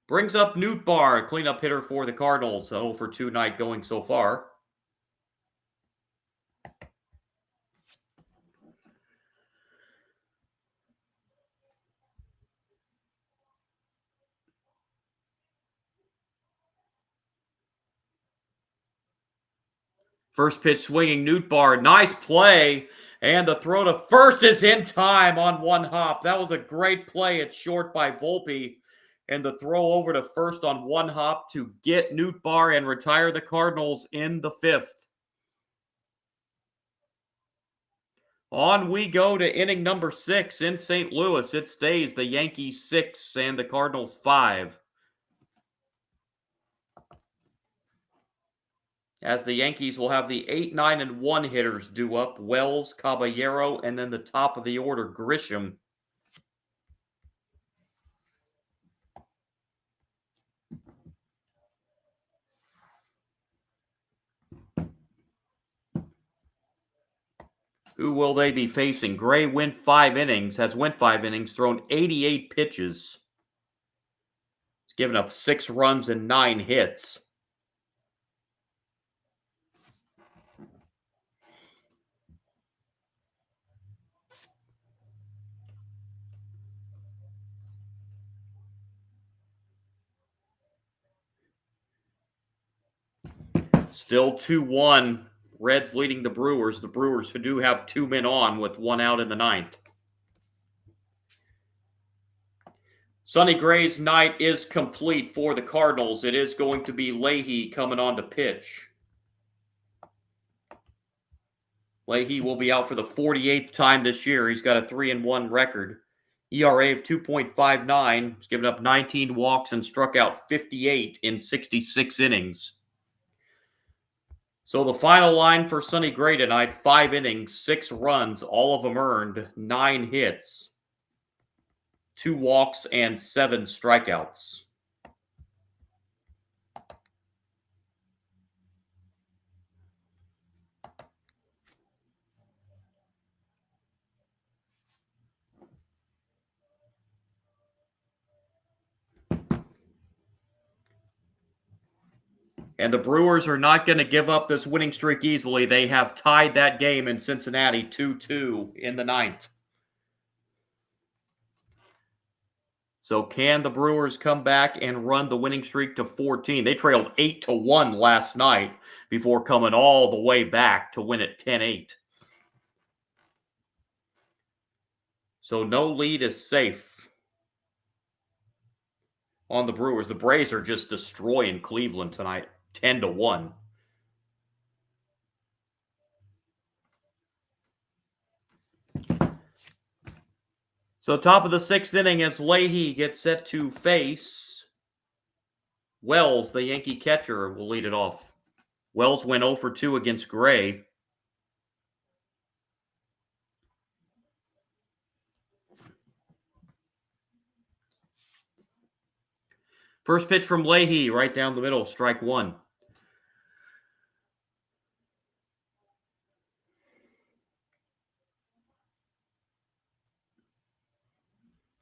Brings up Nootbaar, cleanup hitter for the Cardinals. 0 for 2 night going so far. First pitch swinging, Nootbaar. Nice play. And the throw to first is in time on 1 hop. That was a great play at short by Volpe. And the throw over to first on 1 hop to get Nootbaar and retire the Cardinals in the 5th. On we go to inning number 6 in St. Louis. It stays the Yankees 6 and the Cardinals 5. As the Yankees will have the 8, 9, and 1 hitters due up. Wells, Caballero, and then the top of the order, Grisham. Who will they be facing? Gray has went 5 innings, thrown 88 pitches. He's given up 6 runs and 9 hits. Still 2-1. Reds leading the Brewers. The Brewers who do have 2 men on with 1 out in the 9th. Sonny Gray's night is complete for the Cardinals. It is going to be Leahy coming on to pitch. Leahy will be out for the 48th time this year. He's got a 3-1 record. ERA of 2.59. He's given up 19 walks and struck out 58 in 66 innings. So the final line for Sonny Gray tonight, 5 innings, 6 runs, all of them earned, 9 hits, 2 walks, and 7 strikeouts. And the Brewers are not going to give up this winning streak easily. They have tied that game in Cincinnati 2-2 in the 9th. So can the Brewers come back and run the winning streak to 14? They trailed 8-1 last night before coming all the way back to win it 10-8. So no lead is safe on the Brewers. The Braves are just destroying Cleveland tonight, 10-1. So top of the 6th inning as Leahy gets set to face Wells, the Yankee catcher, will lead it off. Wells went 0 for 2 against Gray. First pitch from Leahy, right down the middle, strike 1.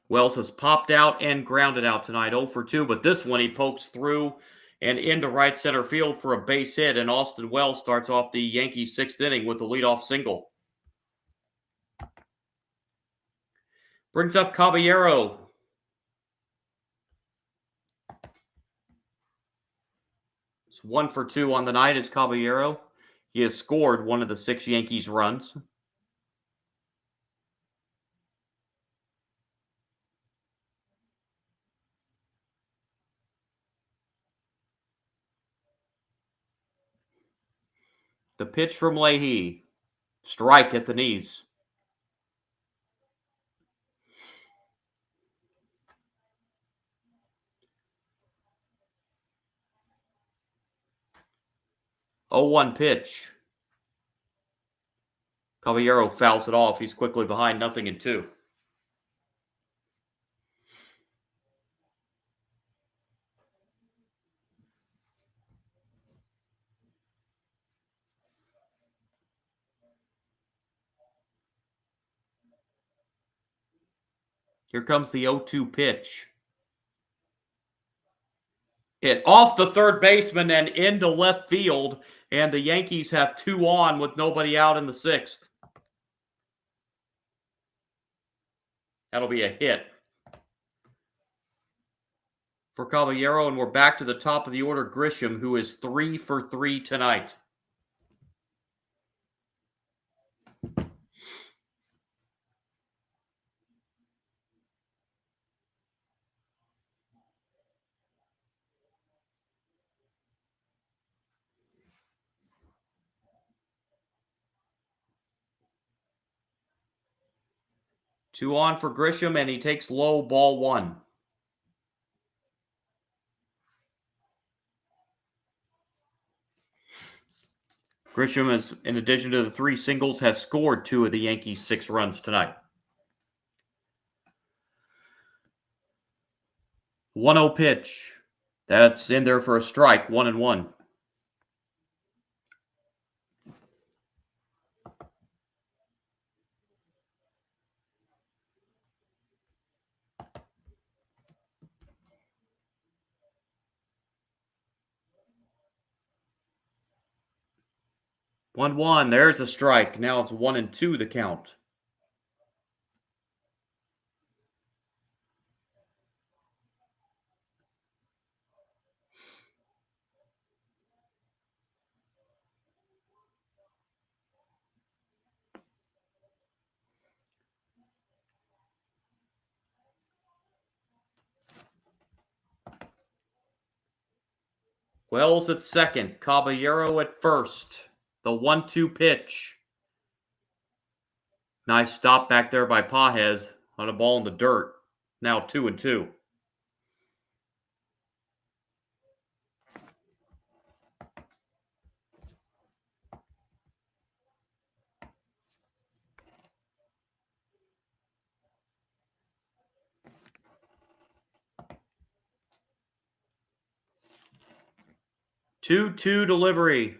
Wells has popped out and grounded out tonight, 0 for 2, but this one he pokes through and into right center field for a base hit, and Austin Wells starts off the Yankees' 6th inning with the leadoff single. Brings up Caballero. It's 1 for 2 on the night as Caballero. He has scored one of the 6 Yankees runs. The pitch from Leahy. Strike at the knees. Oh, 1 pitch. Caballero fouls it off. He's quickly behind 0-2. Here comes the 0-2 pitch. Hit off the third baseman and into left field, and the Yankees have 2 on with nobody out in the 6th. That'll be a hit for Caballero, and we're back to the top of the order. Grisham, who is 3 for 3 tonight. Two on for Grisham, and he takes low, ball 1. Grisham, is, in addition to the 3 singles, has scored 2 of the Yankees' 6 runs tonight. 1-0 pitch. That's in there for a strike, 1-1. One one. There's a strike. Now it's 1-2 the count. Wells at second. Caballero at first. The 1-2 pitch. Nice stop back there by Pages on a ball in the dirt. Now 2-2. Two-two delivery.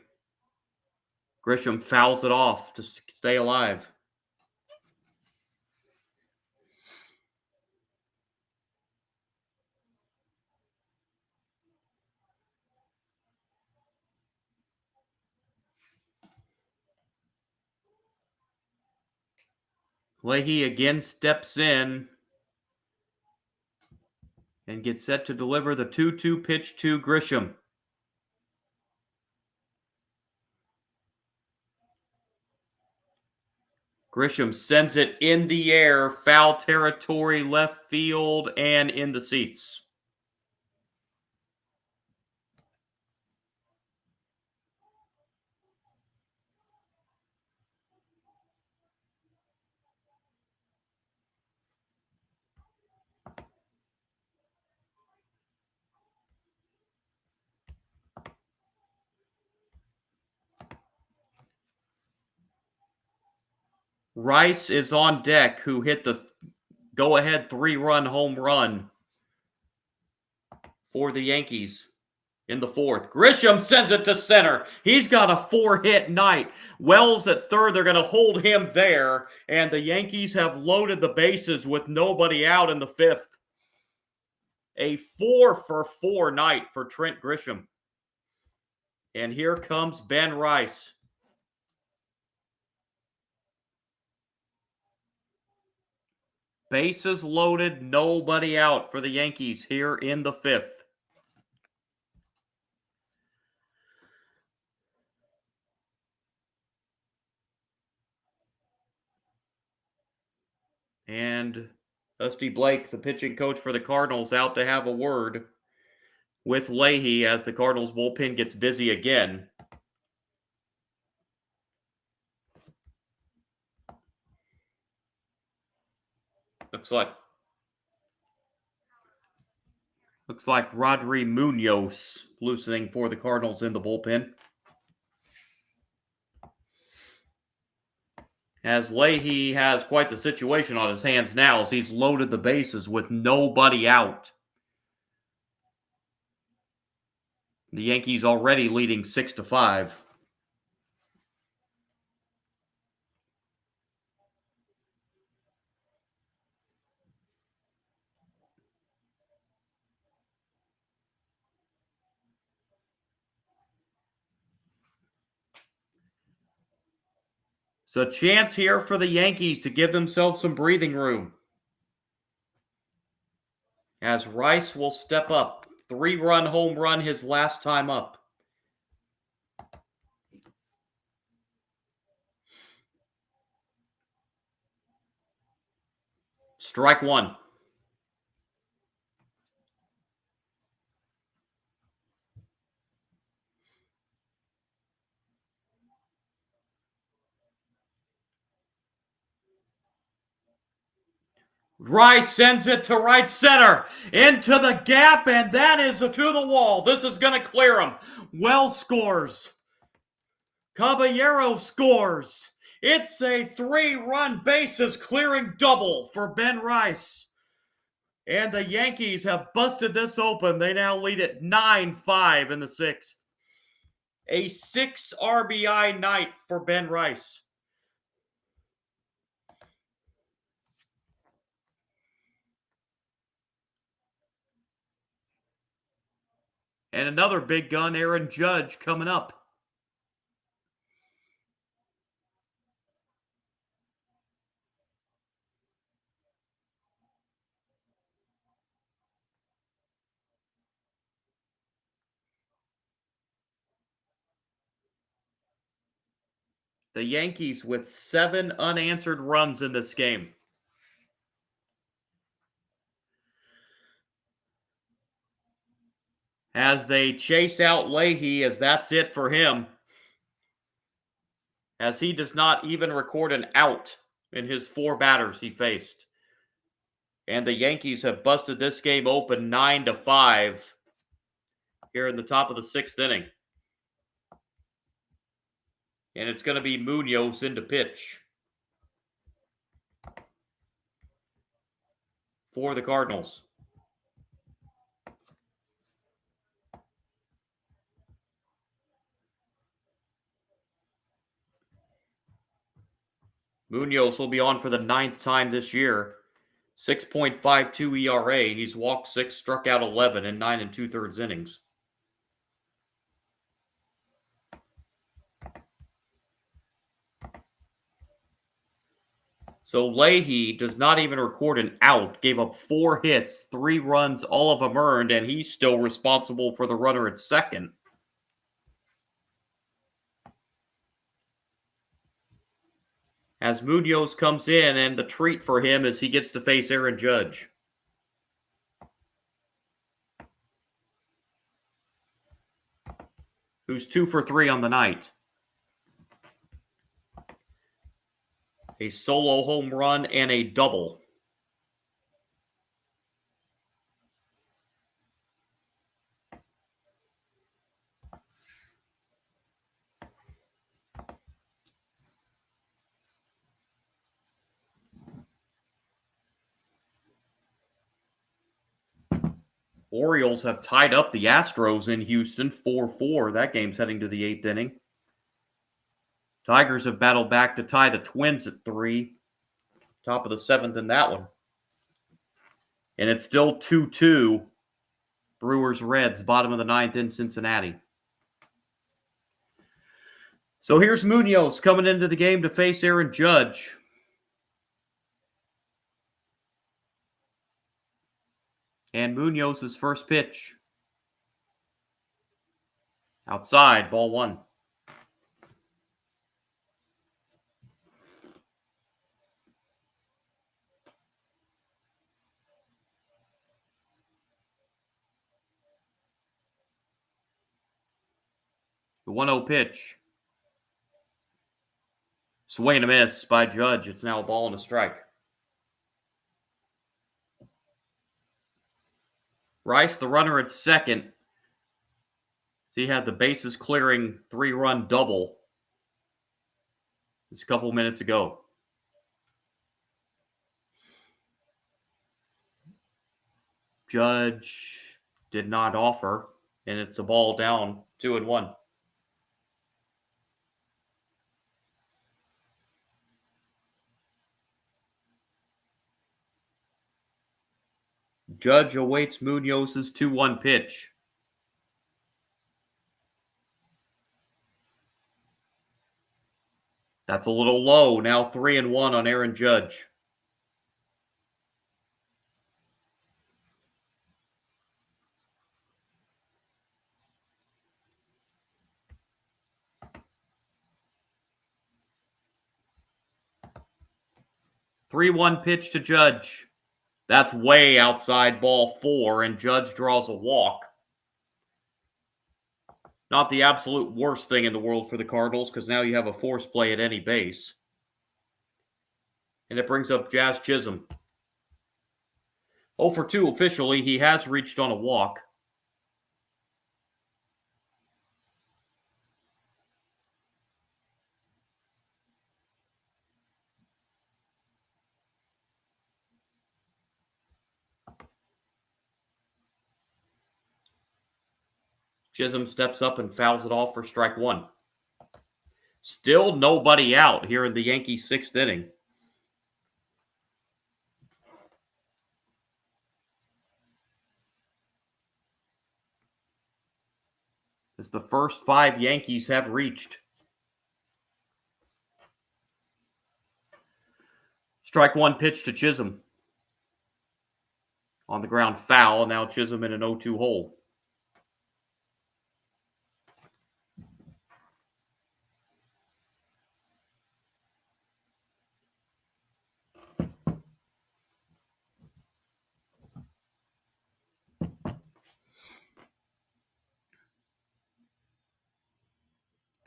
Grisham fouls it off to stay alive. Leahy again steps in and gets set to deliver the 2-2 pitch to Grisham. Grisham sends it in the air, foul territory, left field, and in the seats. Rice is on deck, who hit the go-ahead 3-run home run for the Yankees in the fourth. Grisham sends it to center. He's got a 4-hit night. Wells at third, they're going to hold him there, and the Yankees have loaded the bases with nobody out in the fifth. A 4-for-4 night for Trent Grisham. And here comes Ben Rice. Bases loaded, nobody out for the Yankees here in the fifth. And Dusty Blake, the pitching coach for the Cardinals, out to have a word with Leahy as the Cardinals bullpen gets busy again. Looks like Rodri Munoz loosening for the Cardinals in the bullpen. As Leahy has quite the situation on his hands now as he's loaded the bases with nobody out. The Yankees already leading 6-5. It's a chance here for the Yankees to give themselves some breathing room. As Rice will step up. 3-run home run his last time up. Strike one. Rice sends it to right center, into the gap, and that is to the wall. This is going to clear him. Wells scores. Caballero scores. It's a 3-run bases clearing double for Ben Rice. And the Yankees have busted this open. They now lead at 9-5 in the sixth. A 6 RBI night for Ben Rice. And another big gun, Aaron Judge, coming up. The Yankees with 7 unanswered runs in this game. as they chase out Leahy, as that's it for him, as he does not even record an out in his 4 batters he faced. And the Yankees have busted this game open 9-5 here in the top of the 6th inning. And it's going to be Munoz into pitch for the Cardinals. Munoz will be on for the 9th time this year. 6.52 ERA. He's walked 6, struck out 11 in 9 2/3 innings. So Leahy does not even record an out, gave up 4 hits, 3 runs, all of them earned, and he's still responsible for the runner at second. As Munoz comes in, and the treat for him is he gets to face Aaron Judge. Who's 2 for 3 on the night. A solo home run and a double. Orioles have tied up the Astros in Houston 4-4. That game's heading to the 8th inning. Tigers have battled back to tie the Twins at 3. Top of the 7th in that one. And it's still 2-2. Brewers-Reds, bottom of the 9th in Cincinnati. So here's Munoz coming into the game to face Aaron Judge. And Munoz's first pitch. Outside, ball 1. The 1-0 pitch. Swing and a miss by Judge. It's now a ball and a strike. Rice, the runner at second. He had the bases clearing 3-run double just a couple minutes ago. Judge did not offer, and it's a ball down 2-1. Judge awaits Munoz's 2-1 pitch. That's a little low. Now 3-1 on Aaron Judge. Three-one pitch to Judge. That's way outside ball 4, and Judge draws a walk. Not the absolute worst thing in the world for the Cardinals, because now you have a force play at any base. And it brings up Jazz Chisholm. 0 for 2 officially. He has reached on a walk. Chisholm steps up and fouls it off for strike 1. Still nobody out here in the Yankees' 6th inning. As the first 5 Yankees have reached. Strike 1 pitch to Chisholm. On the ground foul. Now Chisholm in an 0-2 hole.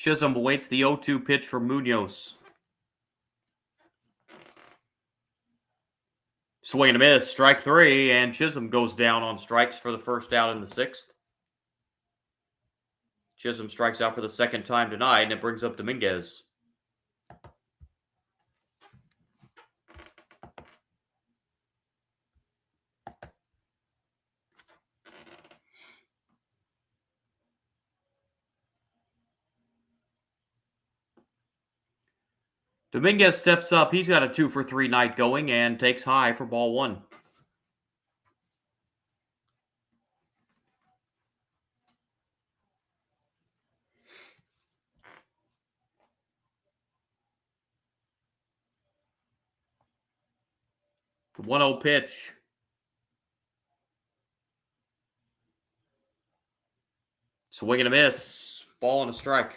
Chisholm awaits the 0-2 pitch from Munoz. Swing and a miss, strike three, and Chisholm goes down on strikes for the first out in the sixth. Chisholm strikes out for the second time tonight, and it brings up Dominguez. Dominguez steps up. He's got a 2-for-3 night going and takes high for ball one. The 1-0 pitch. Swing and a miss. Ball and a strike.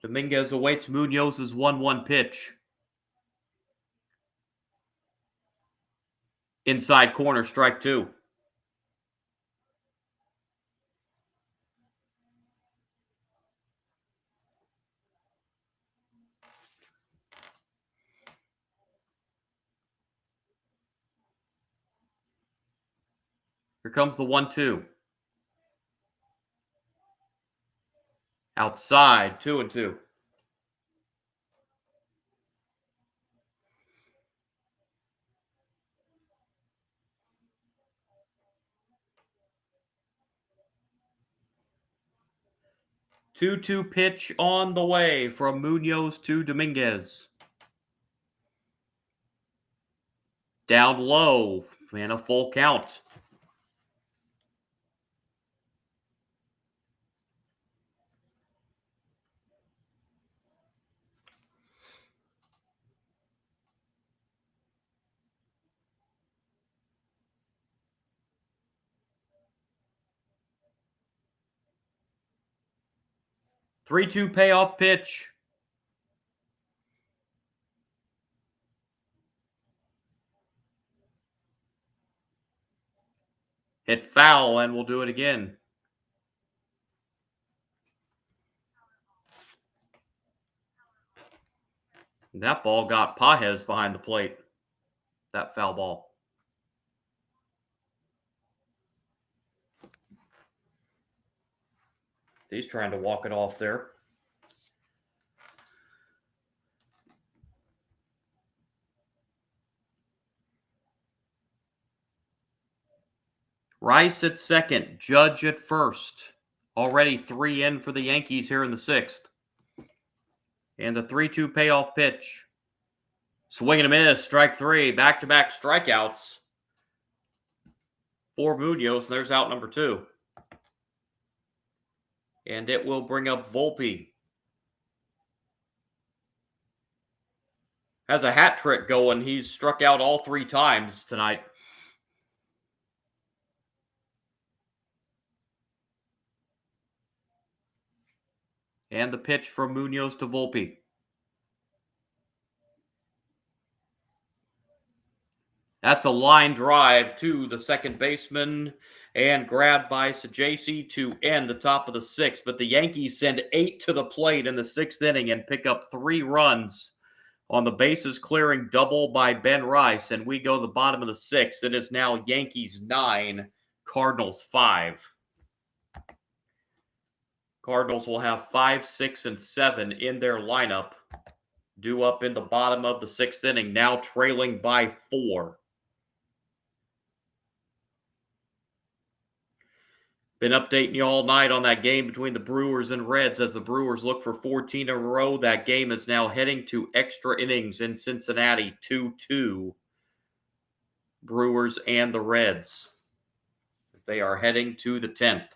Dominguez awaits Munoz's 1-1 pitch. Inside corner, strike two. Here comes the 1-2. Outside, 2-2. Two-two pitch on the way from Munoz to Dominguez. Down low and a full count. Three-two payoff pitch. Hit foul, and we'll do it again. That ball got Pajes behind the plate. That foul ball. He's trying to walk it off there. Rice at second, Judge at first. Already 3 in for the Yankees here in the sixth. And the 3-2 payoff pitch. Swing and a miss, strike three, back-to-back strikeouts for Munoz. There's out number two. And it will bring up Volpe. Has a hat trick going. He's struck out all 3 times tonight. And the pitch from Munoz to Volpe. That's a line drive to the second baseman and grabbed by Sajasi to end the top of the sixth. But the Yankees send 8 to the plate in the sixth inning and pick up 3 runs on the bases clearing double by Ben Rice. And we go to the bottom of the sixth. It is now Yankees 9, Cardinals 5. Cardinals will have 5, 6, and 7 in their lineup, due up in the bottom of the sixth inning, now trailing by 4. Been updating you all night on that game between the Brewers and Reds as the Brewers look for 14 in a row. That game is now heading to extra innings in Cincinnati, 2-2. Brewers and the Reds. They are heading to the 10th.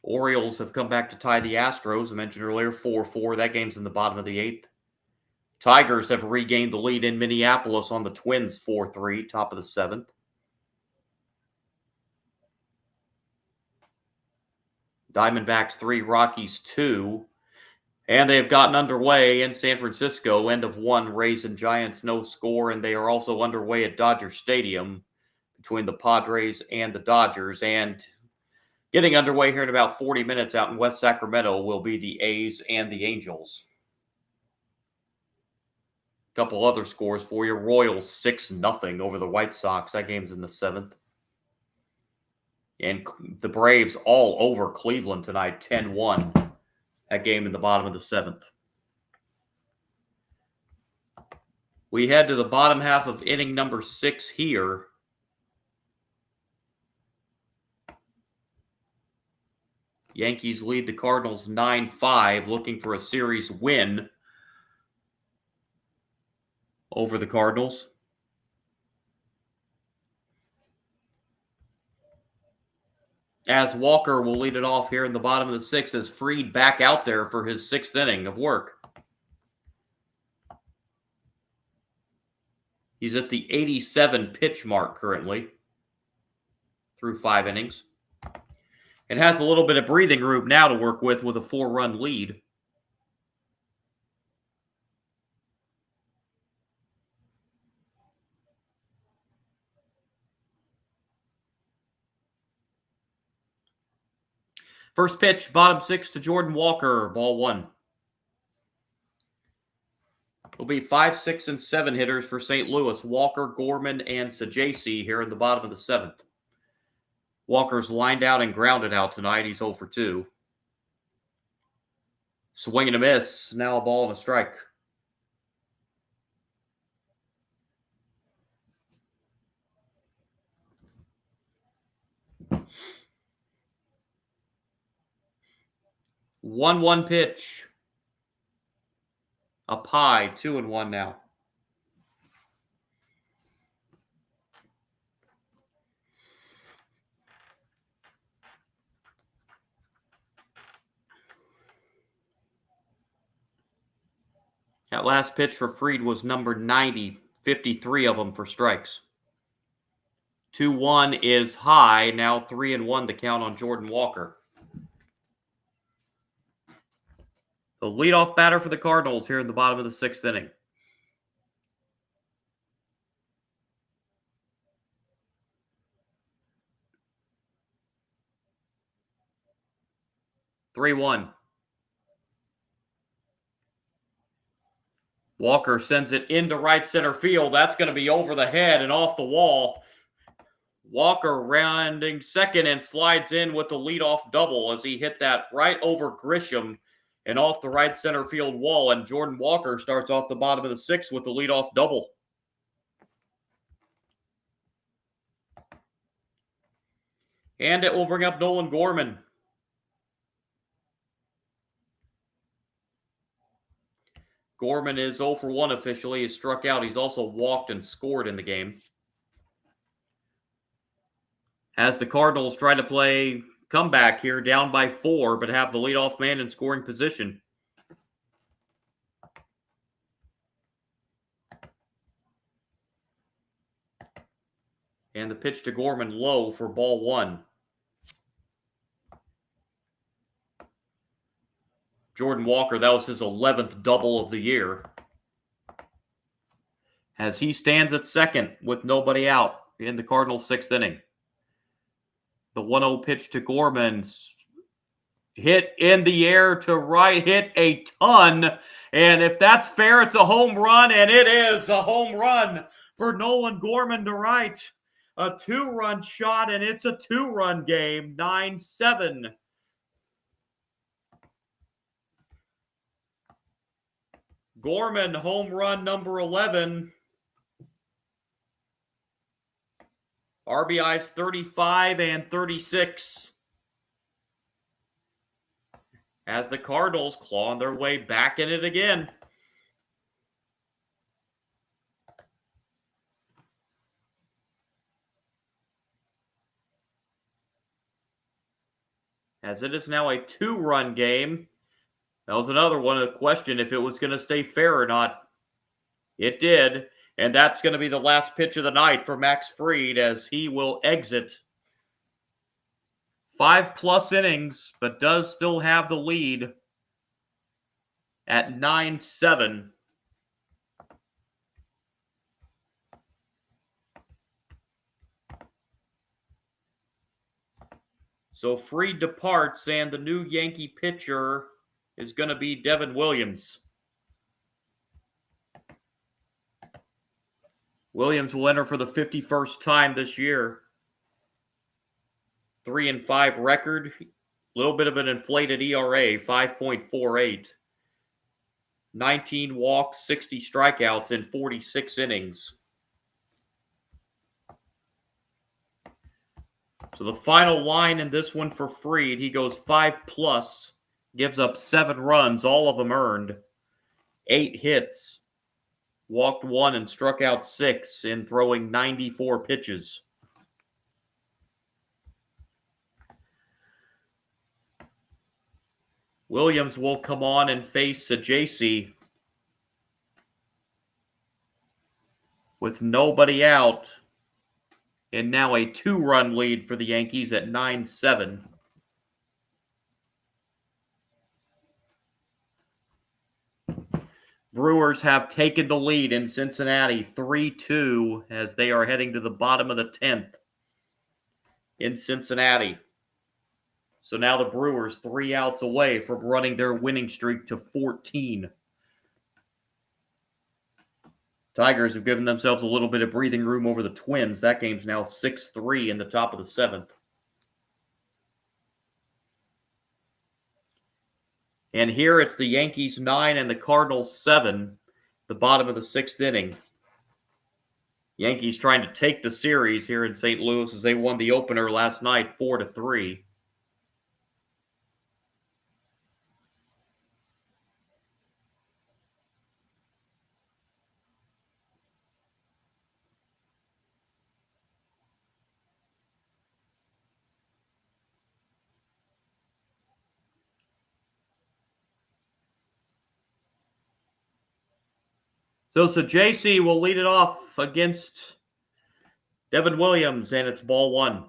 Orioles have come back to tie the Astros. I mentioned earlier, 4-4. That game's in the bottom of the 8th. Tigers have regained the lead in Minneapolis on the Twins, 4-3, top of the 7th. Diamondbacks 3, Rockies 2. And they've gotten underway in San Francisco. End of 1, Rays and Giants, no score. And they are also underway at Dodger Stadium between the Padres and the Dodgers. And getting underway here in about 40 minutes out in West Sacramento will be the A's and the Angels. A couple other scores for you. Royals 6-0 over the White Sox. That game's in the 7th. And the Braves all over Cleveland tonight, 10-1. That game in the bottom of the 7th. We head to the bottom half of inning number 6 here. Yankees lead the Cardinals 9-5, looking for a series win over the Cardinals. As Walker will lead it off here in the bottom of the 6th as Fried back out there for his 6th inning of work. He's at the 87 pitch mark currently through 5 innings. And has a little bit of breathing room now to work with a 4-run lead. First pitch, bottom 6 to Jordan Walker, ball 1. It'll be 5, 6, and 7 hitters for St. Louis. Walker, Gorman, and Sajaci here in the bottom of the 7th. Walker's lined out and grounded out tonight. He's 0 for 2. Swing and a miss. Now a ball and a strike. One pitch. Up high, 2-1 now. That last pitch for Fried was number 90, 53 of them for strikes. 2-1 is high, now 3-1 the count on Jordan Walker. The leadoff batter for the Cardinals here in the bottom of the 6th inning. Three-one. Walker sends it into right center field. That's going to be over the head and off the wall. Walker rounding second and slides in with the leadoff double as he hit that right over Grisham and off the right center field wall. And Jordan Walker starts off the bottom of the 6th with the leadoff double. And it will bring up Nolan Gorman. Gorman is 0 for 1 officially. He's struck out. He's also walked and scored in the game. As the Cardinals try to play comeback here, down by 4, but have the leadoff man in scoring position. And the pitch to Gorman low for ball 1. Jordan Walker, that was his 11th double of the year. As he stands at second with nobody out in the Cardinals' 6th inning. The 1-0 pitch to Gorman. Hit in the air to right, hit a ton. And if that's fair, it's a home run, and it is a home run for Nolan Gorman to right. A 2-run shot, and it's a 2-run game, 9-7. Gorman, home run number 11. RBIs 35 and 36. As the Cardinals claw their way back in it again. As it is now a 2-run game. That was another one of the question if it was going to stay fair or not. It did. And that's going to be the last pitch of the night for Max Fried as he will exit 5+ innings, but does still have the lead at 9-7. So Fried departs, and the new Yankee pitcher is going to be Devin Williams. Williams will enter for the 51st time this year. 3-5 record. A little bit of an inflated ERA, 5.48. 19 walks, 60 strikeouts in 46 innings. So the final line in this one for Fried, he goes 5+, gives up 7 runs, all of them earned, 8 hits, walked 1 and struck out 6 in throwing 94 pitches. Williams will come on and face Sajasi with nobody out, and now a 2-run lead for the Yankees at 9-7. Brewers have taken the lead in Cincinnati 3-2 as they are heading to the bottom of the 10th in Cincinnati. So now the Brewers 3 outs away from running their winning streak to 14. Tigers have given themselves a little bit of breathing room over the Twins. That game's now 6-3 in the top of the 7th. And here it's the Yankees 9 and the Cardinals 7, the bottom of the 6th inning. Yankees trying to take the series here in St. Louis as they won the opener last night 4-3. So Sajasi will lead it off against Devin Williams, and it's ball 1.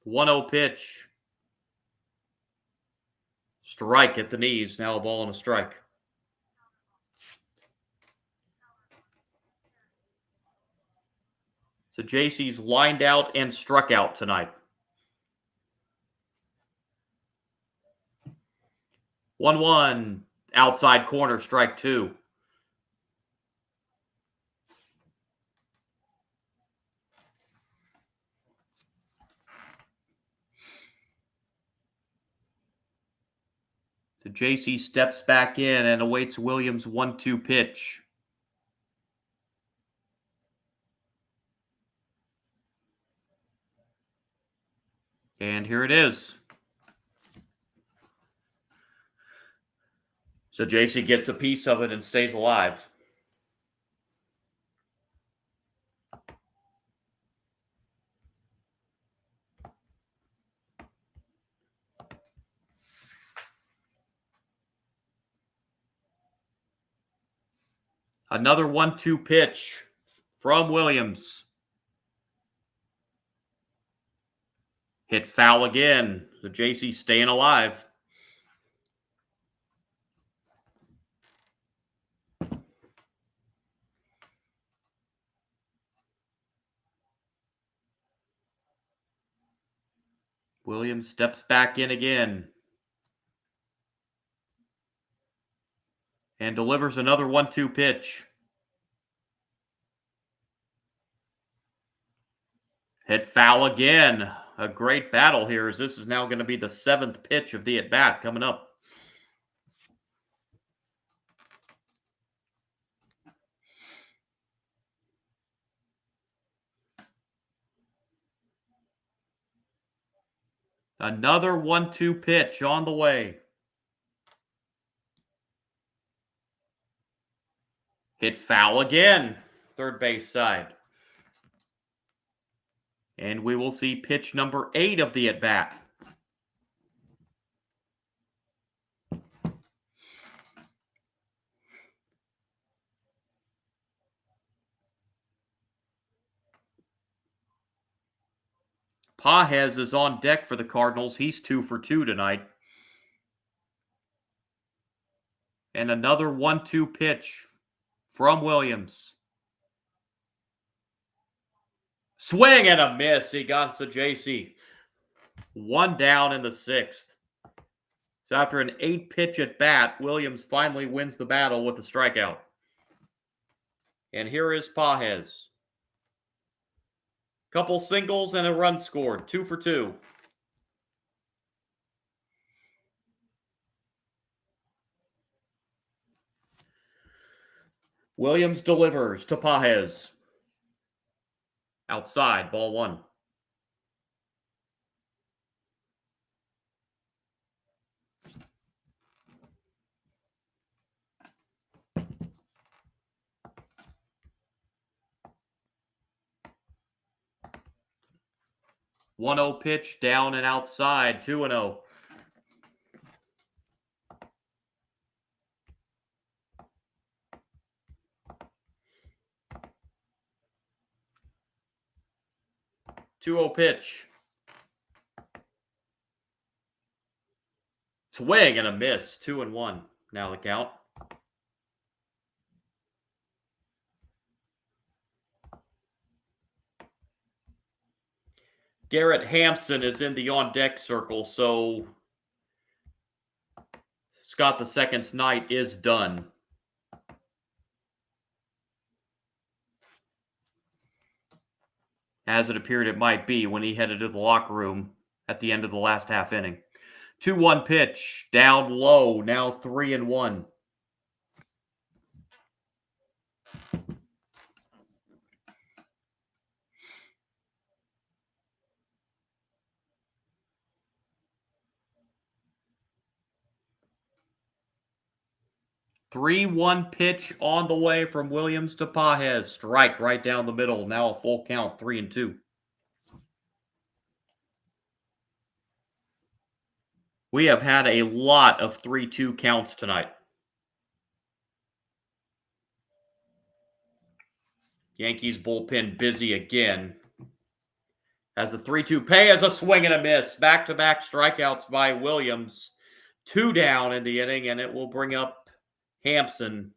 One 1-0 pitch. Strike at the knees. Now a ball and a strike. Sajasi's lined out and struck out tonight. 1-1. Outside corner, strike 2. Sajasi steps back in and awaits Williams' 1-2 pitch. And here it is. Sajasi gets a piece of it and stays alive. Another 1-2 pitch from Williams. Hit foul again. Sajasi staying alive. Williams steps back in again. And delivers another 1-2 pitch. Hit foul again. A great battle here as this is now going to be the 7th pitch of the at-bat coming up. Another 1-2 pitch on the way. Hit foul again. Third base side. And we will see pitch number 8 of the at-bat. Pages is on deck for the Cardinals. He's 2 for 2 tonight. And another 1-2 pitch from Williams. Swing and a miss. He got Sajasi. 1 down in the 6th. So after an 8-pitch at bat, Williams finally wins the battle with a strikeout. And here is Pages. Couple singles and a run scored. 2 for 2. Williams delivers to Pages. Outside, ball 1. One 0 pitch down and outside. 2-0. Two-0 pitch. Swing and a miss. 2-1. Now the count. Garrett Hampson is in the on-deck circle, so Scott II's night is done. As it appeared it might be when he headed to the locker room at the end of the last half inning. 2-1 pitch, down low, now 3-1. Three-one pitch on the way from Williams to Pages. Strike right down the middle. Now a full count, 3-2. We have had a lot of 3-2 counts tonight. Yankees bullpen busy again. As the 3-2 pay as a swing and a miss. Back-to-back strikeouts by Williams. 2 down in the inning, and it will bring up Hampson.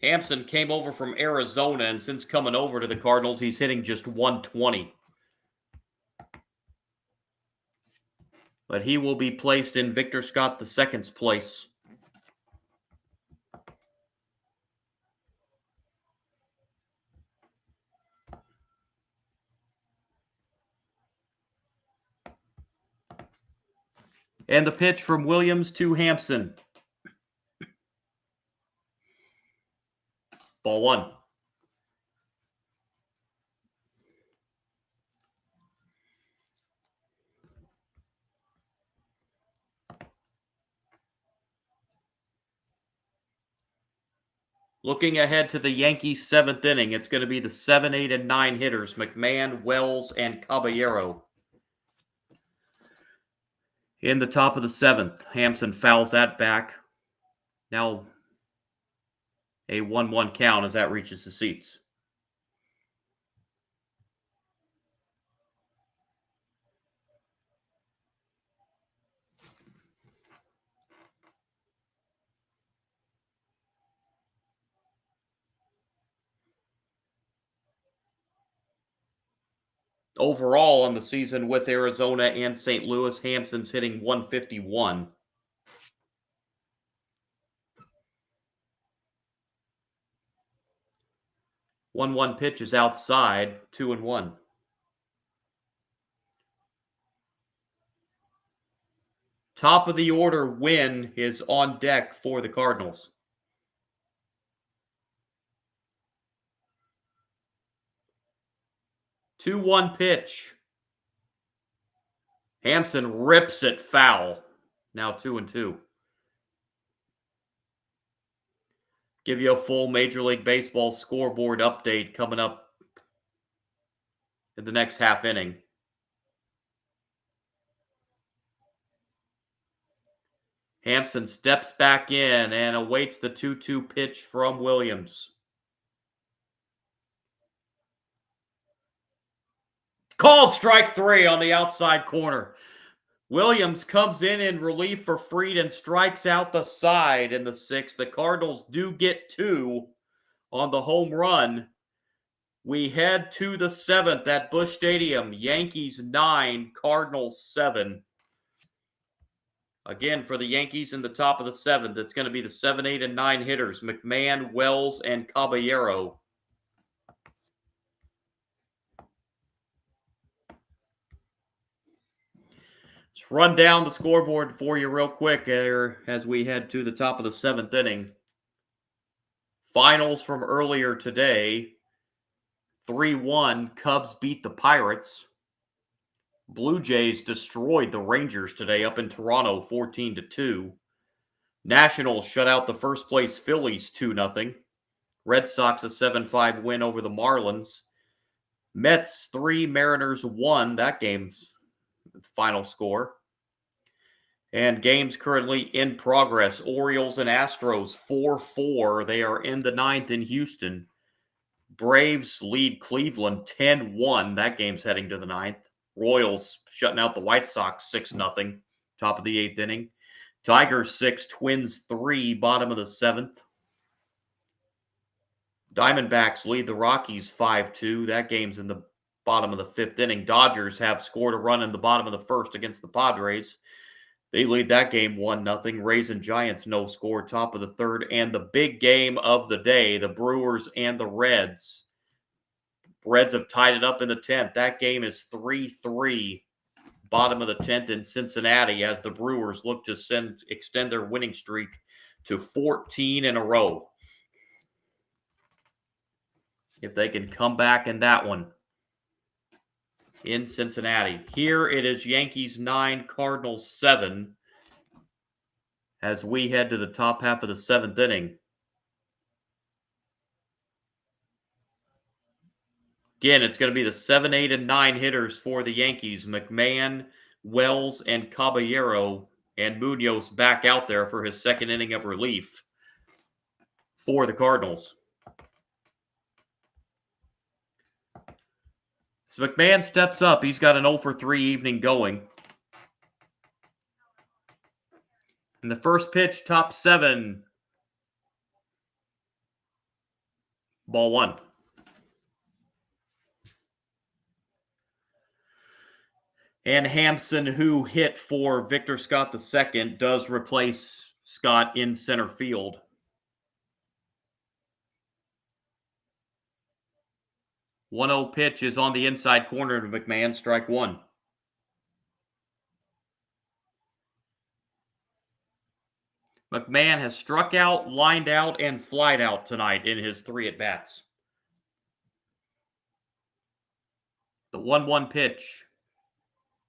Hampson came over from Arizona, and since coming over to the Cardinals, he's hitting just 120. But he will be placed in Victor Scott II's place. And the pitch from Williams to Hampson. Ball 1. Looking ahead to the Yankees' 7th inning, it's going to be the 7, 8, and 9 hitters, McMahon, Wells, and Caballero. In the top of the 7th, Hampson fouls that back. Now a 1-1 count as that reaches the seats. Overall on the season with Arizona and St. Louis, Hampson's hitting 151. One pitch is outside, 2-1. Top of the order win is on deck for the Cardinals. 2-1 pitch. Hampson rips it foul. Now 2-2. Give you a full Major League Baseball scoreboard update coming up in the next half inning. Hampson steps back in and awaits the 2-2 pitch from Williams. Called strike 3 on the outside corner. Williams comes in relief for Fried and strikes out the side in the 6th. The Cardinals do get 2 on the home run. We head to the 7th at Busch Stadium. Yankees 9, Cardinals 7. Again, for the Yankees in the top of the 7th, it's going to be the 7, 8, and 9 hitters, McMahon, Wells, and Caballero. Let's run down the scoreboard for you real quick as we head to the top of the 7th inning. Finals from earlier today. 3-1, Cubs beat the Pirates. Blue Jays destroyed the Rangers today up in Toronto, 14-2. Nationals shut out the first place Phillies 2-0. Red Sox a 7-5 win over the Marlins. Mets 3, Mariners 1. That game's final score. And games currently in progress. Orioles and Astros 4-4. They are in the 9th in Houston. Braves lead Cleveland 10-1. That game's heading to the 9th. Royals shutting out the White Sox 6-0. Top of the 8th inning. Tigers 6, Twins 3, bottom of the 7th. Diamondbacks lead the Rockies 5-2. That game's in the bottom of the 5th inning. Dodgers have scored a run in the bottom of the 1st against the Padres. They lead that game 1-0. Rays and Giants no score, top of the 3rd. And the big game of the day, the Brewers and the Reds. Reds have tied it up in the 10th. That game is 3-3. Bottom of the 10th in Cincinnati as the Brewers look to extend their winning streak to 14 in a row. If they can come back in that one in Cincinnati. Here it is Yankees 9, Cardinals 7 as we head to the top half of the 7th inning. Again, it's going to be the 7, 8, and 9 hitters for the Yankees. McMahon, Wells, and Caballero, and Munoz back out there for his 2nd inning of relief for the Cardinals. So McMahon steps up. He's got an 0-for-3 evening going. And the first pitch, top 7. Ball 1. And Hampson, who hit for Victor Scott II, does replace Scott in center field. 1-0 pitch is on the inside corner to McMahon, strike 1. McMahon has struck out, lined out, and flied out tonight in his 3 at-bats. The 1-1 pitch.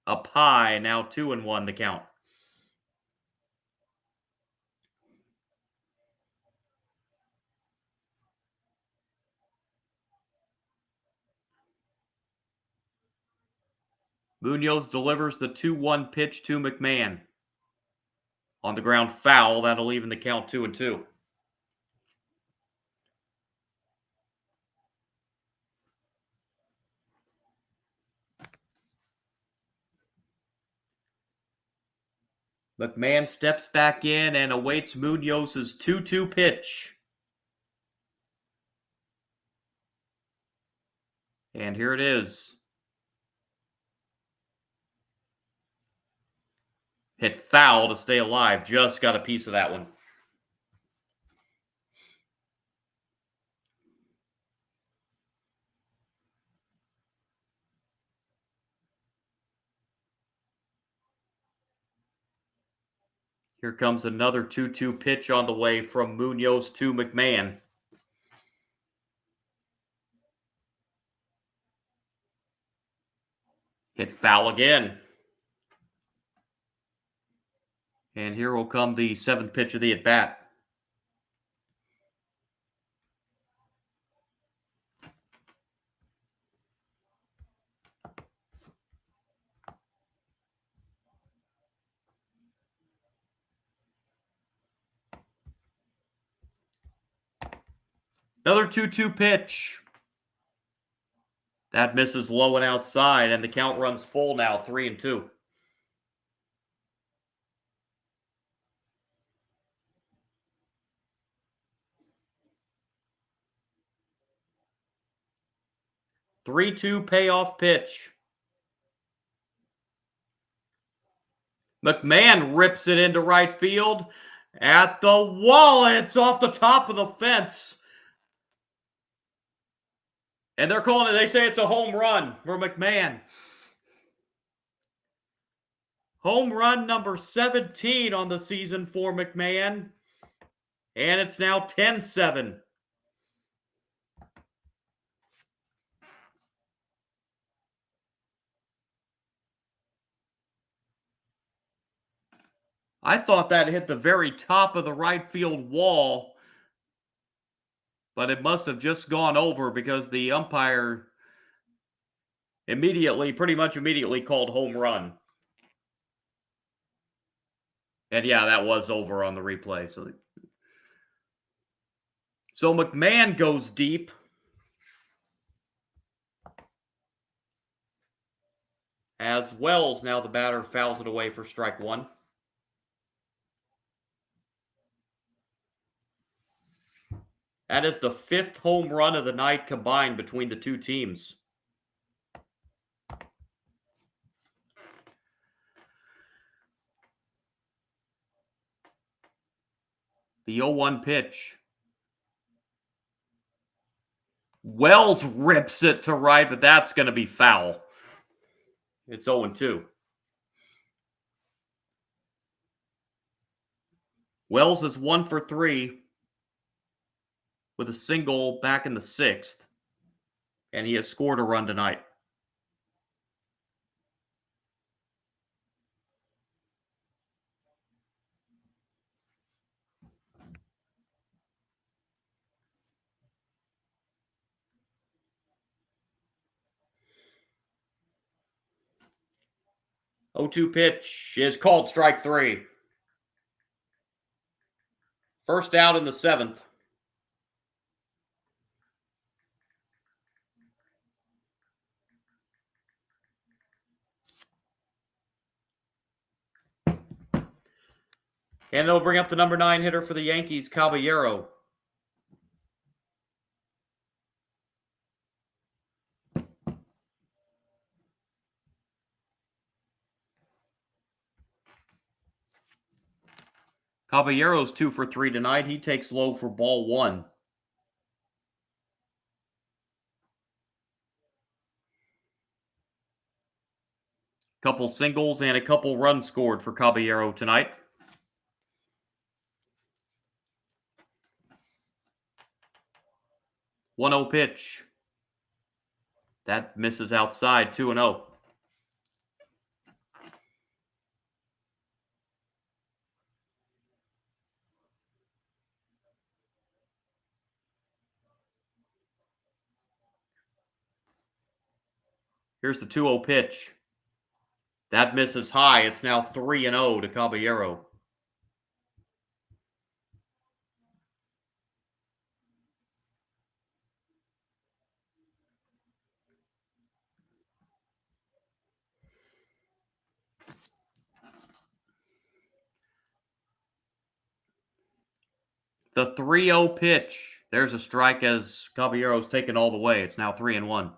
Up high, now 2-1 the count. Munoz delivers the 2-1 pitch to McMahon. On the ground foul, that'll even the count 2-2. McMahon steps back in and awaits Munoz's 2-2 pitch. And here it is. Hit foul to stay alive. Just got a piece of that one. Here comes another 2-2 pitch on the way from Munoz to McMahon. Hit foul again. And here will come the 7th pitch of the at-bat. Another 2-2 pitch. That misses low and outside, and the count runs full now, 3-2. Three-two payoff pitch. McMahon rips it into right field. At the wall, it's off the top of the fence. And they're calling it, they say it's a home run for McMahon. Home run number 17 on the season for McMahon. And it's now 10-7. I thought that hit the very top of the right field wall, but it must have just gone over because the umpire pretty much immediately called home run. And yeah, that was over on the replay. So McMahon goes deep. As Wells, now the batter, fouls it away for strike one. That is the fifth home run of the night combined between the two teams. The 0-1 pitch. Wells rips it to right, but that's going to be foul. It's 0-2. Wells is 1 for 3 with a single back in the sixth, and he has scored a run tonight. Oh, 2 pitch is called strike 3. First out in the seventh. And it'll bring up the number 9 hitter for the Yankees, Caballero. Caballero's 2 for 3 tonight. He takes low for ball 1. Couple singles and a couple runs scored for Caballero tonight. 1-0 pitch. That misses outside, 2-0. Here's the 2-0 pitch. That misses high. It's now 3-0 to Caballero. The 3-0 pitch. There's a strike as Caballero's taken all the way. It's now 3-1.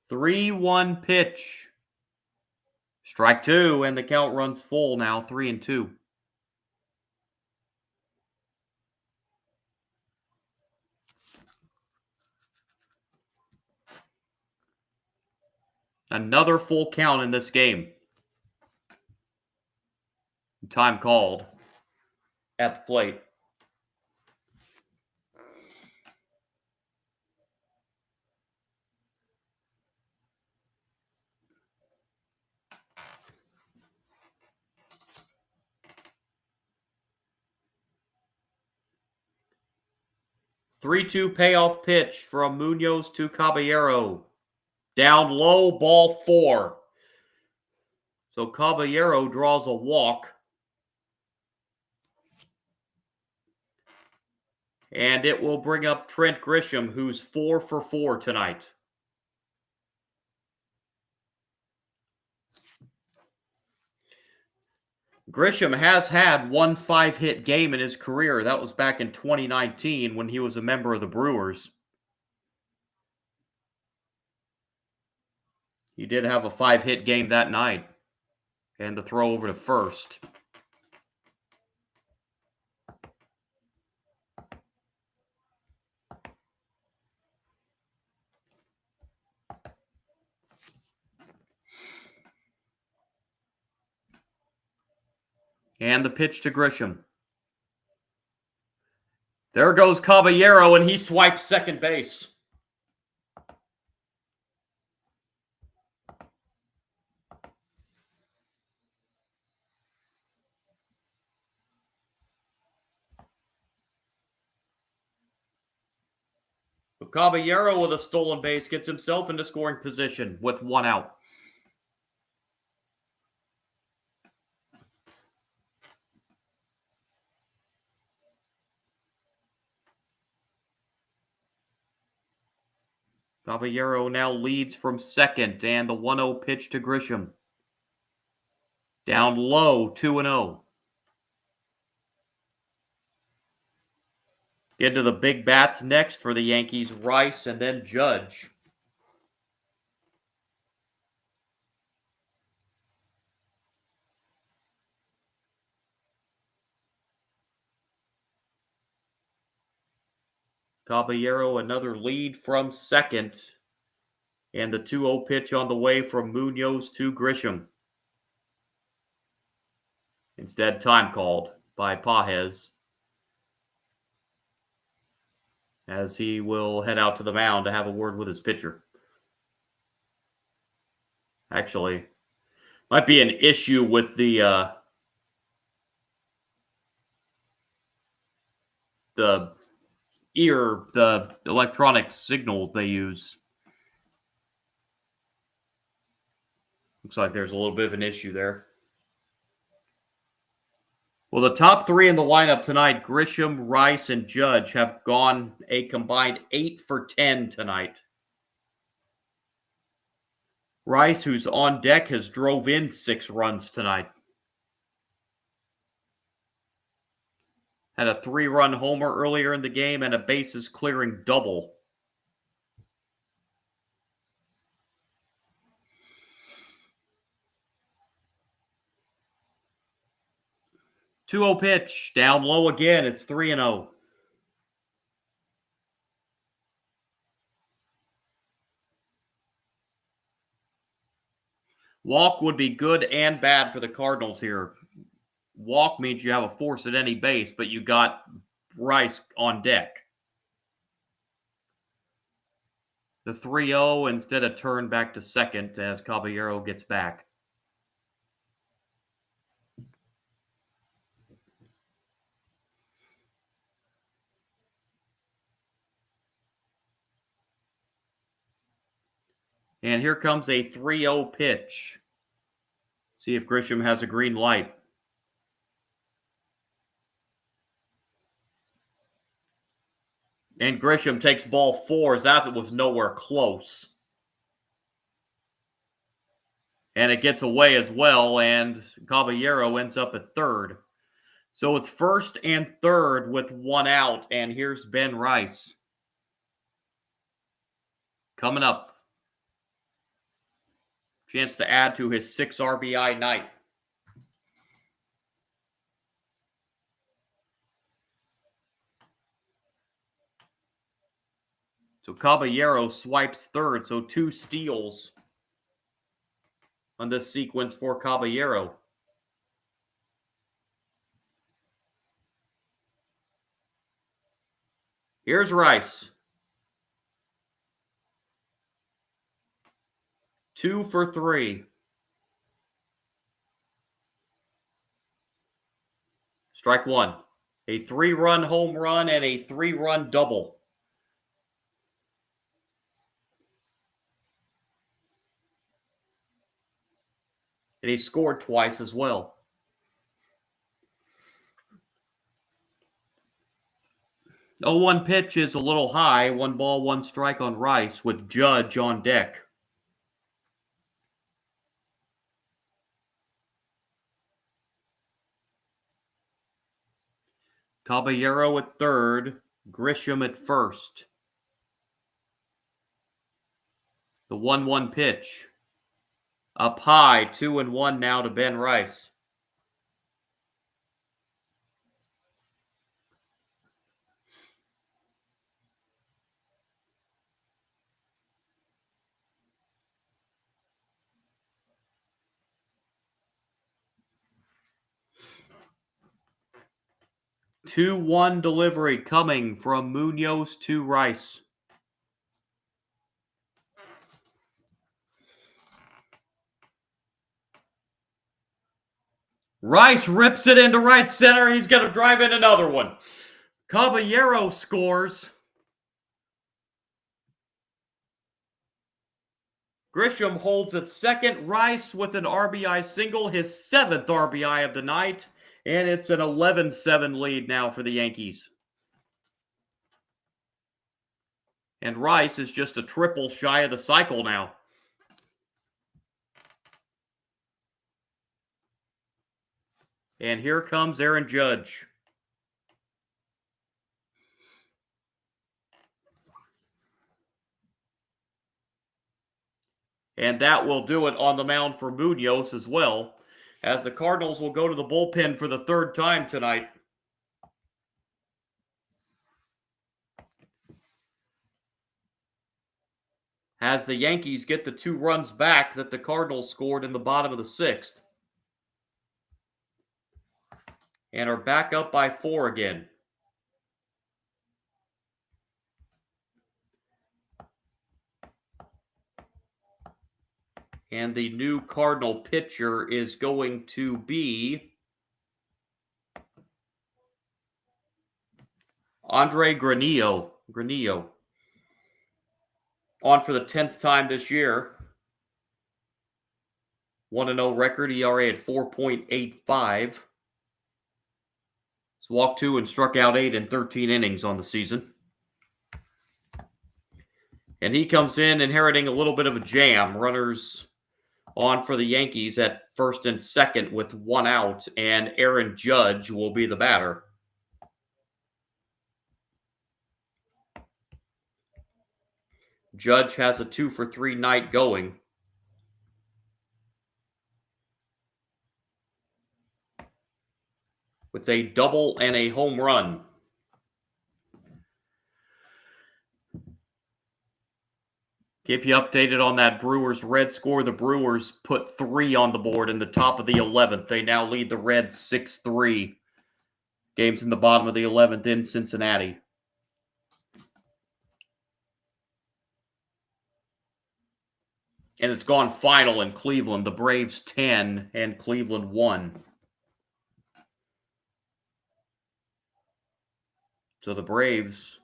Three one pitch. Strike 2, and the count runs full now, 3-2. Another full count in this game. Time called at the plate. Three-two payoff pitch from Munoz to Caballero. Down low, ball 4. So Caballero draws a walk. And it will bring up Trent Grisham, who's 4 for 4 tonight. Grisham has had one 5-hit game in his career. That was back in 2019 when he was a member of the Brewers. He did have a 5-hit game that night. And the throw over to first. And the pitch to Grisham. There goes Caballero, and he swipes second base. So Caballero with a stolen base gets himself into scoring position with 1 out. Caballero now leads from second, and the 1-0 pitch to Grisham. Down low, 2-0. Get to the big bats next for the Yankees, Rice and then Judge. Caballero another lead from second. And the 2-0 pitch on the way from Munoz to Grisham. Instead, time called by Pages, as he will head out to the mound to have a word with his pitcher. Actually, might be an issue with the electronic signal they use. Looks like there's a little bit of an issue there. Well, the top 3 in the lineup tonight, Grisham, Rice, and Judge, have gone a combined 8 for 10 tonight. Rice, who's on deck, has drove in 6 runs tonight. Had a 3-run homer earlier in the game and a bases clearing double. Two-0 pitch, down low again. It's 3-0. Walk would be good and bad for the Cardinals here. Walk means you have a force at any base, but you got Rice on deck. The 3-0 instead of turn back to second as Caballero gets back. And here comes a 3-0 pitch. See if Grisham has a green light. And Grisham takes ball 4 as that was nowhere close. And it gets away as well, and Caballero ends up at third. So it's first and third with 1 out, and here's Ben Rice. Coming up. Chance to add to his 6 RBI night. So Caballero swipes third, so 2 steals on this sequence for Caballero. Here's Rice. 2 for 3. Strike 1. A 3-run home run and a 3-run double. And he scored twice as well. 0-1 pitch is a little high. 1 ball, 1 strike on Rice with Judge on deck. Caballero at third. Grisham at first. The 1-1 pitch. Up high, 2-1 now to Ben Rice. Two 2-1 delivery coming from Munoz to Rice. Rice rips it into right center. He's going to drive in another one. Caballero scores. Grisham holds at second. Rice with an RBI single, his 7th RBI of the night. And it's an 11-7 lead now for the Yankees. And Rice is just a triple shy of the cycle now. And here comes Aaron Judge. And that will do it on the mound for Munoz as well, as the Cardinals will go to the bullpen for the 3rd time tonight. As the Yankees get the 2 runs back that the Cardinals scored in the bottom of the 6th. And are back up by 4 again. And the new Cardinal pitcher is going to be Andre Granillo. On for the 10th time this year. 1-0 record, ERA at 4.85. He's walked 2 and struck out 8 in 13 innings on the season. And he comes in inheriting a little bit of a jam. Runners on for the Yankees at first and second with 1 out, and Aaron Judge will be the batter. Judge has a 2-for-3 night going. With a double and a home run. Keep you updated on that Brewers-Red score. The Brewers put 3 on the board in the top of the 11th. They now lead the Reds 6-3. Games in the bottom of the 11th in Cincinnati. And it's gone final in Cleveland. The Braves 10 and Cleveland 1. So the Braves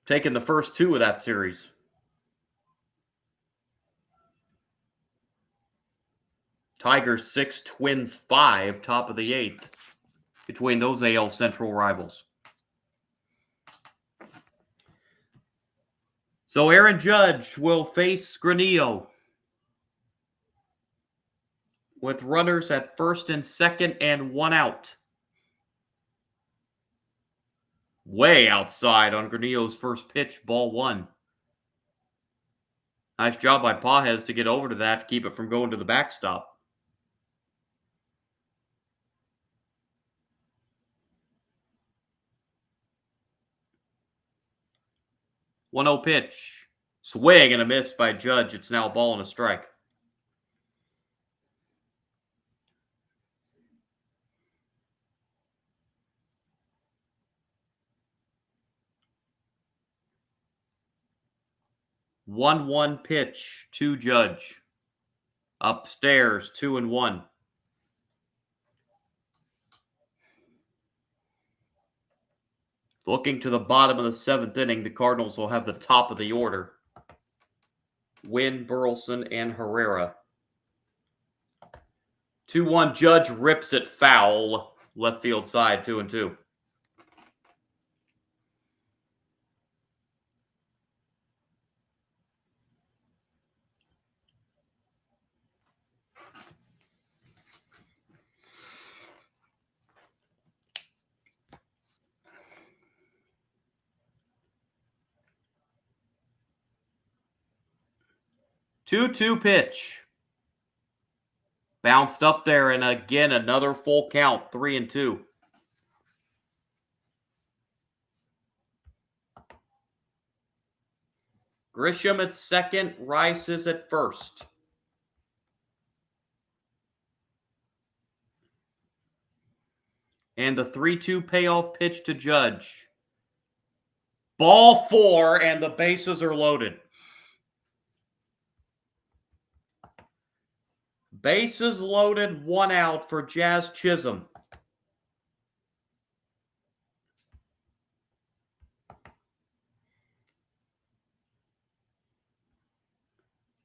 taking the first 2 of that series. Tigers 6, Twins 5, top of the 8th between those AL Central rivals. So Aaron Judge will face Granillo with runners at first and second and 1 out. Way outside on Granillo's first pitch, ball 1. Nice job by Pages to get over to that to keep it from going to the backstop. 1-0 pitch. Swing and a miss by Judge. It's now a ball and a strike. One pitch to Judge. Upstairs, 2-1. Looking to the bottom of the 7th inning, the Cardinals will have the top of the order. Wynn, Burleson, and Herrera. 2-1 Judge rips it foul. Left field side, 2-2. Two pitch. Bounced up there, and again, another full count, 3-2. Grisham at second, Rice is at first. And the 3-2 payoff pitch to Judge. Ball 4, and the bases are loaded. Bases loaded, 1 out for Jazz Chisholm.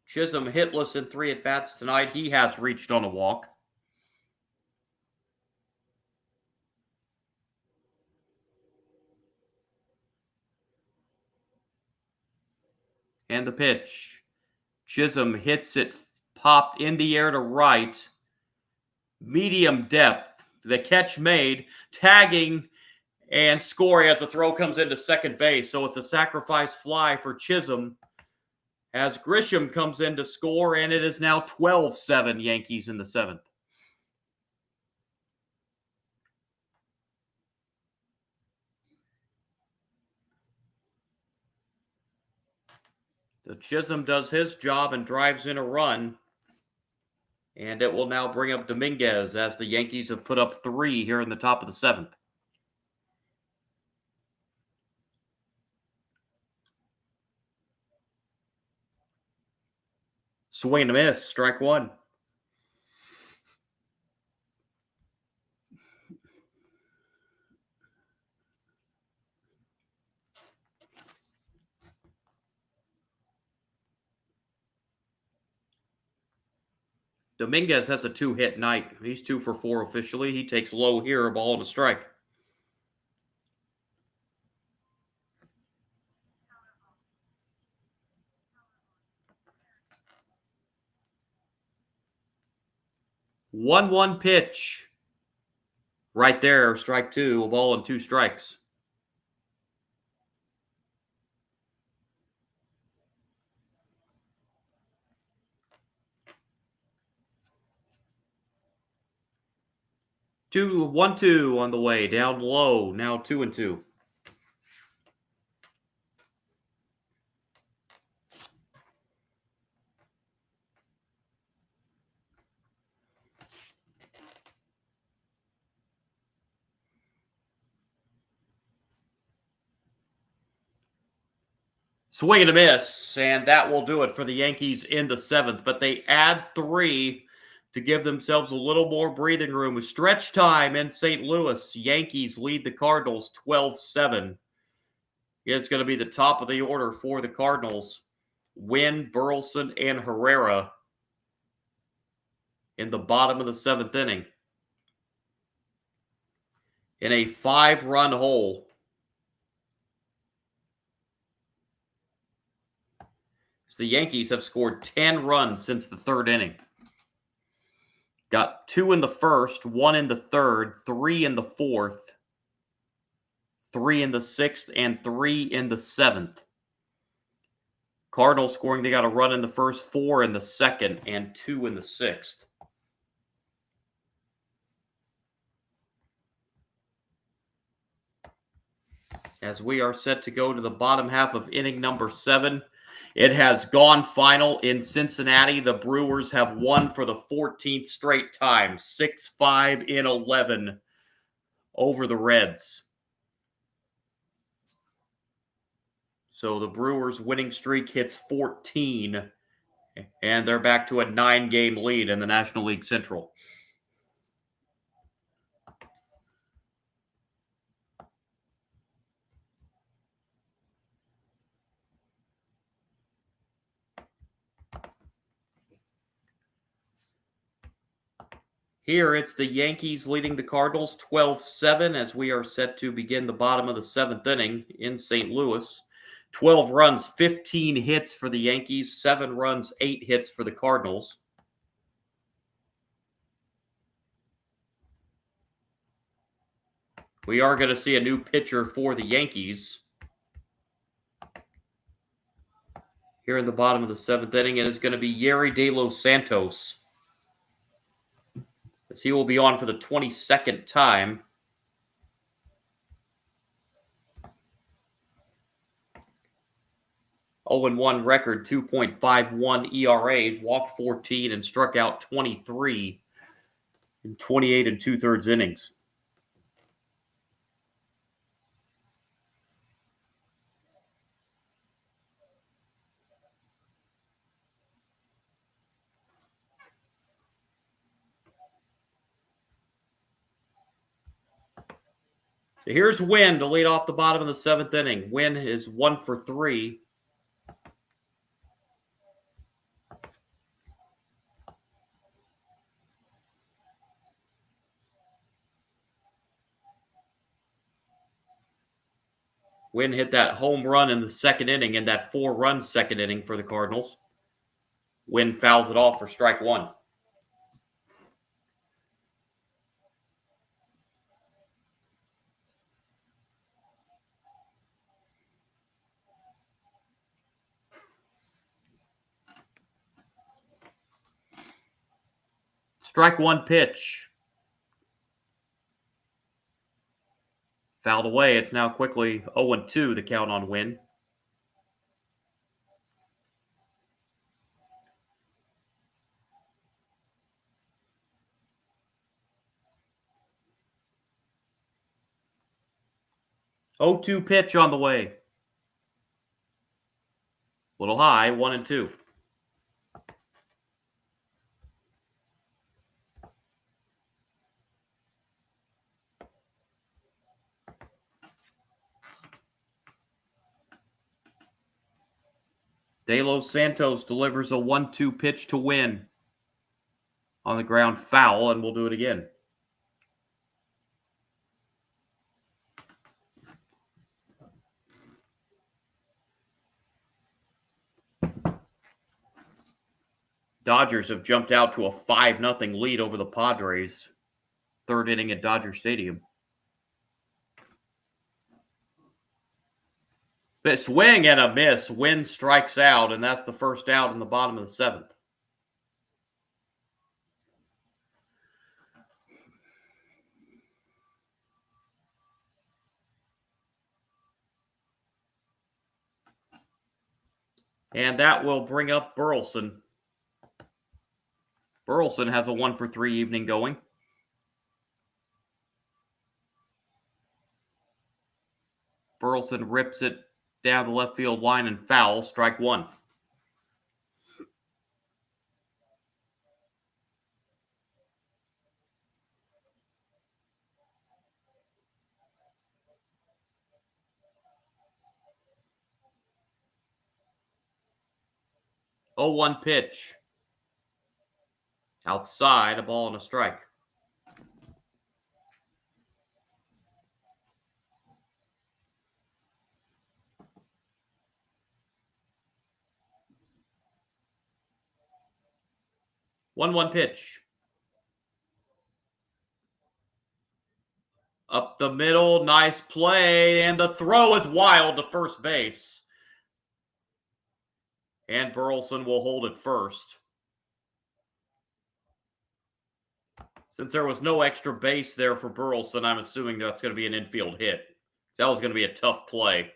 Chisholm hitless in 3 at-bats tonight. He has reached on a walk. And the pitch. Chisholm hits it, popped in the air to right. Medium depth. The catch made, tagging, and scoring as the throw comes into second base. So it's a sacrifice fly for Chisholm as Grisham comes in to score, and it is now 12-7 Yankees in the 7th. So Chisholm does his job and drives in a run. And it will now bring up Dominguez as the Yankees have put up 3 here in the top of the 7th. Swing and a miss, strike 1. Dominguez has a 2-hit night. He's 2 for 4 officially. He takes low here, a ball and a strike. One pitch. Right there, strike 2, a ball and 2 strikes. Two, 1-2 on the way, down low, now 2-2. Swing and a miss, and that will do it for the Yankees in the 7th. But they add 3 to give themselves a little more breathing room. Stretch time in St. Louis. Yankees lead the Cardinals 12-7. It's going to be the top of the order for the Cardinals. Wynn, Burleson, and Herrera in the bottom of the 7th inning. In a 5-run hole. The Yankees have scored 10 runs since the 3rd inning. Got 2 in the 1st, 1 in the 3rd, 3 in the 4th, 3 in the 6th, and 3 in the 7th. Cardinals scoring, they got a run in the 1st, 4 in the 2nd, and 2 in the 6th. As we are set to go to the bottom half of inning number 7. It has gone final in Cincinnati. The Brewers have won for the 14th straight time, 6-5 in 11 over the Reds. So the Brewers' winning streak hits 14, and they're back to a 9-game lead in the National League Central. Here it's the Yankees leading the Cardinals 12-7 as we are set to begin the bottom of the 7th inning in St. Louis. 12 runs, 15 hits for the Yankees, 7 runs, 8 hits for the Cardinals. We are going to see a new pitcher for the Yankees here in the bottom of the 7th inning. It is going to be Yerry De Los Santos, as he will be on for the 22nd time. (0-1) record, 2.51 ERA, walked 14 and struck out 23 in 28 2/3 innings. So here's Wynn to lead off the bottom of the 7th inning. Wynn is 1 for 3. Wynn hit that home run in the 2nd inning in that 4-run 2nd inning for the Cardinals. Wynn fouls it off for strike 1. Strike 1 pitch. Fouled away. It's now quickly 0-2, the count on Wynn. (0-2) pitch on the way. Little high, 1-2. De Los Santos delivers a 1-2 pitch to Wynn. On the ground, foul, and we'll do it again. Dodgers have jumped out to a 5-0 lead over the Padres. 3rd inning at Dodger Stadium. But swing and a miss. Wynn strikes out, and that's the first out in the bottom of the 7th. And that will bring up Burleson. Burleson has a 1 for 3 evening going. Burleson rips it down the left field line and foul, strike 1. (0-1) pitch. Outside, a ball and a strike. (1-1) pitch. Up the middle, nice play, and the throw is wild to first base. And Burleson will hold it first. Since there was no extra base there for Burleson, I'm assuming that's going to be an infield hit. That was going to be a tough play.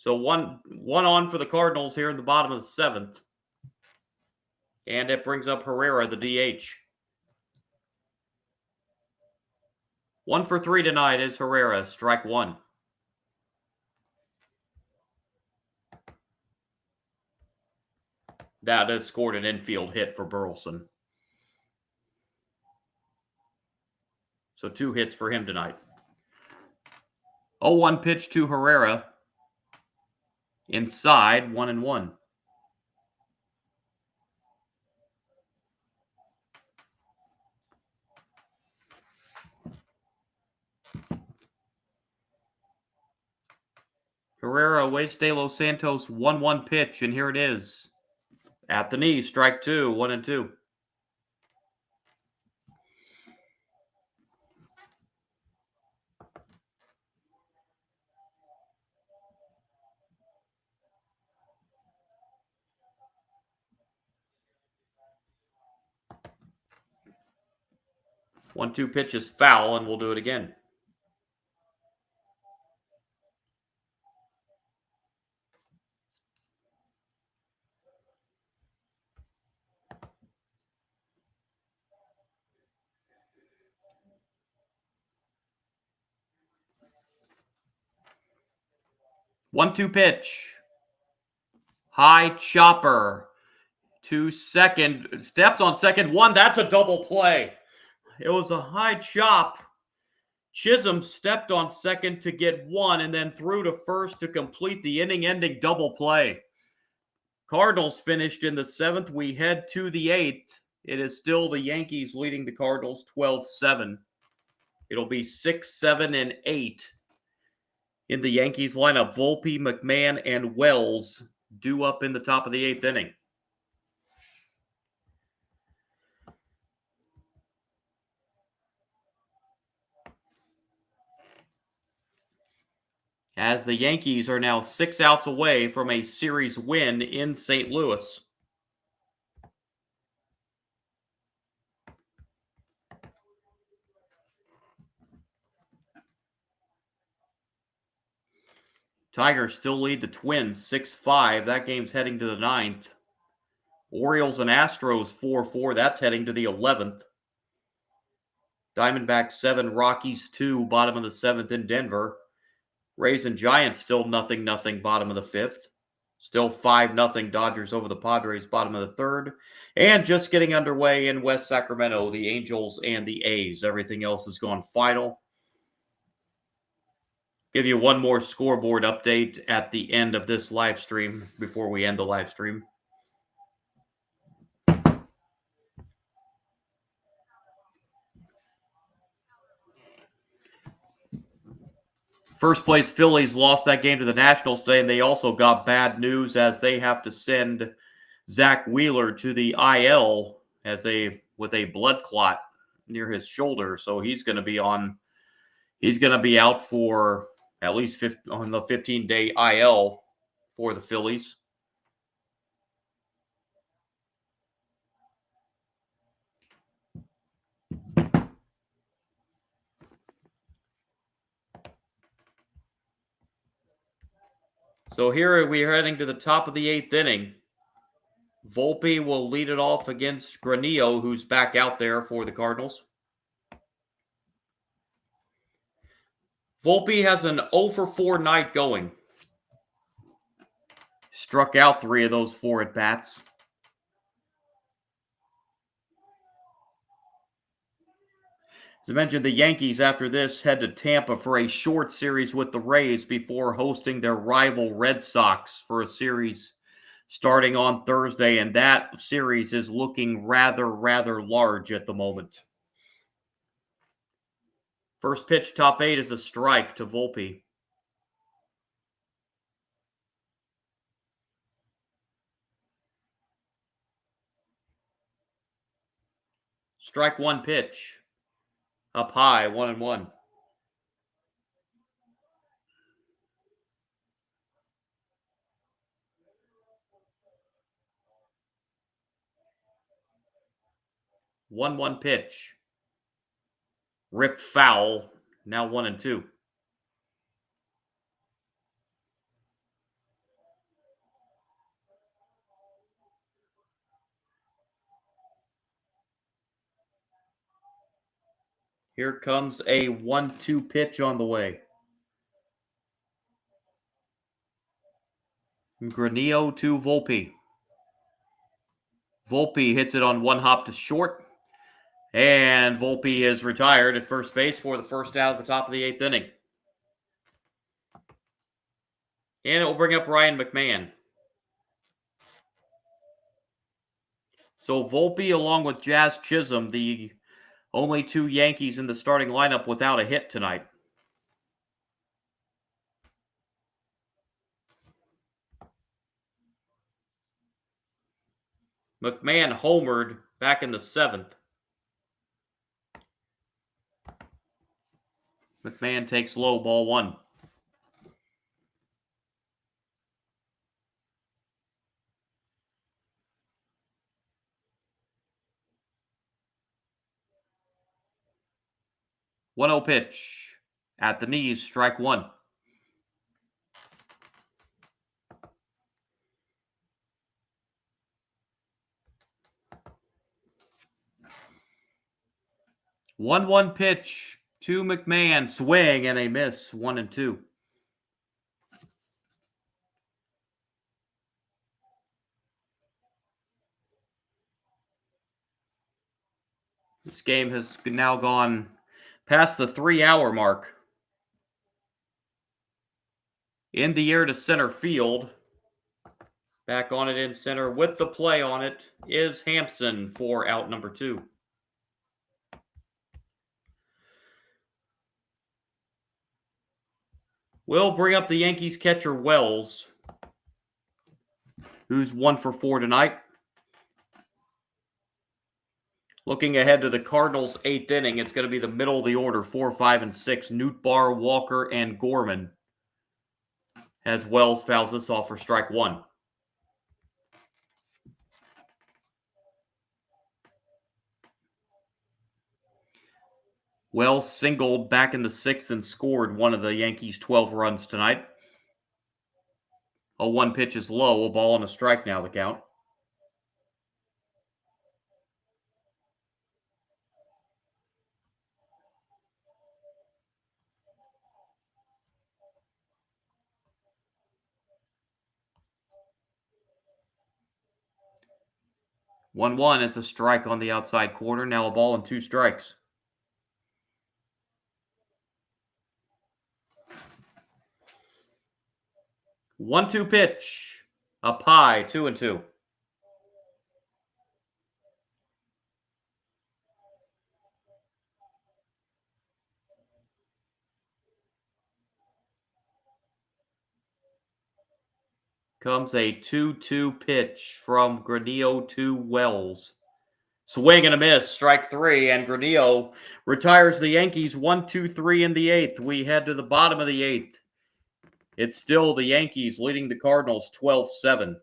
So one on for the Cardinals here in the bottom of the 7th. And it brings up Herrera, the DH. 1 for 3 tonight is Herrera, strike 1. That has scored an infield hit for Burleson. So 2 hits for him tonight. 0-1 pitch to Herrera. Inside, 1-1. Herrera awaits De Los Santos, 1-1 pitch, and here it is. At the knee, strike 2, 1-2. One-two pitch is foul, and we'll do it again. One-two pitch. High chopper to second. Steps on second. One. That's a double play. It was a high chop. Chisholm stepped on second to get one and then threw to first to complete the inning-ending double play. Cardinals finished in the 7th. We head to the 8th. It is still the Yankees leading the Cardinals 12-7. It'll be 6, 7, and 8 in the Yankees lineup. Volpe, McMahon, and Wells due up in the top of the 8th inning. As the Yankees are now 6 outs away from a series win in St. Louis. Tigers still lead the Twins 6-5. That game's heading to the 9th. Orioles and Astros 4-4. That's heading to the 11th. Diamondbacks 7, Rockies 2, bottom of the 7th in Denver. Rays and Giants still 0-0, bottom of the 5th. Still 5-0 Dodgers over the Padres, bottom of the 3rd. And just getting underway in West Sacramento, the Angels and the A's. Everything else has gone final. Give you one more scoreboard update at the end of this live stream before we end the live stream. First place Phillies lost that game to the Nationals today, and they also got bad news as they have to send Zach Wheeler to the IL with a blood clot near his shoulder. So he's going to be out for at least on the 15-day IL for the Phillies. So here we are heading to the top of the 8th inning. Volpe will lead it off against Granillo, who's back out there for the Cardinals. Volpe has an 0-for-4 night going. Struck out 3 of those 4 at-bats. As I mentioned, the Yankees after this head to Tampa for a short series with the Rays before hosting their rival Red Sox for a series starting on Thursday, and that series is looking rather large at the moment. First pitch, top 8 is a strike to Volpe. Strike 1 pitch. Up high, 1-1. One pitch. Ripped foul. Now 1-2. Here comes a 1-2 pitch on the way. Granillo to Volpe. Volpe hits it on one hop to short. And Volpe is retired at first base for the first out of the top of the 8th inning. And it will bring up Ryan McMahon. So Volpe along with Jazz Chisholm, the only two Yankees in the starting lineup without a hit tonight. McMahon homered back in the 7th. McMahon takes low, ball 1. One 0 pitch. At the knees, strike 1. One pitch to McMahon. Swing and a miss. 1-2. This game has now gone past the 3-hour mark. In the air to center field. Back on it in center with the play on it is Hampson for out number 2. We'll bring up the Yankees catcher Wells, who's 1 for 4 tonight. Looking ahead to the Cardinals' 8th inning, it's going to be the middle of the order, 4, 5, and 6. Nootbaar, Walker, and Gorman. As Wells fouls this off for strike 1. Wells singled back in the 6th and scored one of the Yankees' 12 runs tonight. A 1 pitch is low, a ball and a strike now the count. One is a strike on the outside corner. Now a ball and 2 strikes. One-two pitch. Up high, 2-2. Comes a 2-2 pitch from Granillo to Wells. Swing and a miss, strike 3, and Granillo retires the Yankees 1-2-3 in the 8th. We head to the bottom of the 8th. It's still the Yankees leading the Cardinals 12-7.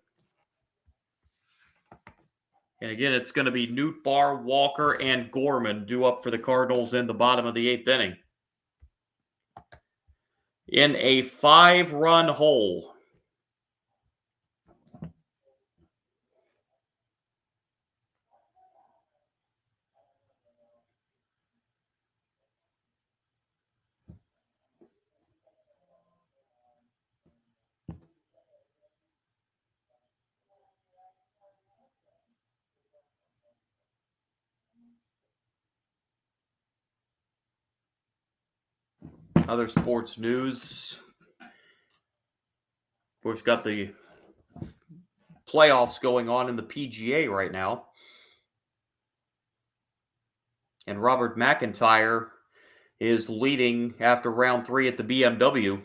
And again, it's going to be Nootbaar, Walker, and Gorman due up for the Cardinals in the bottom of the 8th inning. In a 5-run hole. Other sports news. We've got the playoffs going on in the PGA right now. And Robert McIntyre is leading after round 3 at the BMW.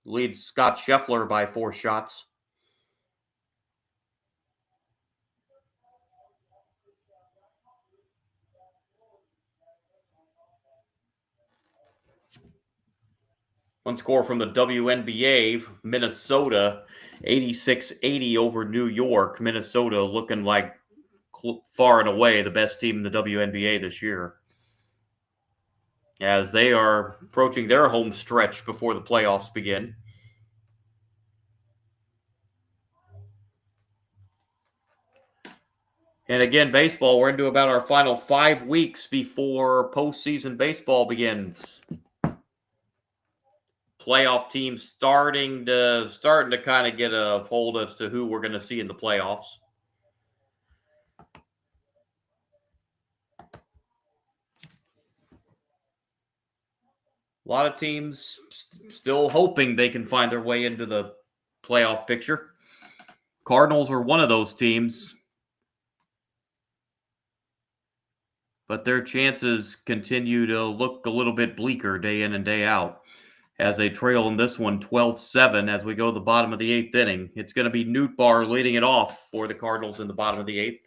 Leads Scott Scheffler by 4 shots. One score from the WNBA, Minnesota, 86-80 over New York. Minnesota looking like far and away the best team in the WNBA this year, as they are approaching their home stretch before the playoffs begin. And again, baseball, we're into about our final 5 weeks before postseason baseball begins. Playoff teams starting to kind of get a hold as to who we're going to see in the playoffs. A lot of teams still hoping they can find their way into the playoff picture. Cardinals are one of those teams, but their chances continue to look a little bit bleaker day in and day out as they trail in this one 12-7 as we go to the bottom of the 8th inning. It's going to be Nootbaar leading it off for the Cardinals in the bottom of the 8th.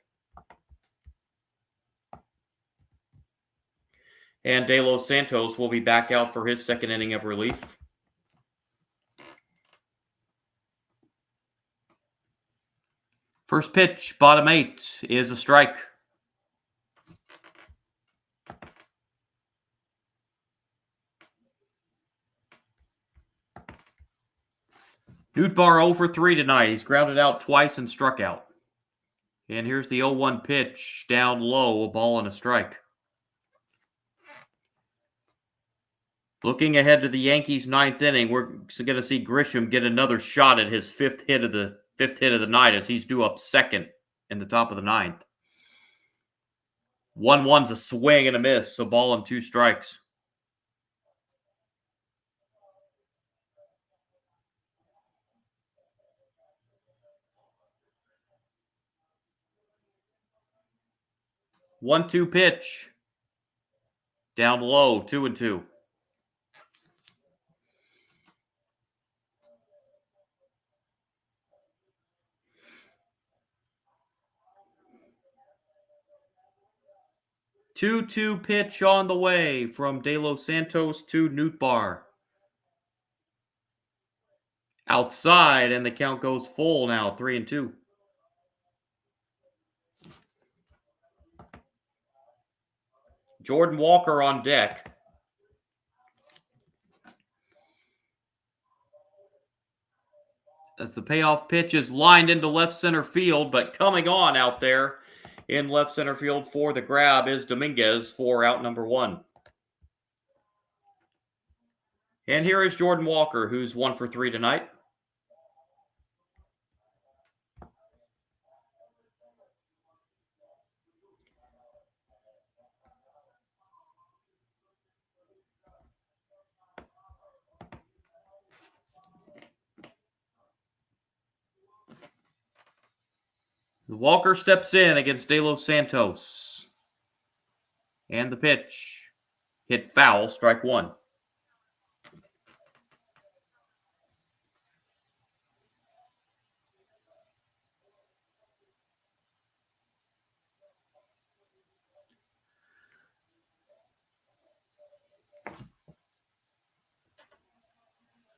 And De Los Santos will be back out for his second inning of relief. First pitch, bottom 8, is a strike. Nootbaar 0 for 3 tonight. He's grounded out twice and struck out. And here's the 0-1 pitch, down low, a ball and a strike. Looking ahead to the Yankees' 9th inning, we're going to see Grisham get another shot at his fifth hit of the night as he's due up second in the top of the 9th. 1-1's a swing and a miss, so ball and 2 strikes. One-two pitch. Down low, 2-2. Two-two pitch on the way from De Los Santos to Nootbaar. Outside, and the count goes full now, 3-2. Jordan Walker on deck. As the payoff pitch is lined into left center field, but coming on out there in left center field for the grab is Dominguez for out number 1. And here is Jordan Walker, who's 1 for 3 tonight. Walker steps in against De Los Santos. And the pitch. Hit foul, strike 1.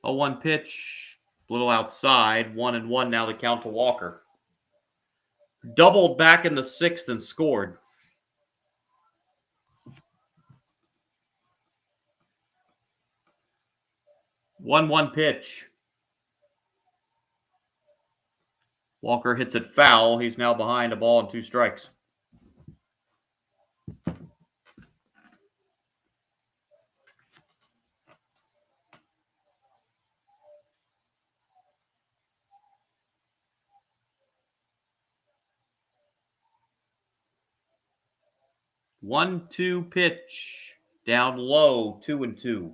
A 1 pitch, a little outside, 1-1 now the count to Walker. Doubled back in the 6th and scored. 1-1 pitch. Walker hits it foul. He's now behind a ball and 2 strikes. One-two pitch. Down low, 2-2.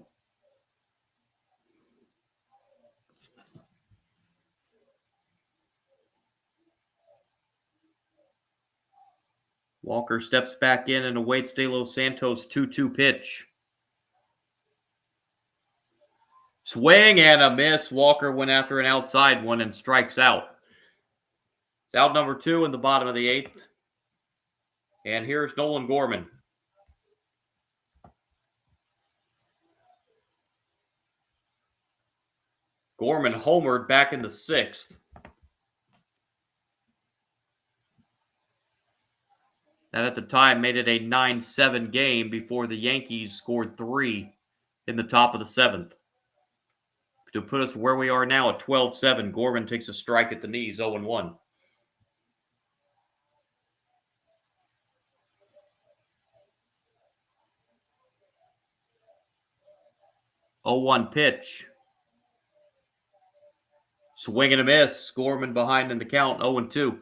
Walker steps back in and awaits De Los Santos' 2-2 pitch. Swing and a miss. Walker went after an outside one and strikes out. It's out number 2 in the bottom of the 8th. And here's Nolan Gorman. Gorman homered back in the 6th. That at the time made it a 9-7 game before the Yankees scored 3 in the top of the 7th. To put us where we are now at 12-7, Gorman takes a strike at the knees, 0-1. 0-1 pitch. Swing and a miss. Gorman behind in the count, 0-2.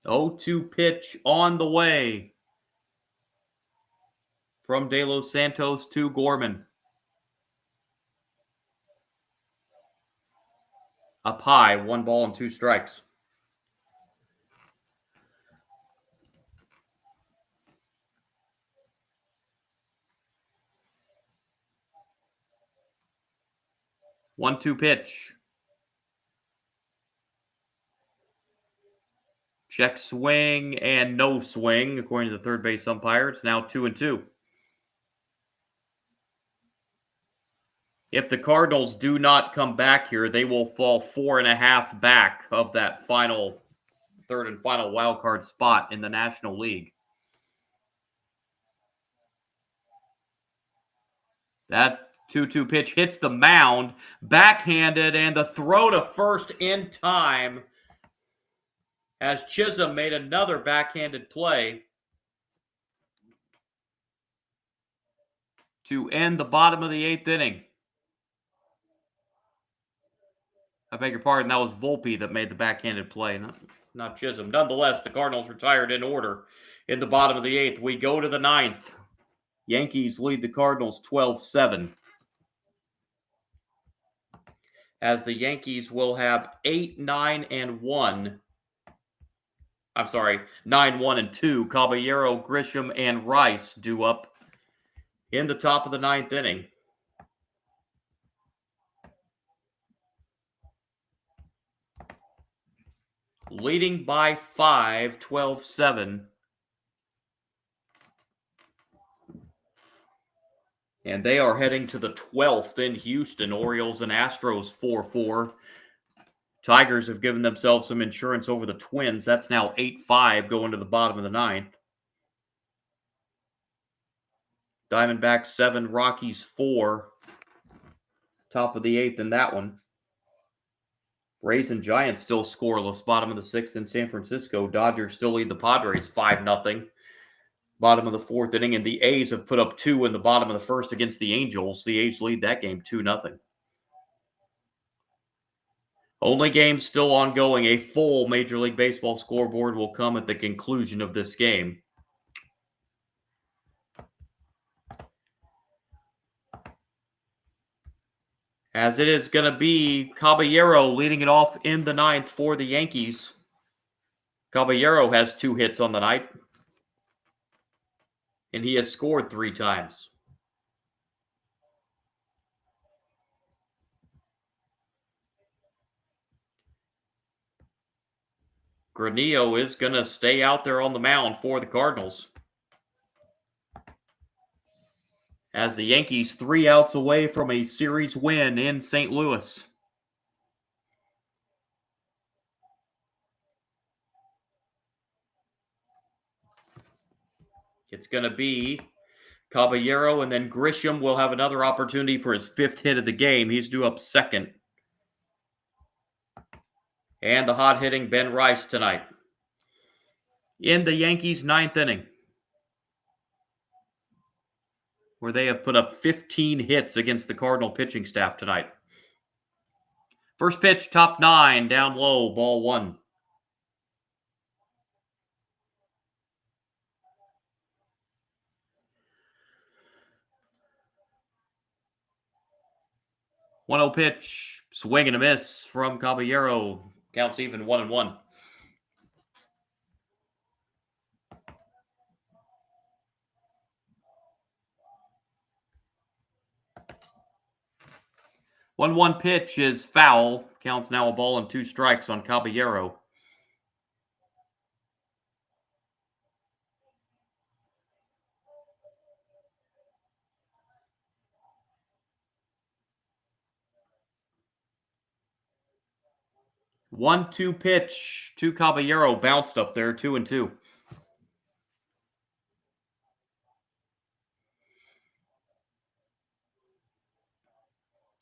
0-2 pitch on the way from De Los Santos to Gorman. Up high, 1 ball and 2 strikes. One-two pitch. Check swing and no swing, according to the third base umpire. It's now 2-2. If the Cardinals do not come back here, they will fall 4.5 back of that third and final wild card spot in the National League. That 2-2 pitch hits the mound, backhanded, and the throw to first in time as Chisholm made another backhanded play to end the bottom of the 8th inning. I beg your pardon, that was Volpe that made the backhanded play, not Chisholm. Nonetheless, the Cardinals retired in order in the bottom of the 8th. We go to the 9th. Yankees lead the Cardinals 12-7. As the Yankees will have 8-9-1. I'm sorry, 9-1-2. Caballero, Grisham, and Rice due up in the top of the 9th inning. Leading by 5, 12-7. And they are heading to the 12th in Houston. Orioles and Astros 4-4. Tigers have given themselves some insurance over the Twins. That's now 8-5 going to the bottom of the 9th. Diamondbacks 7, Rockies 4. Top of the 8th in that one. Rays and Giants still scoreless. Bottom of the 6th in San Francisco. Dodgers still lead the Padres 5-0. Bottom of the 4th inning. And the A's have put up 2 in the bottom of the 1st against the Angels. The A's lead that game 2-0. Only game still ongoing. A full Major League Baseball scoreboard will come at the conclusion of this game. As it is going to be Caballero leading it off in the 9th for the Yankees. Caballero has 2 hits on the night. And he has scored 3 times. Granillo is going to stay out there on the mound for the Cardinals. As the Yankees 3 outs away from a series win in St. Louis. It's going to be Caballero, and then Grisham will have another opportunity for his 5th hit of the game. He's due up 2nd. And the hot-hitting Ben Rice tonight. In the Yankees' 9th inning, where they have put up 15 hits against the Cardinal pitching staff tonight. First pitch, top 9, down low, ball 1. One-0 pitch, swing and a miss from Caballero. Counts even 1-1. One pitch is foul. Counts now a ball and 2 strikes on Caballero. One-two pitch to Caballero, bounced up there, 2-2.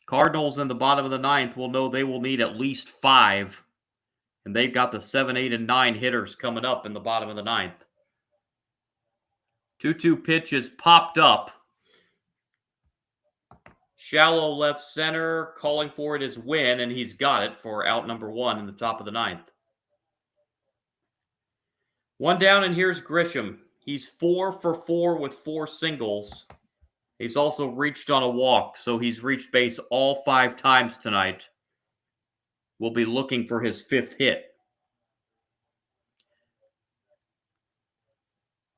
Cardinals in the bottom of the 9th will know they will need at least 5. And they've got the 7, 8, and 9 hitters coming up in the bottom of the 9th. 2-2 pitch is popped up. Shallow left center, calling for it is Wynn, and he's got it for out number 1 in the top of the 9th. One down, and here's Grisham. He's 4 for 4 with 4 singles. He's also reached on a walk, so he's reached base all 5 times tonight. We'll be looking for his 5th hit,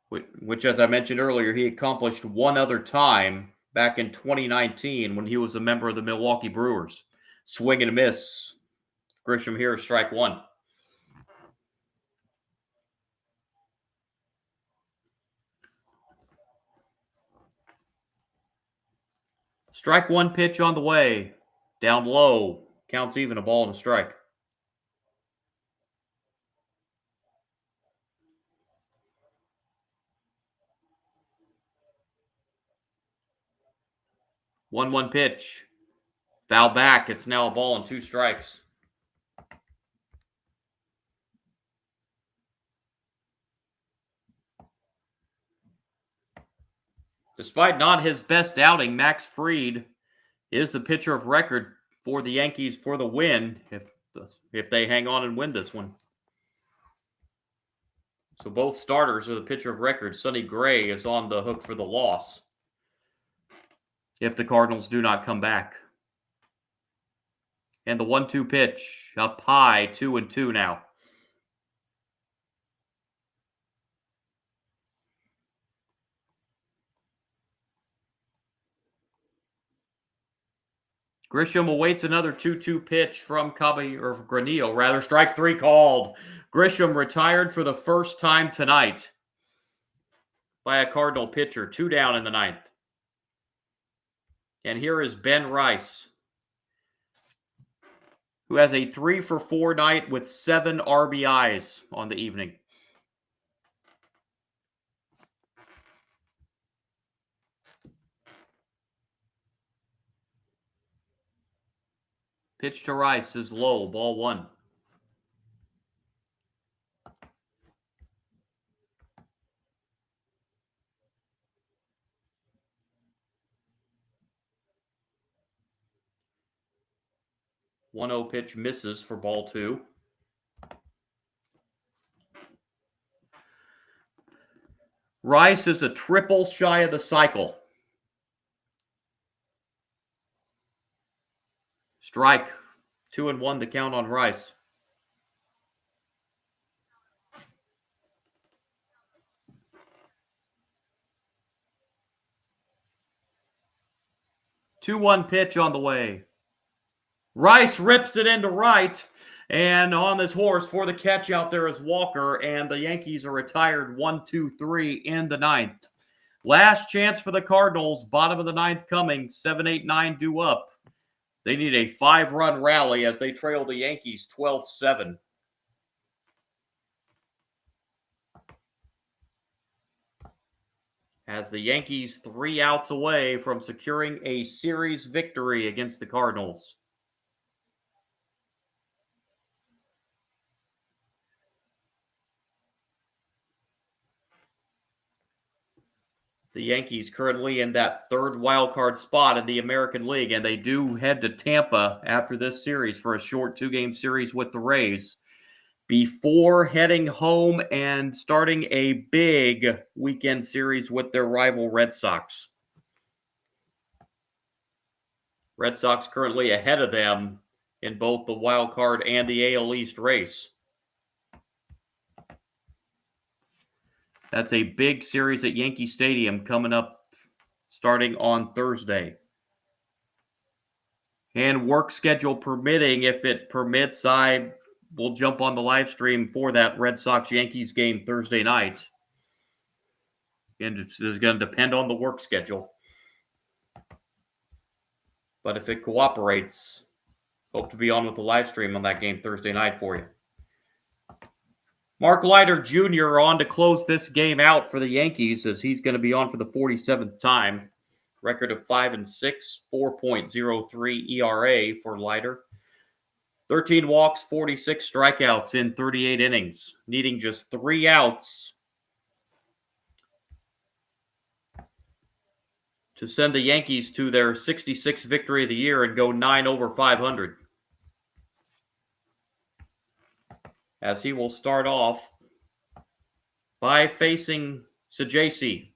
which, as I mentioned earlier, he accomplished one other time back in 2019 when he was a member of the Milwaukee Brewers. Swing and a miss. Grisham here, strike one. Strike one pitch on the way. Down low. Counts even, a ball and a strike. One pitch. Foul back. It's now a ball and 2 strikes. Despite not his best outing, Max Fried is the pitcher of record for the Yankees for the win if they hang on and win this one. So both starters are the pitcher of record. Sonny Gray is on the hook for the loss if the Cardinals do not come back. And the 1-2 pitch up high, 2-2 now. Grisham awaits another 2-2 pitch from Granillo. Strike 3 called. Grisham retired for the first time tonight by a Cardinal pitcher. 2 down in the 9th. And here is Ben Rice, who has a 3 for 4 night with 7 RBIs on the evening. Pitch to Rice is low, ball 1. One-zero pitch misses for ball 2. Rice is a triple shy of the cycle. Strike. 2-1 the count on Rice. Two-one pitch on the way. Rice rips it into right, and on this horse for the catch out there is Walker, and the Yankees are retired 1-2-3 in the 9th. Last chance for the Cardinals, bottom of the 9th coming, 7-8-9 due up. They need a 5-run rally as they trail the Yankees 12-7. As the Yankees 3 outs away from securing a series victory against the Cardinals. The Yankees currently in that 3rd wild card spot in the American League, and they do head to Tampa after this series for a short 2-game series with the Rays before heading home and starting a big weekend series with their rival Red Sox. Red Sox currently ahead of them in both the wild card and the AL East race. That's a big series at Yankee Stadium coming up starting on Thursday. And work schedule permitting, if it permits, I will jump on the live stream for that Red Sox-Yankees game Thursday night. And it's going to depend on the work schedule. But if it cooperates, hope to be on with the live stream on that game Thursday night for you. Mark Leiter Jr. on to close this game out for the Yankees, as he's going to be on for the 47th time. Record of 5-6, 4.03 ERA for Leiter. 13 walks, 46 strikeouts in 38 innings, needing just 3 outs to send the Yankees to their 66th victory of the year and go 9 over 500. As he will start off by facing Sajaci,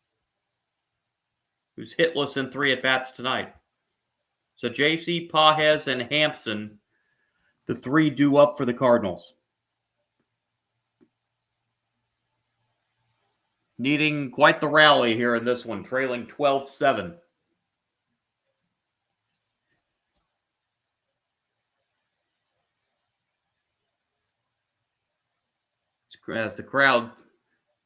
who's hitless in 3 at-bats tonight. Sajaci, Pages, and Hampson, the 3 due up for the Cardinals. Needing quite the rally here in this one, trailing 12-7. As the crowd,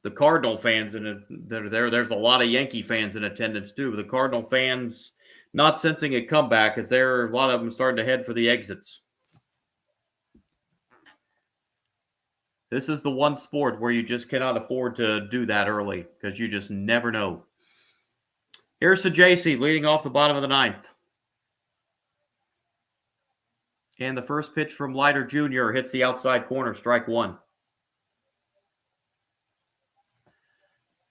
the Cardinal fans that are there, there's a lot of Yankee fans in attendance too. The Cardinal fans not sensing a comeback as there are a lot of them starting to head for the exits. This is the one sport where you just cannot afford to do that early because you just never know. Here's Sajaci leading off the bottom of the 9th. And the first pitch from Leiter Jr. hits the outside corner, strike 1.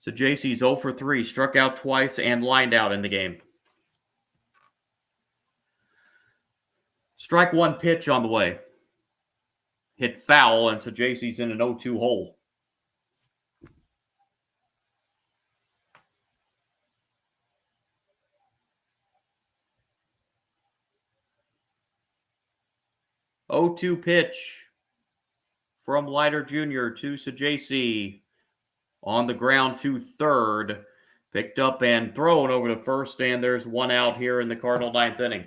Sajaci's 0 for 3, struck out twice and lined out in the game. Strike 1 pitch on the way. Hit foul, and Sajaci's in an 0-2 hole. Oh, 2 pitch from Leiter Jr. to Sajaci. On the ground to third. Picked up and thrown over to first, and there's 1 out here in the Cardinal 9th inning.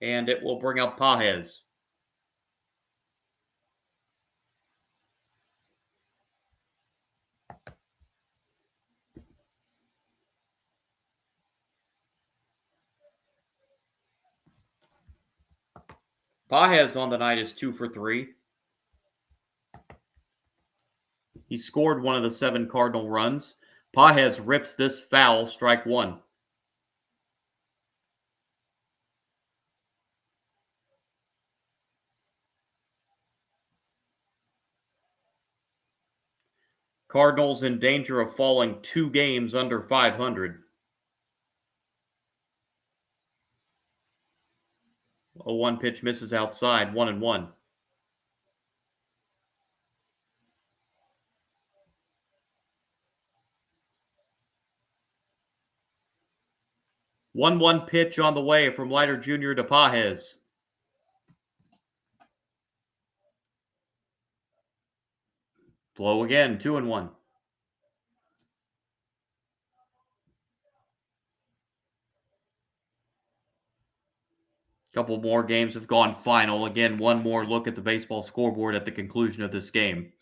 And it will bring up Pages. Pages on the night is 2 for 3. He scored one of the 7 Cardinal runs. Pages rips this foul, strike 1. Cardinals in danger of falling 2 games under 500. 0-1 pitch misses outside, 1-1. One pitch on the way from Leiter Jr. to Pages. Blow again, 2-1. Couple more games have gone final. Again, one more look at the baseball scoreboard at the conclusion of this game.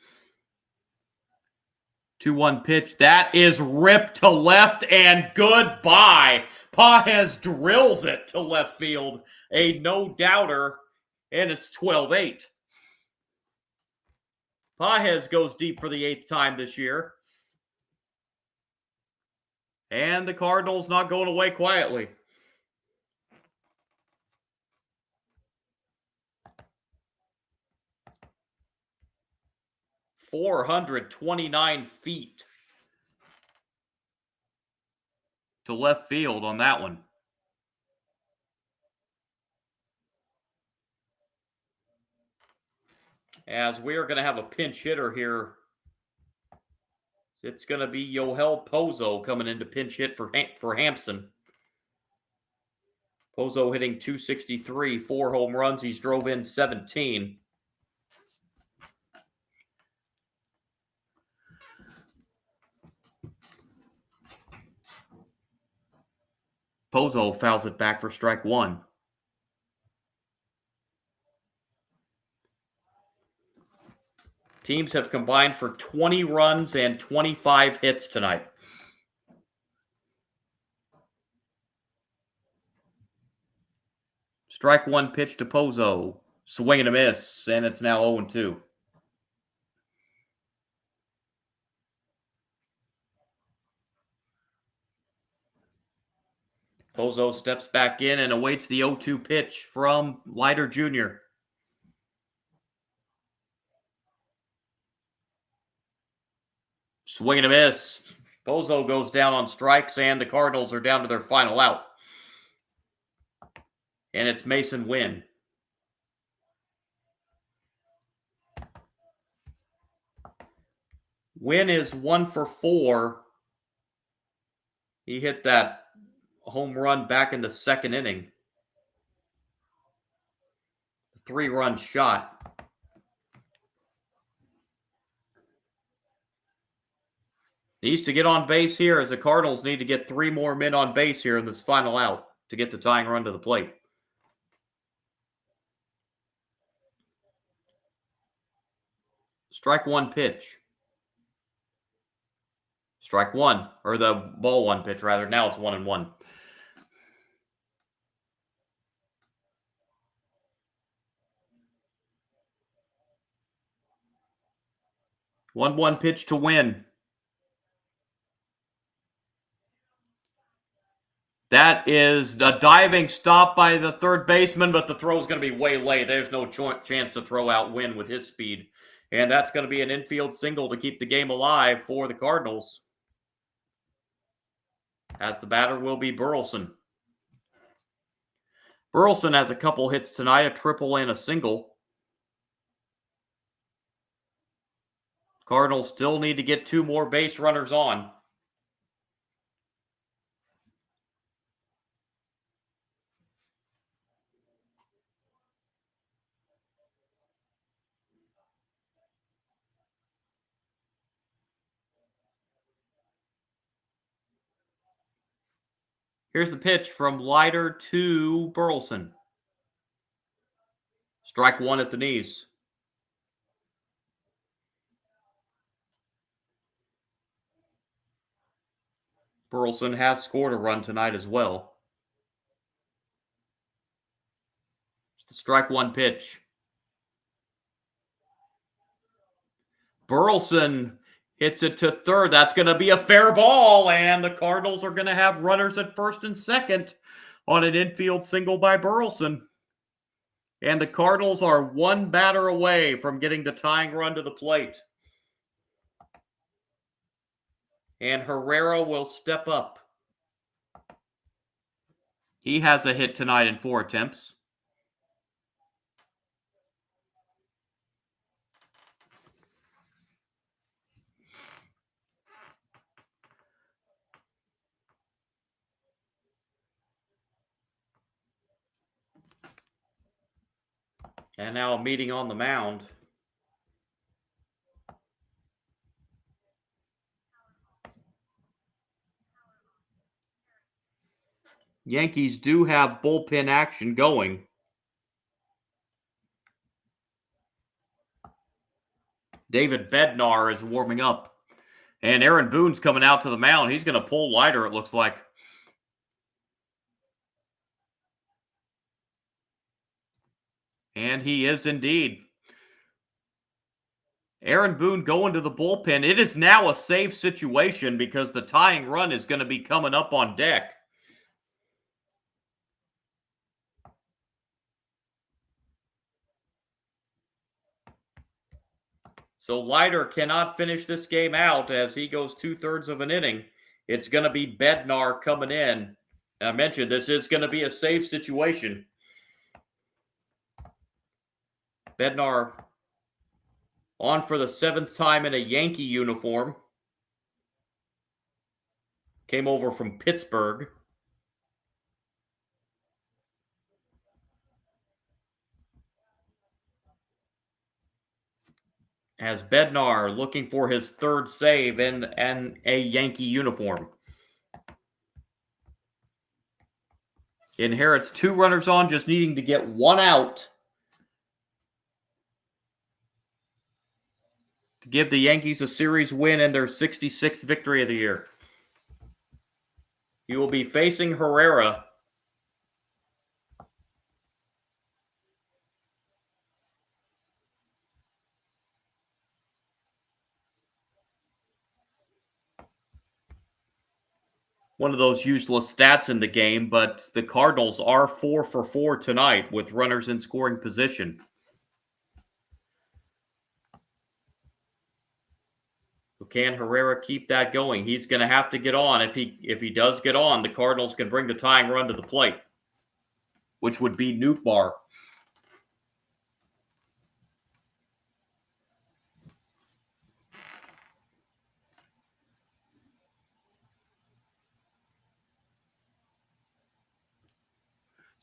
2-1 pitch. That is ripped to left and goodbye. Pages drills it to left field. A no-doubter, and it's 12-8. Pages goes deep for the 8th time this year. And the Cardinals not going away quietly. .429 feet to left field on that one. As we are going to have a pinch hitter here. It's going to be Yoel Pozo coming in to pinch hit for Hampson. Pozo hitting .263, 4 home runs. He's drove in 17. Pozo fouls it back for strike 1. Teams have combined for 20 runs and 25 hits tonight. Strike 1 pitch to Pozo. Swing and a miss, and it's now 0-2. Pozo steps back in and awaits the 0-2 pitch from Leiter Jr. Swing and a miss. Pozo goes down on strikes, and the Cardinals are down to their final out. And it's Mason Wynn. Wynn is 1 for 4. He hit that home run back in the second inning. 3-run shot. Needs to get on base here, as the Cardinals need to get 3 more men on base here in this final out to get the tying run to the plate. Strike 1 pitch. Strike 1, or the ball 1 pitch rather. Now it's 1-1. 1-1 pitch to Wynn. That is a diving stop by the third baseman, but the throw is going to be way late. There's no chance to throw out Wynn with his speed. And that's going to be an infield single to keep the game alive for the Cardinals, as the batter will be Burleson. Burleson has a couple hits tonight, a triple and a single. Cardinals still need to get 2 more base runners on. Here's the pitch from Leiter to Burleson. Strike 1 at the knees. Burleson has scored a run tonight as well. It's the strike 1 pitch. Burleson hits it to third. That's going to be a fair ball, and the Cardinals are going to have runners at first and second on an infield single by Burleson. And the Cardinals are 1 batter away from getting the tying run to the plate. And Herrera will step up. He has a hit tonight in 4 attempts. And now a meeting on the mound. Yankees do have bullpen action going. David Bednar is warming up. And Aaron Boone's coming out to the mound. He's going to pull Leiter, it looks like. And he is indeed. Aaron Boone going to the bullpen. It is now a safe situation because the tying run is going to be coming up on deck. So Leiter cannot finish this game out as he goes 2/3 of an inning. It's going to be Bednar coming in. And I mentioned this is going to be a safe situation. Bednar on for the 7th time in a Yankee uniform. Came over from Pittsburgh. As Bednar looking for his 3rd save in a Yankee uniform. Inherits 2 runners on, just needing to get 1 out to give the Yankees a series win and their 66th victory of the year. He will be facing Herrera. One of those useless stats in the game, but the Cardinals are 4 for 4 tonight with runners in scoring position. Can Herrera keep that going? He's going to have to get on. If he does get on, the Cardinals can bring the tying run to the plate, which would be Nootbaar.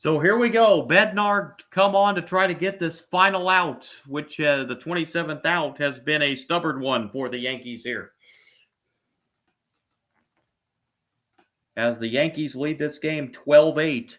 So here we go. Bednar come on to try to get this final out, which the 27th out has been a stubborn one for the Yankees here. As the Yankees lead this game 12-8.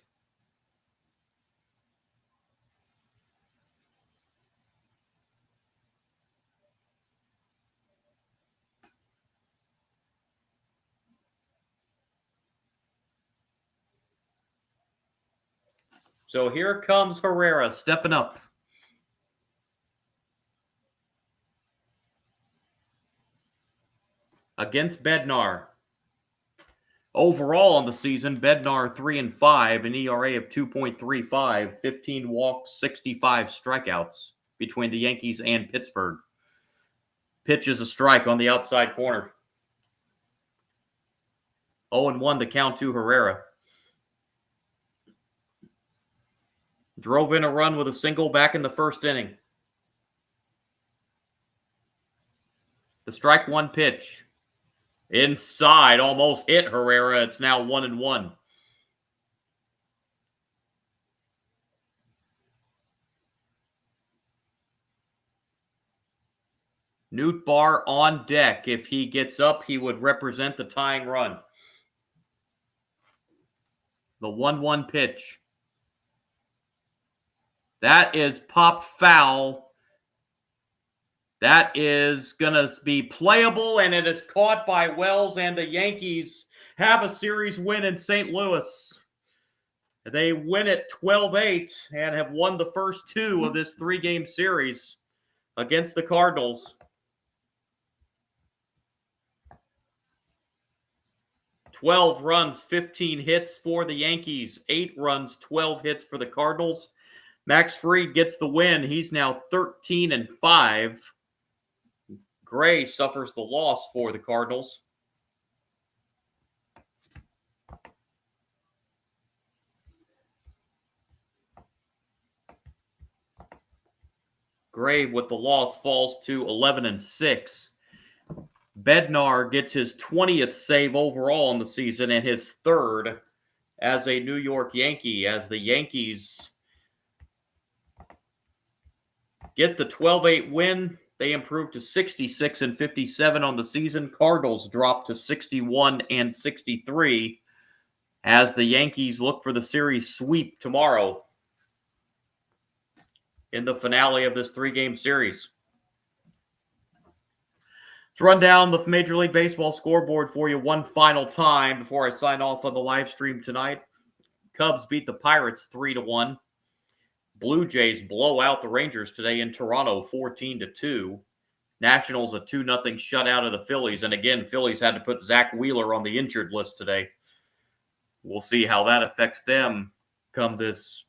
So here comes Herrera stepping up. Against Bednar. Overall on the season, Bednar 3-5, an ERA of 2.35, 15 walks, 65 strikeouts between the Yankees and Pittsburgh. Pitch is a strike on the outside corner. 0-1 the count to Herrera. Drove in a run with a single back in the first inning. The strike one pitch. Inside, almost hit Herrera. It's now 1-1. Nootbaar on deck. If he gets up, he would represent the tying run. The 1-1 pitch. That is popped foul. That is going to be playable, and it is caught by Wells, and the Yankees have a series win in St. Louis. They win it 12-8 and have won the first two of this three-game series against the Cardinals. 12 runs, 15 hits for the Yankees. 8 runs, 12 hits for the Cardinals. Max Fried gets the win. He's now 13-5. Gray suffers the loss for the Cardinals. Gray with the loss falls to 11-6. Bednar gets his 20th save overall in the season and his third as a New York Yankee, as the Yankees get the 12-8 win. They improve to 66-57 on the season. Cardinals drop to 61-63 as the Yankees look for the series sweep tomorrow in the finale of this three-game series. Let's run down the Major League Baseball scoreboard for you one final time before I sign off on the live stream tonight. Cubs beat the Pirates 3-1. Blue Jays blow out the Rangers today in Toronto 14-2. Nationals a 2-0 shutout of the Phillies. And again, Phillies had to put Zach Wheeler on the injured list today. We'll see how that affects them come this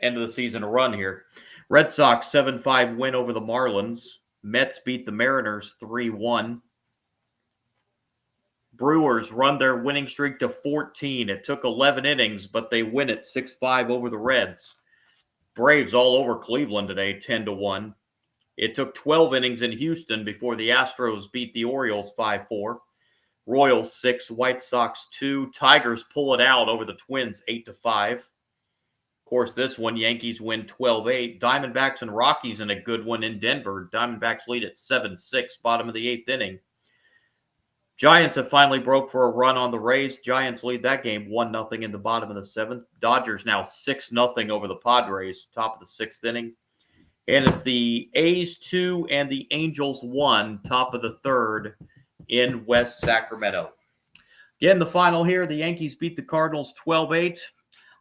end of the season run here. Red Sox 7-5 win over the Marlins. Mets beat the Mariners 3-1. Brewers run their winning streak to 14. It took 11 innings, but they win it 6-5 over the Reds. Braves all over Cleveland today, 10-1. It took 12 innings in Houston before the Astros beat the Orioles 5-4. Royals 6, White Sox 2. Tigers pull it out over the Twins 8-5. Of course, this one, Yankees win 12-8. Diamondbacks and Rockies in a good one in Denver. Diamondbacks lead at 7-6, bottom of the 8th inning. Giants have finally broke for a run on the Rays. Giants lead that game 1-0 in the bottom of the 7th. Dodgers now 6-0 over the Padres, top of the 6th inning. And it's the A's 2 and the Angels 1, top of the 3rd in West Sacramento. Again, the final here, the Yankees beat the Cardinals 12-8.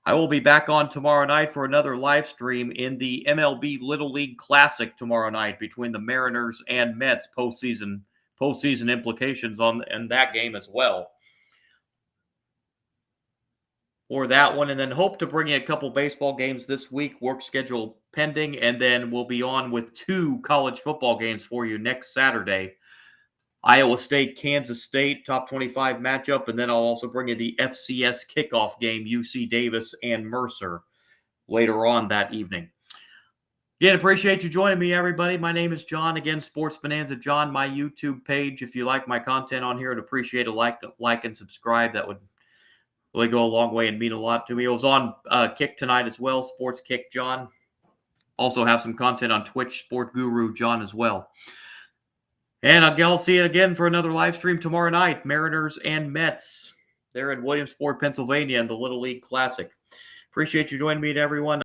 I will be back on tomorrow night for another live stream in the MLB Little League Classic tomorrow night between the Mariners and Mets postseason implications in that game as well. Or that one, and then hope to bring you a couple baseball games this week, work schedule pending, and then we'll be on with 2 college football games for you next Saturday. Iowa State, Kansas State, top 25 matchup, and then I'll also bring you the FCS kickoff game, UC Davis and Mercer, later on that evening. Again, appreciate you joining me, everybody. My name is John. Again, Sports Bonanza John, my YouTube page. If you like my content on here, I'd appreciate a like and subscribe. That would Really go a long way and mean a lot to me. It was on Kick tonight as well, Sports Kick John. Also have some content on Twitch, Sport Guru John as well. And I'll see you again for another live stream tomorrow night. Mariners and Mets. They're in Williamsport, Pennsylvania in the Little League Classic. Appreciate you joining me, everyone.